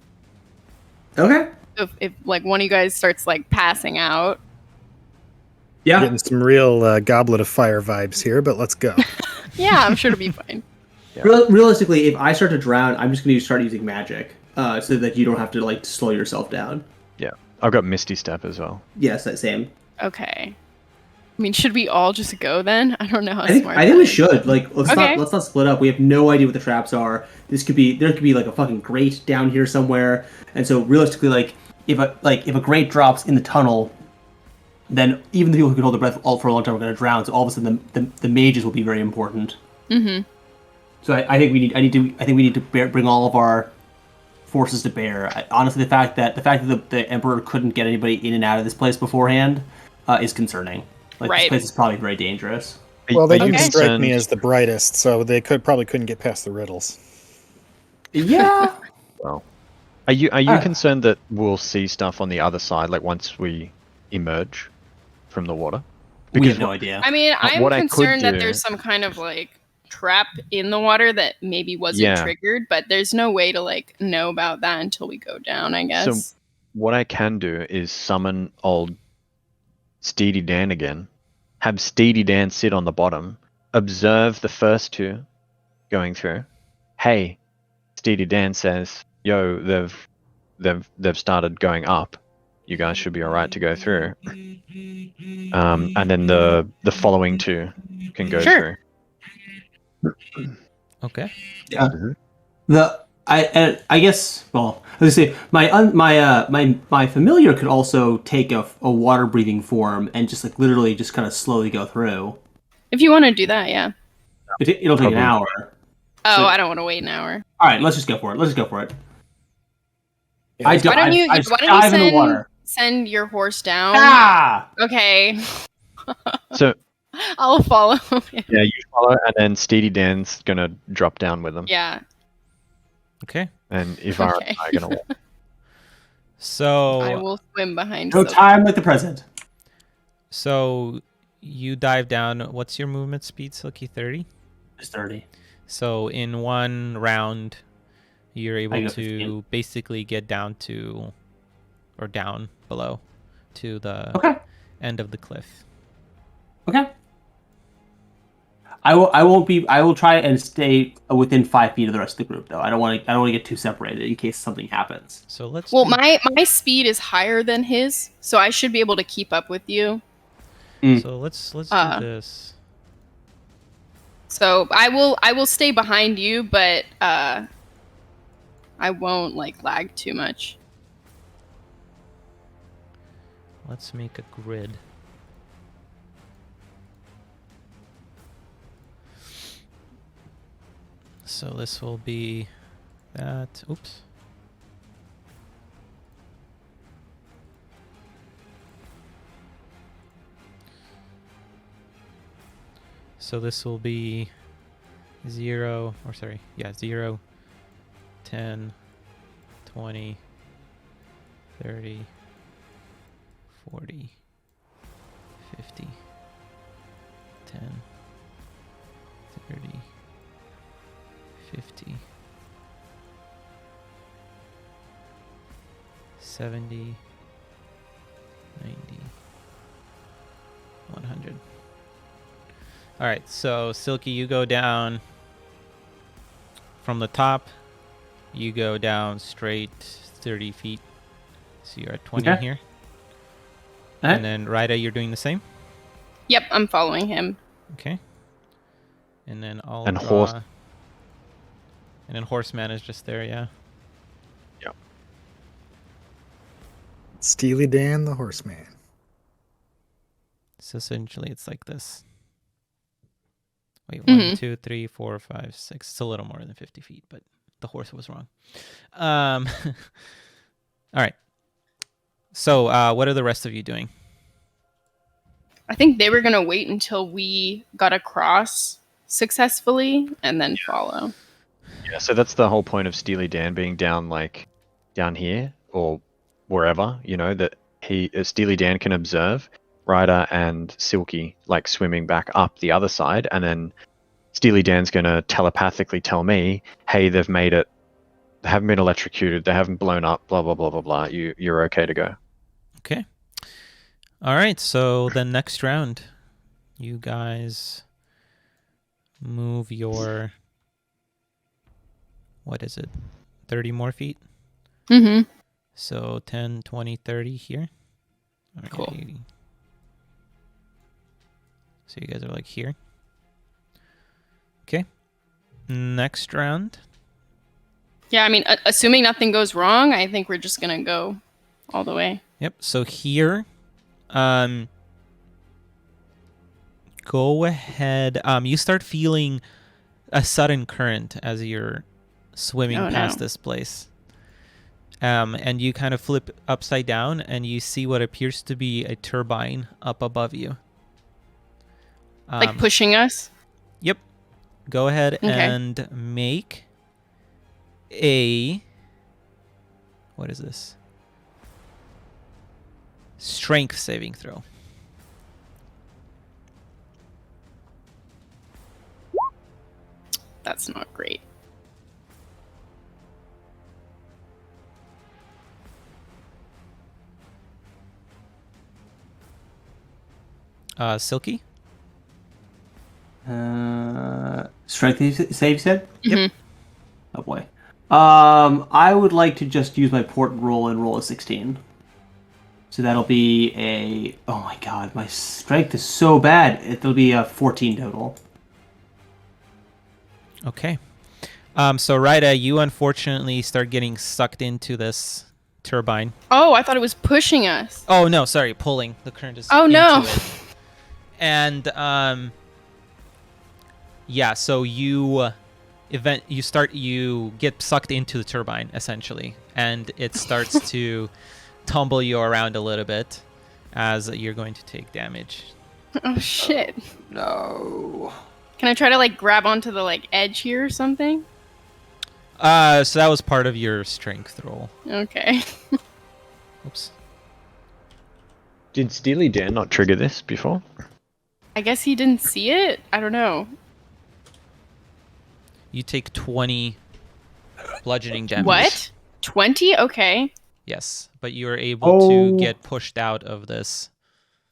Okay. So if like one of you guys starts like passing out. Yeah. Getting some real Goblet of Fire vibes here, but let's go. Yeah, I'm sure it'll be fine. Yeah. Realistically, if I start to drown, I'm just going to start using magic, so that you don't have to like slow yourself down. Yeah, I've got Misty Step as well. Yes, that same. Okay. I mean, should we all just go then? I don't know how I think we should. Like, let's not split up. We have no idea what the traps are. There could be like a fucking grate down here somewhere. And so realistically, like if a grate drops in the tunnel, then even the people who can hold their breath all for a long time are going to drown. So all of a sudden, the mages will be very important. Mm-hmm. So I think we need to bring all of our forces to bear. Honestly, the fact that the Emperor couldn't get anybody in and out of this place beforehand is concerning. Like, this place is probably very dangerous. Well, they didn't strike me as the brightest, so they probably couldn't get past the riddles. Yeah. Well, are you concerned that we'll see stuff on the other side, like once we emerge from the water? Because we have no idea. I mean, I'm concerned that there's some kind of like trap in the water that maybe wasn't triggered, but there's no way to like know about that until we go down, I guess. So what I can do is summon old Steedy Dan again, have Steedy Dan sit on the bottom, observe the first two going through. Hey, Steedy Dan says, "Yo, they've started going up. You guys should be all right to go through." And then the following two can go through. Okay. Yeah. I guess. Well, let's say my familiar could also take a water breathing form and just like literally just kind of slowly go through. If you want to do that, yeah. It'll take an hour. Oh, so, I don't want to wait an hour. All right, let's just go for it. Yeah. Why don't you send your horse down? Ah! Okay. So I'll follow. Yeah, you follow, and then Steedy Dan's gonna drop down with them. Yeah. Okay. And Ivar and I are gonna walk. So I will swim behind. No time like the present. So you dive down. What's your movement speed, Silky? 30? It's 30. So in one round, you're able to 15. basically get down below to the end of the cliff. Okay. I will try and stay within 5 feet of the rest of the group, though. I don't want to get too separated in case something happens. So let's. Well, my speed is higher than his, so I should be able to keep up with you. So let's do this. So I will stay behind you, but I won't like lag too much. Let's make a grid. So this will be that. Oops. So this will be 0, 10, 20, 30, 40, 50, 10, 30, 50, 70, 90, 100. All right, so Silky, you go down from the top. You go down straight 30 feet. So you're at 20 Okay. here. Okay. And then Rida, you're doing the same? Yep, I'm following him. Okay. And then I'll And draw... horse. And then Horseman is just there, yeah. Yep. Steely Dan the Horseman. So essentially it's like this. Wait, Mhm. 1, 2, 3, 4, 5, 6. It's a little more than 50 feet, but the horse was wrong. All right. So what are the rest of you doing? I think they were gonna wait until we got across successfully and then follow. Yeah, so that's the whole point of Steely Dan being down here or wherever, that Steely Dan can observe Ryder and Silky like swimming back up the other side, and then Steely Dan's gonna telepathically tell me, hey, they've made it, they haven't been electrocuted, they haven't blown up, blah blah blah blah blah. You're okay to go. Okay. All right, so the next round, you guys move your, what is it, 30 more feet? Mm-hmm. So 10, 20, 30 here. Okay. Cool. So you guys are like here. Okay. Next round. Yeah, I mean, assuming nothing goes wrong, I think we're just gonna go all the way. Yep. So here, go ahead. You start feeling a sudden current as you're swimming past this place. And you kind of flip upside down and you see what appears to be a turbine up above you. Like pushing us? Yep. Go ahead Okay. and make a... What is this? Strength saving throw. That's not great. Silky? Strength save, you said? Yep. Oh boy. I would like to just use my port roll and roll a 16. So that'll be a... Oh my god, my strength is so bad. It'll be a 14 total. Okay. So Ryda, you unfortunately start getting sucked into this turbine. Oh, I thought it was pushing us. Oh no, sorry, pulling. The current is Oh, into no. it. And yeah, so you get sucked into the turbine essentially, and it starts to tumble you around a little bit as you're going to take damage. Oh shit. No. Can I try to like grab onto the like edge here or something? So that was part of your strength roll. Okay. Oops. Did Steely Dan not trigger this before? I guess he didn't see it? I don't know. You take 20 bludgeoning damage. What? 20? Okay. Yes, but you are able to Oh. get pushed out of this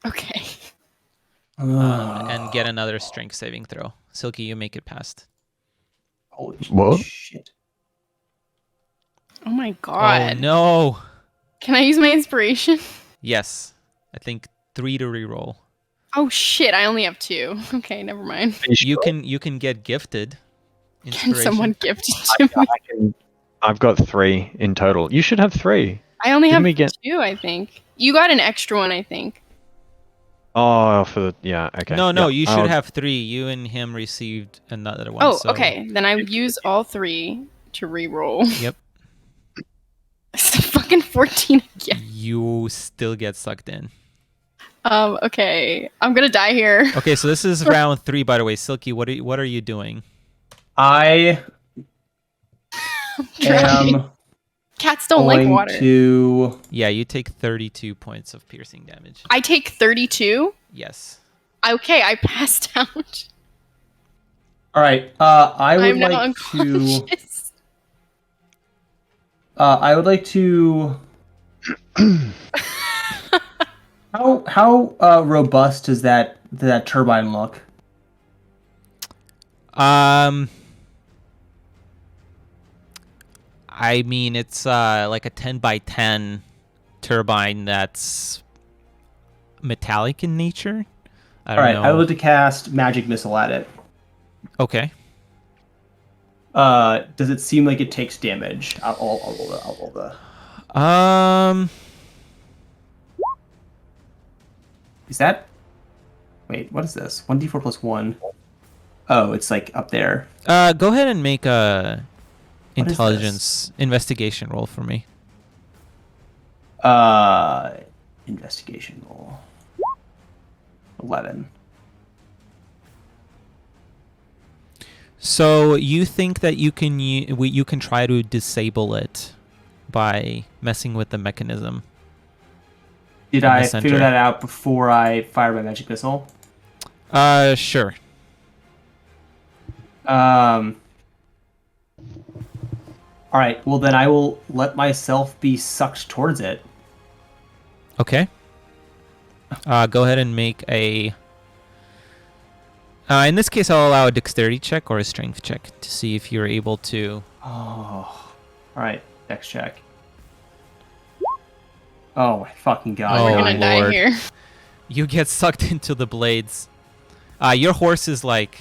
Okay. and get another strength saving throw. Silky, you make it past. Holy What? shit. Oh my god. Oh no. Can I use my inspiration? Yes. I think 3 to reroll. Oh shit, I only have 2. Okay, never mind. Are you sure? You can get gifted. Can Inspiration. someone gift it to me? I've got 3 in total. You should have 3. I only Didn't have we get- 2, I think. You got an extra one, I think. Oh, yeah, okay. No, Yeah, you should I'll- have 3. You and him received another one. Oh, so- okay. Then I would use all 3 to re-roll. Yep. It's a fucking 14 again. You still get sucked in. Okay. I'm gonna die here. Okay, so this is round 3, by the way. Silky, what are you doing? I am Cats don't like going water. to. Yeah, you take 32 points of piercing damage. I take 32. Yes. Okay, I passed out. All right. I would I'm now like to. unconscious. I would like to. How robust does that turbine look? I mean, it's like a 10 by 10 turbine that's metallic in nature. I All right. don't I would know. like to cast magic missile at it. Okay. Does it seem like it takes damage? I'll roll the. Is that? Wait, what is this? 1d4 plus 1. Oh, it's like up there. Go ahead and make a What is intelligence investigation roll for me. Investigation roll. 11. So you think that you can try to disable it by messing with the mechanism? Did In the I center. figure that out before I fired my magic missile? Sure. All right. Well, then I will let myself be sucked towards it. Okay. Go ahead and make a. In this case, I'll allow a dexterity check or a strength check to see if you're able to. Oh. All right. Next check. Oh my fucking god! Oh, We're no. gonna die Lord. here. You get sucked into the blades. Your horse is like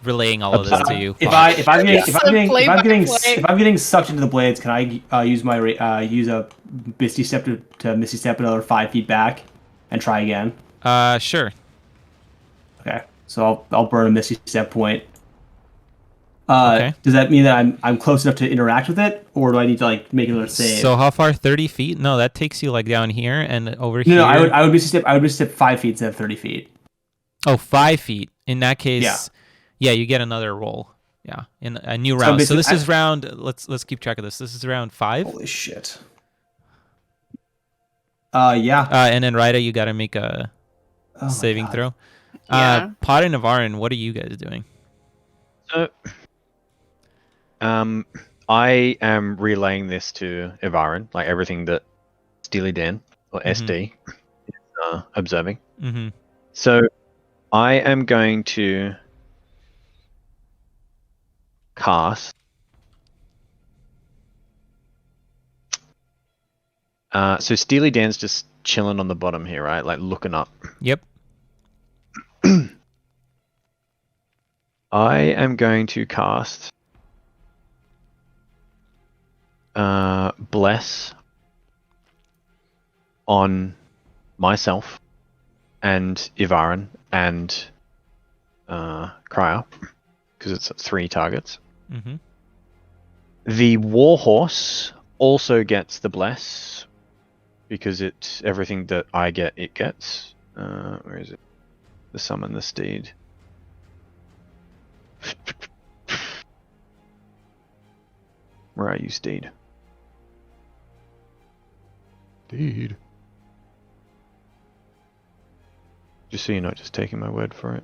relaying all of this to you. If Fuck. I'm getting Play-by-play. if I'm getting sucked into the blades, can I use my use a misty step to misty step another 5 feet back and try again? Sure. Okay, so I'll burn a misty step point. Okay. Does that mean that I'm close enough to interact with it, or do I need to like make another save? So how far? 30 feet? No, that takes you like down here and over no, here. I would misty step 5 feet instead of 30 feet. Oh, 5 feet. In that case, Yeah. yeah, you get another roll. Yeah, in a new So round. So basically, this is round. Let's keep track of this. This is round 5. Holy shit. Yeah. And then Ryda, you got to make a Oh my saving God. throw. Yeah. Pot and Navarin, what are you guys doing? I am relaying this to Ivarin, like everything that Steely Dan or SD is observing. Mm-hmm. So I am going to cast so Steely Dan's just chilling on the bottom here, right? Like looking up. Yep. I am going to cast Bless on myself and Ivarin and Cryo, because it's 3 targets. Mm-hmm. The Warhorse also gets the Bless, because it's everything that I get, it gets. Where is it? The Summon the Steed. Where are you, Steed? Steed. Just so you're not just taking my word for it.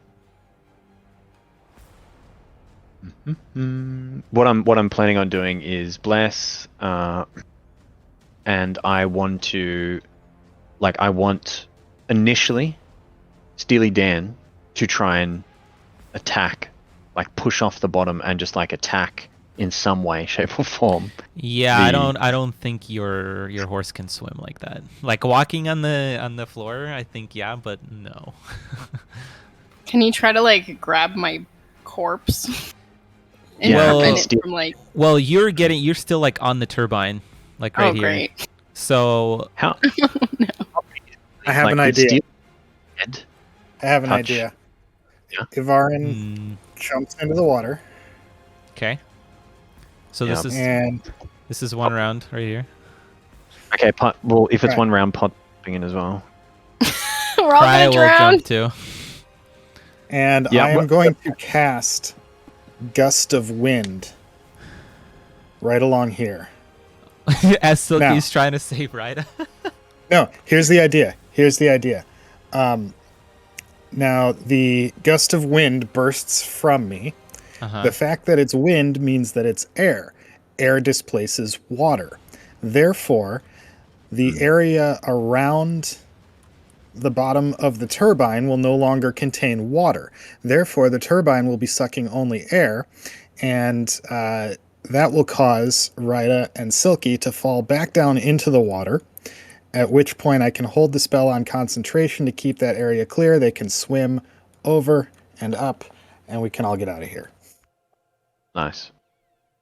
What I'm planning on doing is Bless, and I want initially Steely Dan to try and attack like push off the bottom and just like attack in some way, shape, or form. Yeah, I don't think your horse can swim like that. Like walking on the floor, I think yeah, but no. Can you try to like grab my corpse? And Yeah, prevent it from like. Well, you're still like on the turbine, like right Oh, here. great. So how? No. I have Like, an it's idea. dead. I have an Touch. idea. Yeah. Ivarin jumps into the water, okay. So Yeah. and this is one round right here. Okay, well, if it's Right. one round, popping in as well. We're all Cry gonna will drown. jump too. Yeah, I am well- going to cast Gust of Wind right along here. As Silky's trying to save Ryda. No, here's the idea. Now, the gust of wind bursts from me. Uh-huh. The fact that it's wind means that it's air. Air displaces water. Therefore, the area around the bottom of the turbine will no longer contain water. Therefore, the turbine will be sucking only air, and that will cause Ryda and Silky to fall back down into the water, at which point I can hold the spell on concentration to keep that area clear. They can swim over and up, and we can all get out of here. Nice.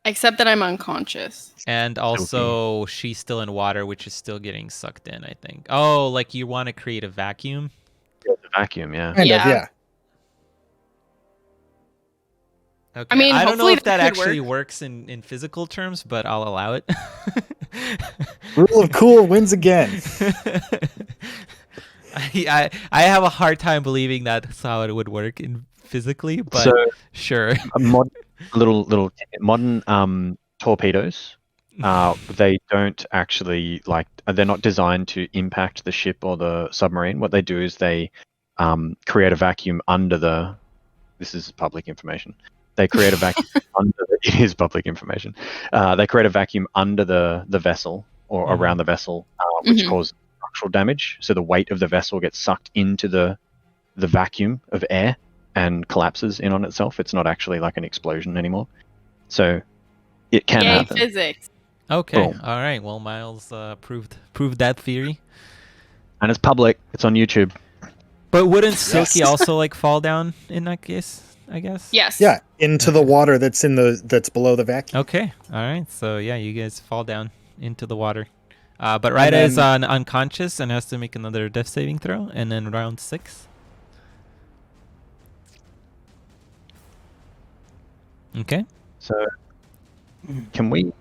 Except that I'm unconscious. And also, she's still in water, which is still getting sucked in, I think. Oh, like you want to create a vacuum? The vacuum, yeah. Kind of, Yeah. yeah. Okay. I mean, I don't know hopefully if that that could actually work. works in physical terms, but I'll allow it. Rule of cool wins again. I have a hard time believing that's how it would work in physically, but So, sure. a little modern torpedoes. They don't actually they're not designed to impact the ship or the submarine. What they do is they create a vacuum under the. This is public information. They create a vacuum under. It is public information. They create a vacuum under the vessel or around the vessel, which causes structural damage. So the weight of the vessel gets sucked into the vacuum of air and collapses in on itself. It's not actually like an explosion anymore. So it can Yay, happen. physics. Okay. Boom. All right. Well, Miles proved that theory. And it's public. It's on YouTube. But wouldn't Silky Yes. also like fall down in that case? I guess. Yes. Yeah, into the water that's below the vacuum. Okay. All right. So yeah, you guys fall down into the water. But Ryda is unconscious and has to make another death saving throw, and then round 6. Okay. So can we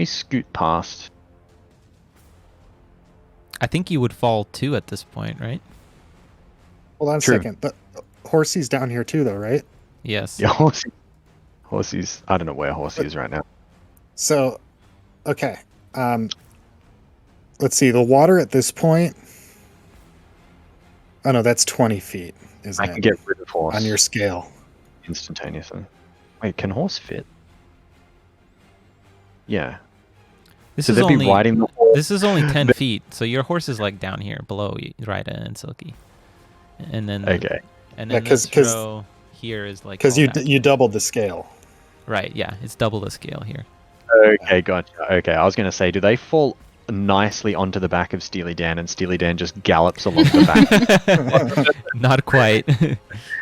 scoot past? I think you would fall too at this point, right? Hold on a True. second. But Horsey's down here too, though, right? Yes. Yeah, Horsey's. I don't know where Horsey is right now. So, okay. Let's see. The water at this point. Oh no, that's 20 feet, isn't I it? can get rid of Horse on your scale. instantaneously. Wait, can Horse fit? Yeah. This So is they'd only be riding the horse. this is only 10 feet, so your horse is like down here below Ryda and Silky, and then Okay. and Yeah, then this 'cause- row here is like Because all you back. you doubled the scale. Right, yeah, it's double the scale here. Okay, gotcha. Okay, I was going to say, do they fall nicely onto the back of Steely Dan and Steely Dan just gallops along the back? Not quite. That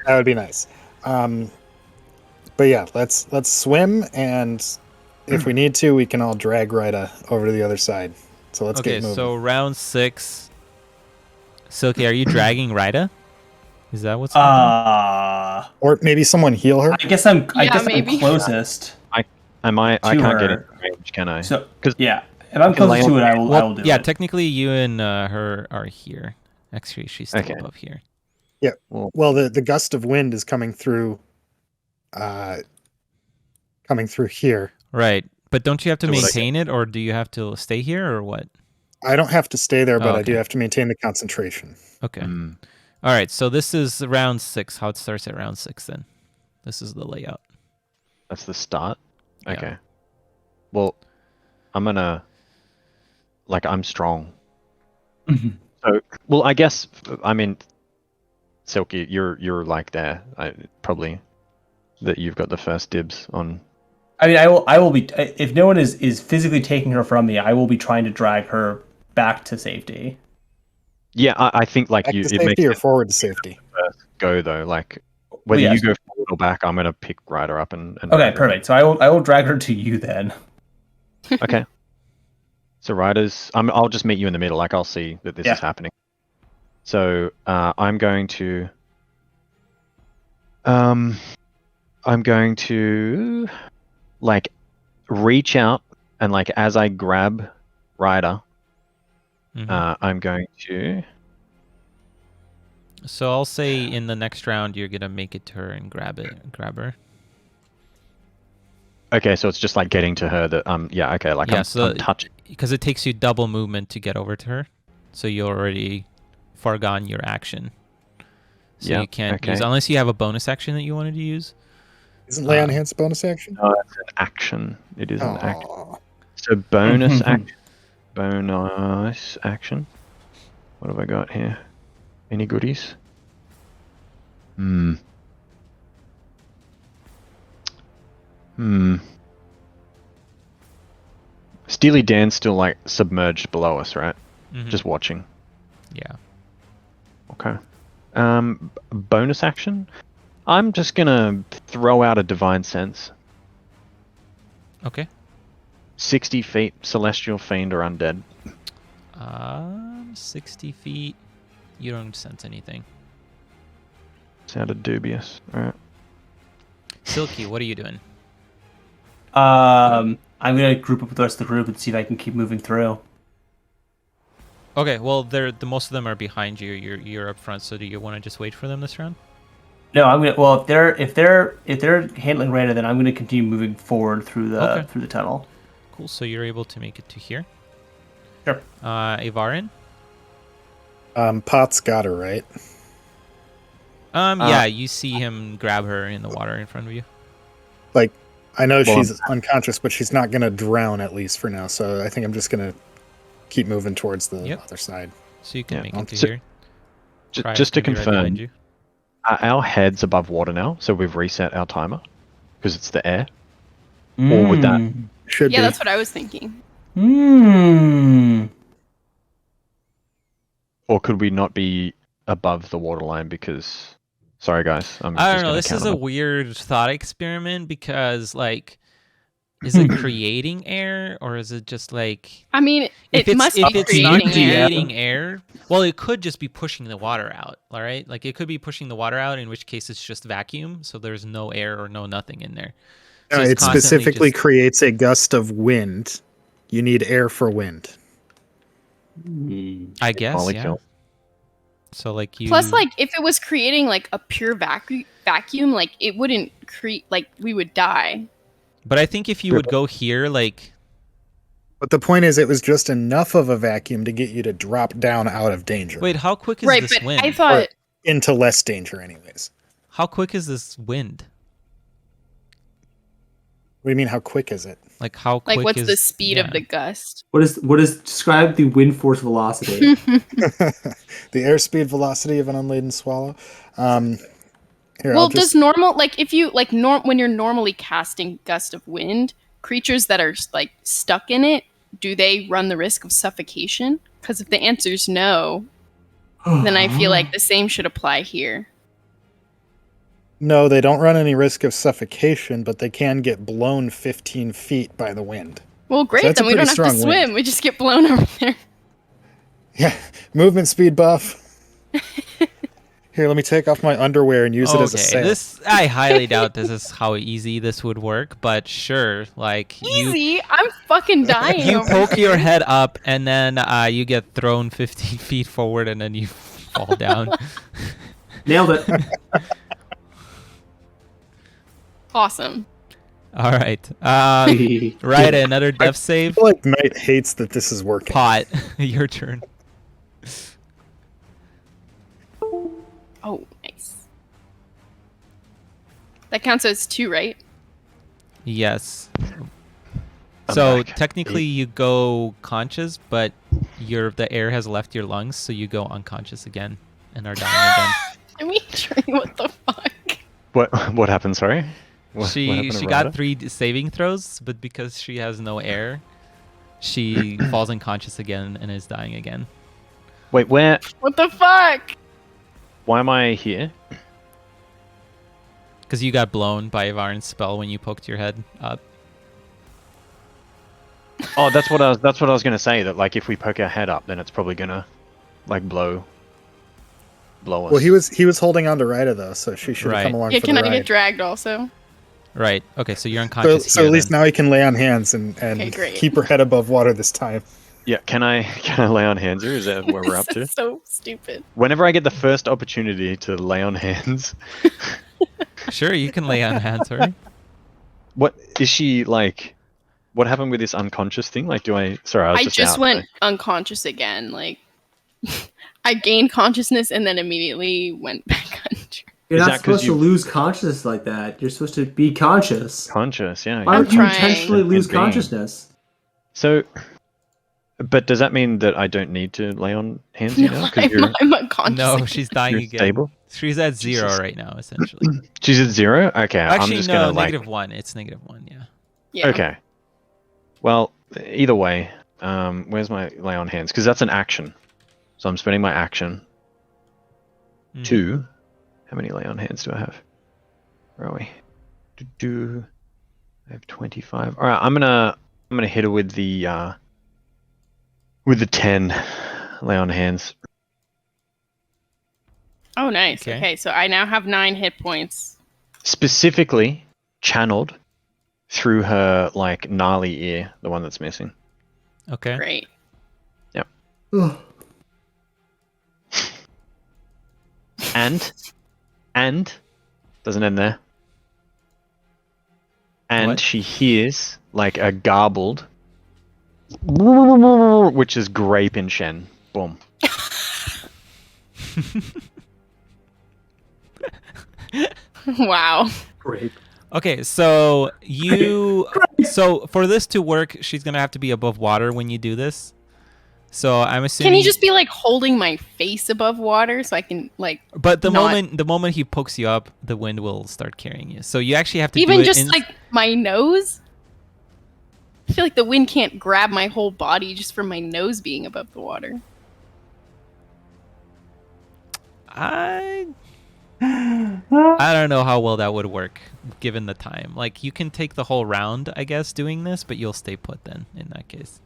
would be nice. But yeah, let's swim, and if we need to, we can all drag Ryda over to the other side. So let's Okay, get moving. so round 6. Silky, are you dragging Ryda? Is that what's happening? Or maybe someone heal her. I guess I'm maybe. closest. I To can't get her. into range, can I? So 'Cause yeah, if I'm can lay closest to on- it, I will Well, do yeah, it. technically you and her are here. Actually, she's still Okay. above here. Well, the gust of wind is coming through here. Right, but don't you have to So what I maintain it, or do you have to stay here, or what? I don't have to stay there, but I do okay. have to maintain the concentration. Okay. Mm, All right, so this is round 6. How it starts at round 6 then. This is the layout. that's the start? Yeah. Okay. Well, I'm gonna... I'm strong. Mhm. So, well, I guess, I mean, Silky, you're like there, probably. that you've got the first dibs on. I mean, I will be, if no one is physically taking her from me, I will be trying to drag her back to safety. Yeah, I think like Back you to it makes safety or sense forward to safety? to first go though. Like whether yes. you go forward or back, I'm gonna pick Ryder up and Okay, drag her. perfect. So I will drag her to you then. Okay. So Ryder's, I'll just meet you in the middle. Like I'll see that this is happening. So I'm going to like reach out and like as I grab Ryder, I'm going to. So I'll say in the next round you're gonna make it to her and grab her. Okay, so it's just like getting to her that yeah, okay, like I'm touching. Because it takes you double movement to get over to her, so you already foregone your action. So you can't use unless you have a bonus action that you wanted to use. Isn't lay on hands a bonus action? No, it's an action. It is an action. So bonus action. Bonus action. What have I got here? Any goodies? Steely Dan's still like submerged below us, right? Just watching. Yeah. Okay. Bonus action? I'm just gonna throw out a divine sense. Okay. 60 feet, celestial fiend or undead. 60 feet. You don't sense anything. Sounded dubious. All right. Silky, what are you doing? I'm gonna group up with the rest of the group and see if I can keep moving through. Okay, well, the most of them are behind you. You're up front. So do you want to just wait for them this round? No, I'm gonna. Well, if they're handling Reyna, then I'm gonna continue moving forward through the tunnel. Cool. So you're able to make it to here. Sure. Avarin? Pot's got her, right? Yeah, you see him grab her in the water in front of you. Like, I know she's unconscious, but she's not gonna drown at least for now. So I think I'm just gonna keep moving towards the other side. So you can make it to here. Just to confirm, are our heads above water now? So we've reset our timer because it's the air, or would that should be? Yeah, that's what I was thinking. Or could we not be above the waterline because? Sorry, guys. I don't know. This is a weird thought experiment because, like, is it creating air or is it just like? I mean, it must be creating air. Well, it could just be pushing the water out. All right, like it could be pushing the water out, in which case it's just vacuum, so there's no air or no nothing in there. So no, it specifically creates a gust of wind. You need air for wind. I guess, yeah. So like you. Plus, like if it was creating like a pure vacuum, like it wouldn't create. Like we would die. But I think if you would go here, like. But the point is, it was just enough of a vacuum to get you to drop down out of danger. Wait, how quick is this wind? I thought into less danger, anyways. How quick is this wind? What do you mean? How quick is it? Like how quick? Like what's the speed of the gust? What is describe the wind force velocity? The airspeed velocity of an unladen swallow. Here, well, does normal if you when you're normally casting gust of wind, creatures that are like stuck in it, do they run the risk of suffocation? Because if the answer is no, then I feel like the same should apply here. No, they don't run any risk of suffocation, but they can get blown 15 feet by the wind. Well, great, so then we don't have to swim. Wind. We just get blown over there. Yeah, movement speed buff. Here, let me take off my underwear and use it as a sail. I highly doubt this is how easy this would work, but sure, like easy. I'm fucking dying. You poke your head up, and then you get thrown 15 feet forward, and then you fall down. Nailed it. Awesome. All right. Right, another death save. I feel like Nite hates that this is working. Pot, your turn. Oh, nice. That counts as 2, right? Yes. So technically you go conscious, but the air has left your lungs, so you go unconscious again and are dying again. I mean, what the fuck? What happened, sorry? What She happened to got Ryder? 3 saving throws, but because she has no air, she falls unconscious again and is dying again. Wait, where? What the fuck? Why am I here? Because you got blown by Ivarin's spell when you poked your head up. Oh, that's what I was gonna say. That like if we poke our head up, then it's probably gonna like blow us. Well, he was holding on to Ryder though, so she should have Right. come along Yeah, for can the I ride. get dragged also? Right. Okay, so you're So, unconscious so here at least then. now he can lay on hands and Okay, great. keep her head above water this time. Yeah, can I lay on hands here? Is that where we're up This to? is so stupid. Whenever I get the first opportunity to lay on hands, Sure, you can lay on hands, right? what is she like? What happened with this unconscious thing? Like, do I? Sorry, I was I just just out, went so- unconscious again. Like, I gained consciousness and then immediately went back under. You're Is not that 'cause supposed to lose consciousness like that. You're supposed to be conscious. conscious. Yeah. Why yeah. would you trying. intentionally lose Being. consciousness? So, but does that mean that I don't need to lay on hands? You know, No, because you're I'm unconscious. No, again. she's dying you're again. stable. She's at 0 Jesus. right now, essentially. She's at 0. Okay, I'm Actually, just no, gonna like. -1. It's -1, yeah. Yeah. Okay. Well, either way, where's my lay on hands? Because that's an action. So I'm spending my action. Mhm. 2. How many lay on hands do I have? Where are we? I have 25. All right, I'm gonna hit her with the 10 lay on hands. Oh, nice. Okay. Okay, so I now have 9 hit points. Specifically channeled through her like gnarly ear, the one that's missing. Okay. Great. Ugh. And doesn't end there. And What? she hears like a garbled, which is grape in Shen. Boom. Wow. Great. Okay, so so for this to work, she's gonna have to be above water when you do this. So I'm assuming. Can he just be like holding my face above water so I can like But the not- moment he pokes you up, the wind will start carrying you. So you actually have to even do it just in, like my nose? I feel like the wind can't grab my whole body just from my nose being above the water. I don't know how well that would work given the time. Like you can take the whole round, I guess, doing this, but you'll stay put then in that case.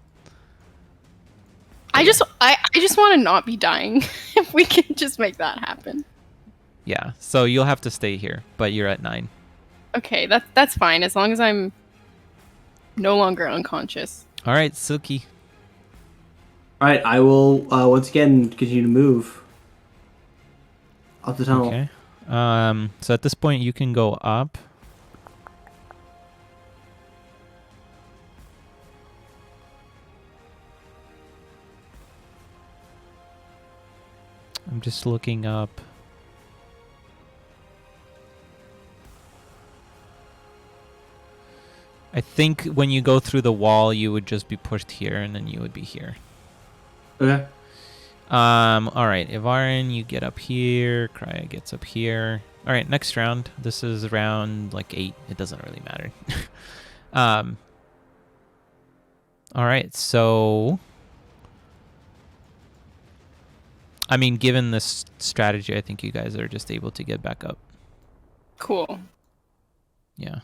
I just want to not be dying. If we can just make that happen. Yeah. So you'll have to stay here, but you're at 9. Okay, that's fine as long as I'm no longer unconscious. All right, Silky. All right, I will once again continue to move up the tunnel. Okay. So at this point you can go up. I'm just looking up. I think when you go through the wall, you would just be pushed here, and then you would be here. Okay. All right, Ivarin, you get up here. Krya gets up here. All right, next round. This is round like 8. It doesn't really matter. All right, so I mean, given this strategy, I think you guys are just able to get back up. Cool. Yeah.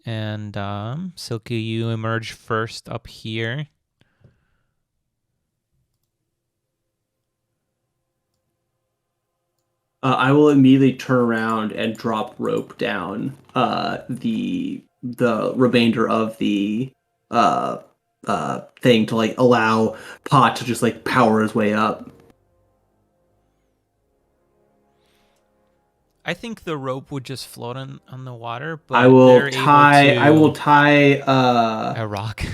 And Silky, you emerge first up here. I will immediately turn around and drop rope down the remainder of the thing to like allow Pot to just like power his way up. I think the rope would just float on the water, but I will they're tie. able to I will tie. a rock.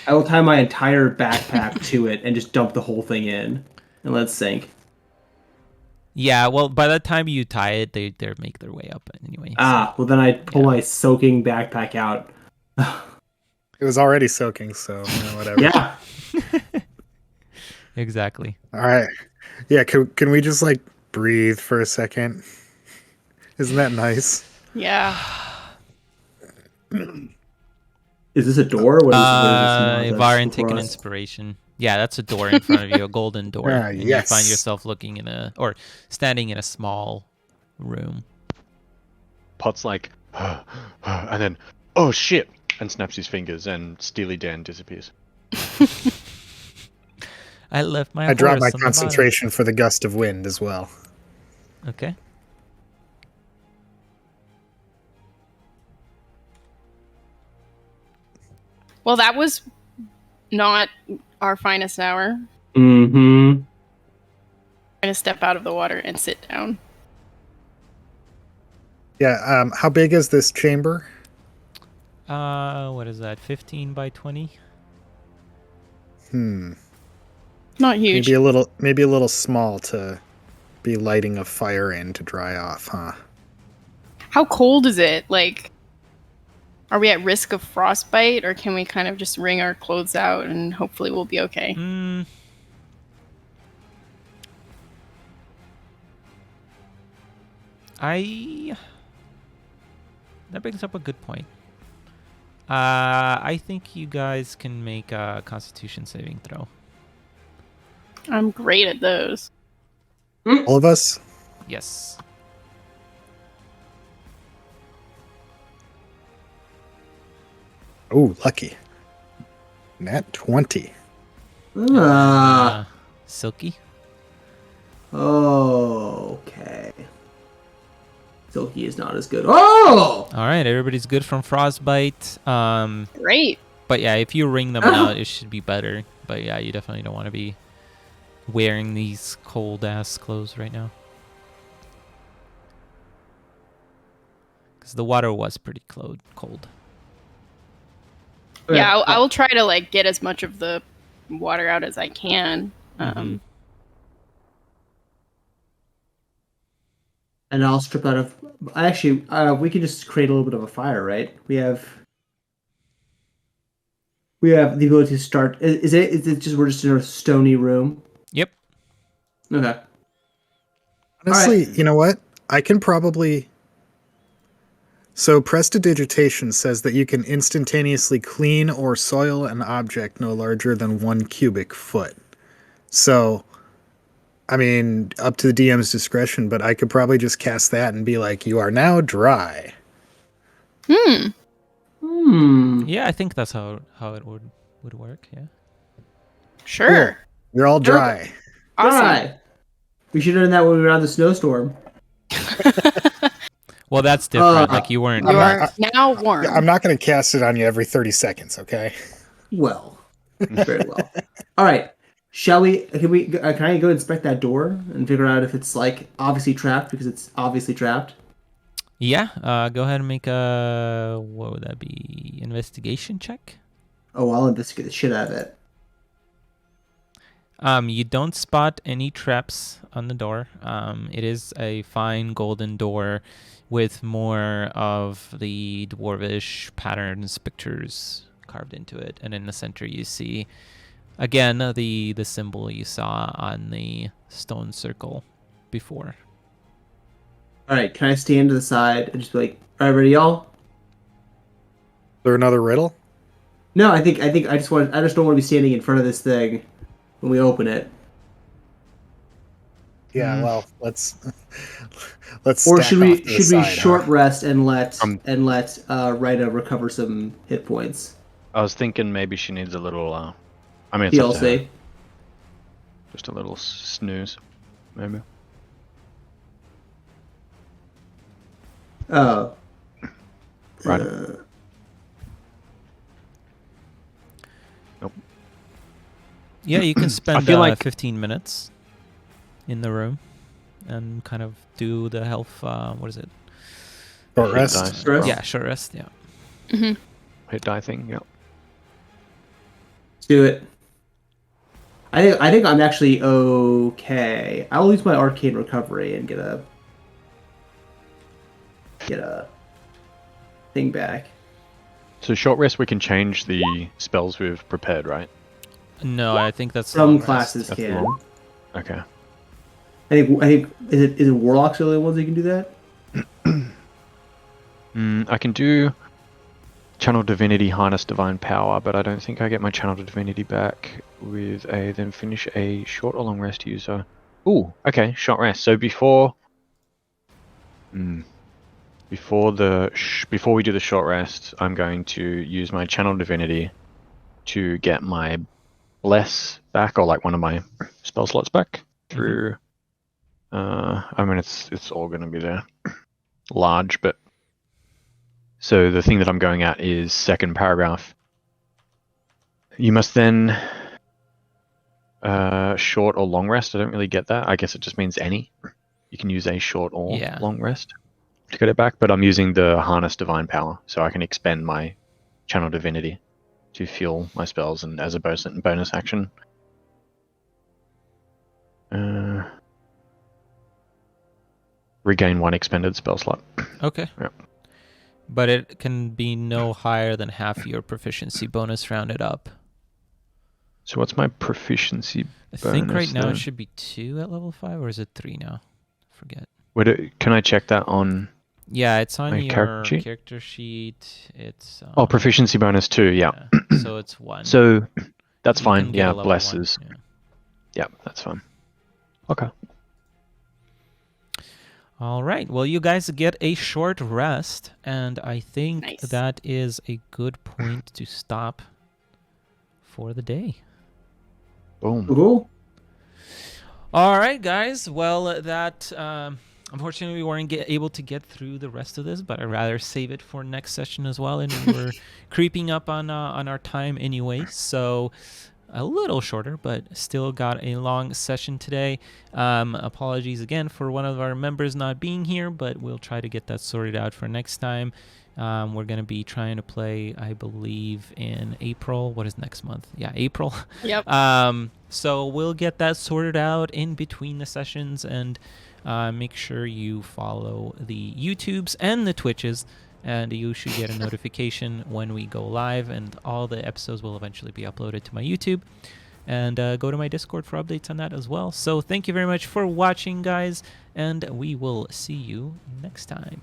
I will tie my entire backpack to it and just dump the whole thing in and let it sink. Yeah, well, by the time you tie it, they make their way up anyway. Ah, well then I pull my soaking backpack out. It was already soaking, so whatever. Yeah. Exactly. All right. Yeah. Can we just like breathe for a second? Isn't that nice? Yeah. Is this a door? What is this? Varin, take an inspiration. Yeah, that's a door in front of you, a golden door. And you Yes. find yourself looking or standing in a small room. Pot's like, and then, oh shit, and snaps his fingers, and Steely Dan disappears. I left my I drop horse my on the bottom. concentration for the gust of wind as well. Okay. Well, that was not our finest hour. Mm-hmm. I'm gonna step out of the water and sit down. Yeah, how big is this chamber? What is that? 15 by 20? Not huge. Maybe a little small to be lighting a fire in to dry off, huh? How cold is it? Like, are we at risk of frostbite, or can we kind of just wring our clothes out and hopefully we'll be okay? That brings up a good point. I think you guys can make a Constitution saving throw. I'm great at those. All of us? Yes. Oh, lucky. Nat 20. Silky. Okay. Silky is not as good. Oh! All right, everybody's good from frostbite. Great. But yeah, if you wring them out, it should be better. But yeah, you definitely don't want to be wearing these cold ass clothes right now, because the water was pretty cold. Okay. Yeah, I will try to like get as much of the water out as I can. And I'll strip out of. Actually, we can just create a little bit of a fire, right? We have the ability to start. Is it just we're just in a stony room? Yep. Okay. Honestly, right. You know what? I can probably... So prestidigitation says that you can instantaneously clean or soil an object no larger than 1 cubic foot. So, I mean, up to the DM's discretion, but I could probably just cast that and be like, you are now dry. Yeah, I think that's how it would work. Yeah. Sure. Cool. You're all dry. Awesome. Right. We should have done that when we were on the snowstorm. Well, that's different. Like you weren't. You are now warm. I'm not going to cast it on you every 30 seconds, okay? Well, very well. All right. Shall we? Can I go inspect that door and figure out if it's like obviously trapped, because it's obviously trapped? Yeah. Go ahead and make a, what would that be? Investigation check. Oh, I'll investigate the shit out of it. You don't spot any traps on the door. It is a fine golden door with more of the dwarvish patterns, pictures carved into it. And in the center you see, again, the symbol you saw on the stone circle before. All right, can I stand to the side and just be like, all right, ready, y'all? Is there another riddle? No, I think I just don't want to be standing in front of this thing when we open it. Yeah, well, let's Or stack should off we to the side, short rest and let Um, Rita recover some hit points? I was thinking maybe she needs a little, I mean, it's up to her. TLC. Just a little snooze, maybe. Oh. Right. Nope. Yeah, you can spend feel like- 15 minutes in the room and kind of do the health, what is it? Short Hit rest. dice. Rest? Yeah, short rest, yeah. Hit die thing, yeah. Let's do it. I think I'm actually okay. I'll use my arcane recovery and get a thing back. So short rest, we can change the spells we've prepared, right? No, I think that's Some long rest. classes That's can. long. Okay. I think is it warlocks are the only ones that can do that? I can do Channel Divinity, Harness Divine Power, but I don't think I get my Channel Divinity back with a then finish a short or long rest user. Ooh, okay, short rest. So before before we do the short rest, I'm going to use my Channel Divinity to get my Bless back, or like one of my spell slots back through. I mean, it's all going to be there, large, but so the thing that I'm going at is second paragraph. You must then short or long rest. I don't really get that. I guess it just means any. You can use a short or long rest to get it back, but I'm using the Harness Divine Power, so I can expend my Channel Divinity to fuel my spells and as a bonus action. Regain 1 expended spell slot. Okay. Yeah. But it can be no higher than half your proficiency bonus rounded up. So what's my proficiency bonus? I think right now then? it should be 2 at level 5, or is it 3 now? Forget. Can I check that on? Yeah, it's on my your character sheet. It's proficiency bonus 2, yeah. So it's 1. So that's You fine. can get Yeah, a level blesses. 1, Yeah, that's fine. Okay. All right. Well, you guys get a short rest, and I think that is a good point to stop for the day. Boom. Cool. All right, guys. Well, that unfortunately we weren't able to get through the rest of this, but I'd rather save it for next session as well. And we're creeping up on our time anyway, so a little shorter, but still got a long session today. Apologies again for one of our members not being here, but we'll try to get that sorted out for next time. We're going to be trying to play, I believe, in April. What is next month? Yeah, April. Yep. So we'll get that sorted out in between the sessions, and make sure you follow the YouTubes and the Twitches, and you should get a notification when we go live, and all the episodes will eventually be uploaded to my YouTube. And go to my Discord for updates on that as well. So thank you very much for watching, guys, and we will see you next time.